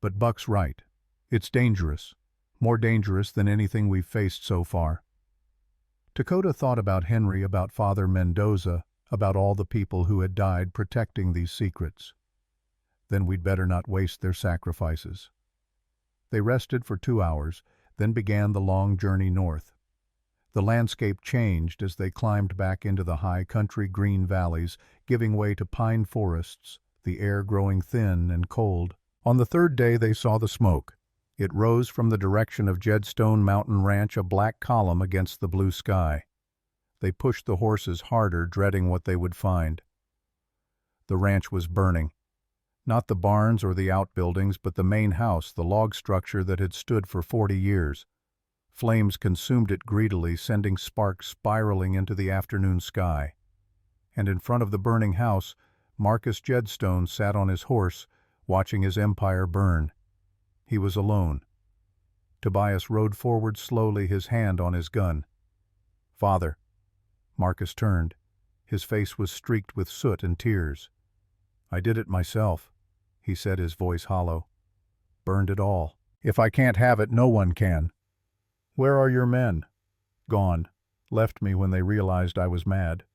"But Buck's right. It's dangerous. More dangerous than anything we've faced so far." Dakota thought about Henry, about Father Mendoza, about all the people who had died protecting these secrets. Then we'd better not waste their sacrifices. They rested for 2 hours, then began the long journey north. The landscape changed as they climbed back into the high country green valleys, giving way to pine forests, the air growing thin and cold. On the 3rd day they saw the smoke. It rose from the direction of Jedstone Mountain Ranch, a black column against the blue sky. They pushed the horses harder, dreading what they would find. The ranch was burning. Not the barns or the outbuildings, but the main house, the log structure that had stood for 40 years. Flames consumed it greedily, sending sparks spiraling into the afternoon sky. And in front of the burning house, Marcus Jedstone sat on his horse, watching his empire burn. He was alone. Tobias rode forward slowly, his hand on his gun. "Father." Marcus turned. His face was streaked with soot and tears. "I did it myself," he said, his voice hollow. "Burned it all. If I can't have it, no one can." "Where are your men?" "Gone. Left me when they realized I was mad."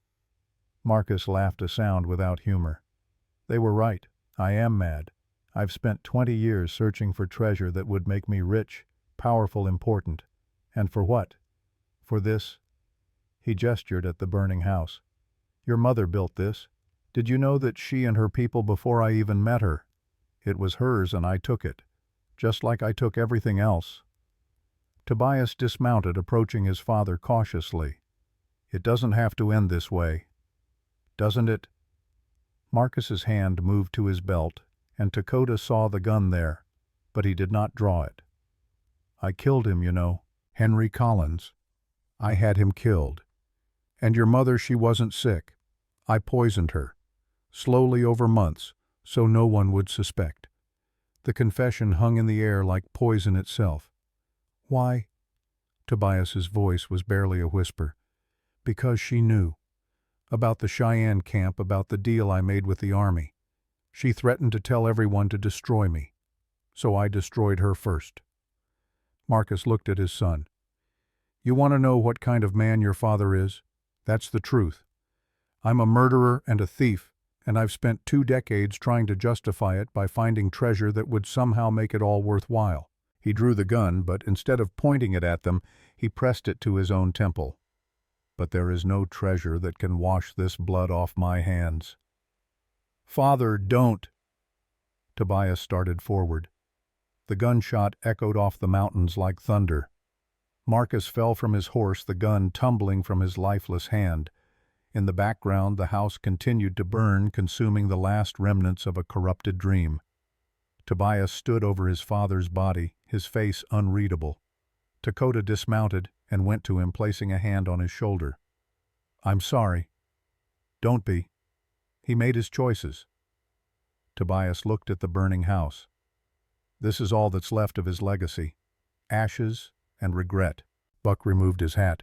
Marcus laughed, a sound without humor. "They were right. I am mad. I've spent 20 years searching for treasure that would make me rich, powerful, important. And for what? For this?" He gestured at the burning house. "Your mother built this. Did you know that she and her people before I even met her? It was hers and I took it, just like I took everything else." Tobias dismounted, approaching his father cautiously. "It doesn't have to end this way, doesn't it?" Marcus's hand moved to his belt, and Dakota saw the gun there, but he did not draw it. "I killed him, you know. Henry Collins. I had him killed. And your mother, she wasn't sick. I poisoned her, slowly over months, so no one would suspect." The confession hung in the air like poison itself. "Why?" Tobias's voice was barely a whisper. "Because she knew. About the Cheyenne camp, about the deal I made with the army. She threatened to tell everyone to destroy me. So I destroyed her first." Marcus looked at his son. "You want to know what kind of man your father is? That's the truth. I'm a murderer and a thief, and I've spent 2 decades trying to justify it by finding treasure that would somehow make it all worthwhile." He drew the gun, but instead of pointing it at them, he pressed it to his own temple. "But there is no treasure that can wash this blood off my hands." "Father, don't!" Tobias started forward. The gunshot echoed off the mountains like thunder. Marcus fell from his horse, the gun tumbling from his lifeless hand. In the background, the house continued to burn, consuming the last remnants of a corrupted dream. Tobias stood over his father's body, his face unreadable. Dakota dismounted and went to him, placing a hand on his shoulder. "I'm sorry." "Don't be. He made his choices." Tobias looked at the burning house. "This is all that's left of his legacy. Ashes and regret." Buck removed his hat.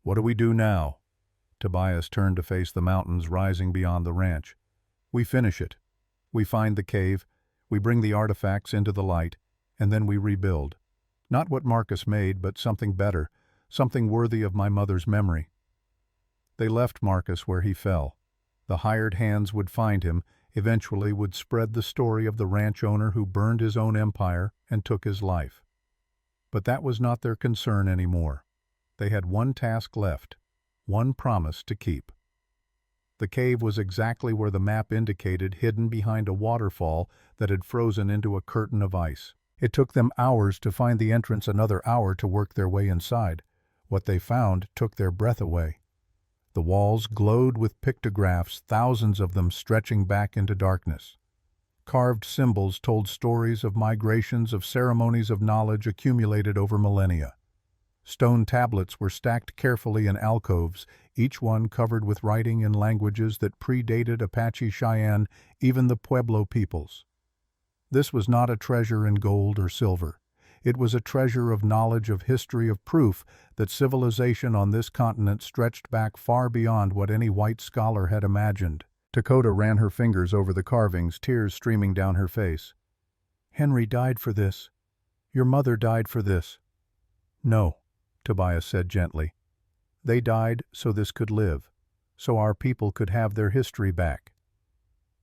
"What do we do now?" Tobias turned to face the mountains rising beyond the ranch. "We finish it. We find the cave, we bring the artifacts into the light, and then we rebuild. Not what Marcus made, but something better, something worthy of my mother's memory." They left Marcus where he fell. The hired hands would find him, eventually would spread the story of the ranch owner who burned his own empire and took his life. But that was not their concern anymore. They had one task left, one promise to keep. The cave was exactly where the map indicated, hidden behind a waterfall that had frozen into a curtain of ice. It took them hours to find the entrance, another hour to work their way inside. What they found took their breath away. The walls glowed with pictographs, thousands of them stretching back into darkness. Carved symbols told stories of migrations, of ceremonies of knowledge accumulated over millennia. Stone tablets were stacked carefully in alcoves, each one covered with writing in languages that predated Apache, Cheyenne, even the Pueblo peoples. This was not a treasure in gold or silver. It was a treasure of knowledge, of history, of proof that civilization on this continent stretched back far beyond what any white scholar had imagined. Dakota ran her fingers over the carvings, tears streaming down her face. "Henry died for this. Your mother died for this." "No," Tobias said gently. "They died so this could live, so our people could have their history back."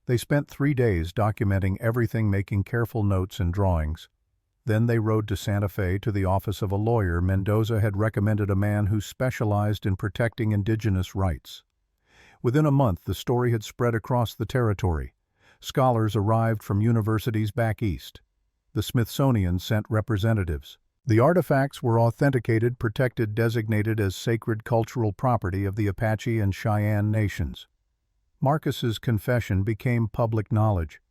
They spent 3 days documenting everything, making careful notes and drawings. Then they rode to Santa Fe to the office of a lawyer. Mendoza had recommended a man who specialized in protecting indigenous rights. Within a month, the story had spread across the territory. Scholars arrived from universities back east. The Smithsonian sent representatives. The artifacts were authenticated, protected, designated as sacred cultural property of the Apache and Cheyenne nations. Marcus's confession became public knowledge.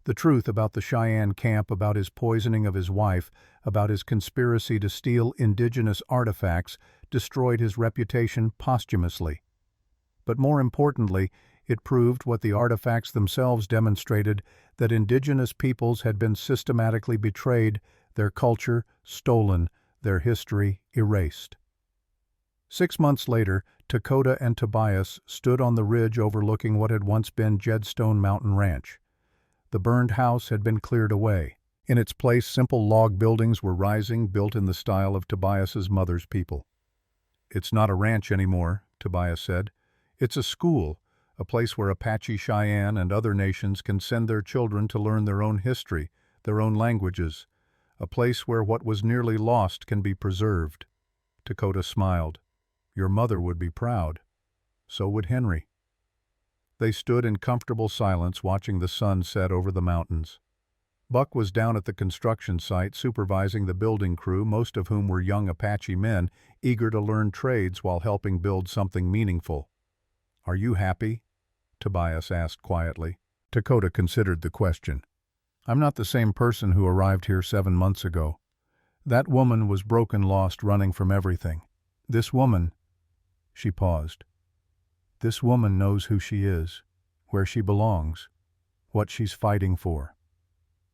The truth about the Cheyenne camp, about his poisoning of his wife, about his conspiracy to steal indigenous artifacts, destroyed his reputation posthumously. But more importantly, it proved what the artifacts themselves demonstrated, that indigenous peoples had been systematically betrayed, their culture stolen, their history erased. 6 months later, Dakota and Tobias stood on the ridge overlooking what had once been Jedstone Mountain Ranch. The burned house had been cleared away. In its place, simple log buildings were rising, built in the style of Tobias's mother's people. "It's not a ranch anymore," Tobias said. "It's a school, a place where Apache, Cheyenne, and other nations can send their children to learn their own history, their own languages, a place where what was nearly lost can be preserved." Dakota smiled. "Your mother would be proud. So would Henry." They stood in comfortable silence watching the sun set over the mountains. Buck was down at the construction site supervising the building crew, most of whom were young Apache men, eager to learn trades while helping build something meaningful. "Are you happy?" Tobias asked quietly. Dakota considered the question. "I'm not the same person who arrived here 7 months ago. That woman was broken, lost, running from everything. This woman—" She paused. "This woman knows who she is, where she belongs, what she's fighting for.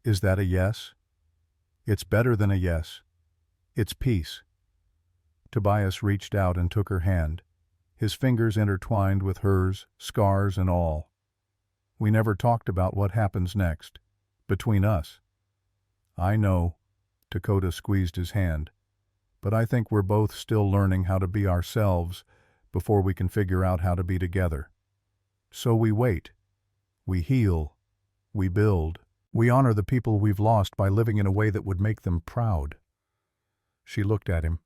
Is that a yes?" "It's better than a yes. It's peace." Tobias reached out and took her hand, his fingers intertwined with hers, scars and all. "We never talked about what happens next, between us." "I know," Dakota squeezed his hand, "but I think we're both still learning how to be ourselves before we can figure out how to be together. So we wait. We heal. We build. We honor the people we've lost by living in a way that would make them proud." She looked at him.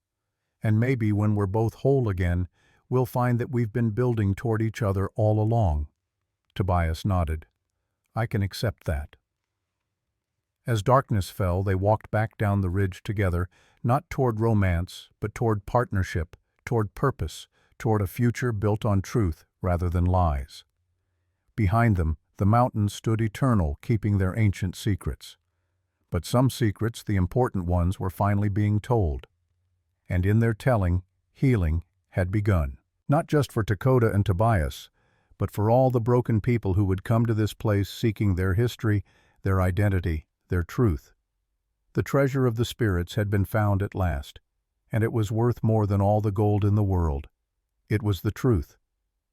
"And maybe when we're both whole again, we'll find that we've been building toward each other all along." Tobias nodded. "I can accept that." As darkness fell, they walked back down the ridge together, not toward romance, but toward partnership, toward purpose, toward a future built on truth rather than lies. Behind them, the mountains stood eternal, keeping their ancient secrets. But some secrets, the important ones, were finally being told. And in their telling, healing had begun. Not just for Dakota and Tobias, but for all the broken people who would come to this place seeking their history, their identity, their truth. The treasure of the spirits had been found at last, and it was worth more than all the gold in the world. It was the truth,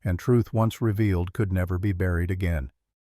and truth once revealed could never be buried again.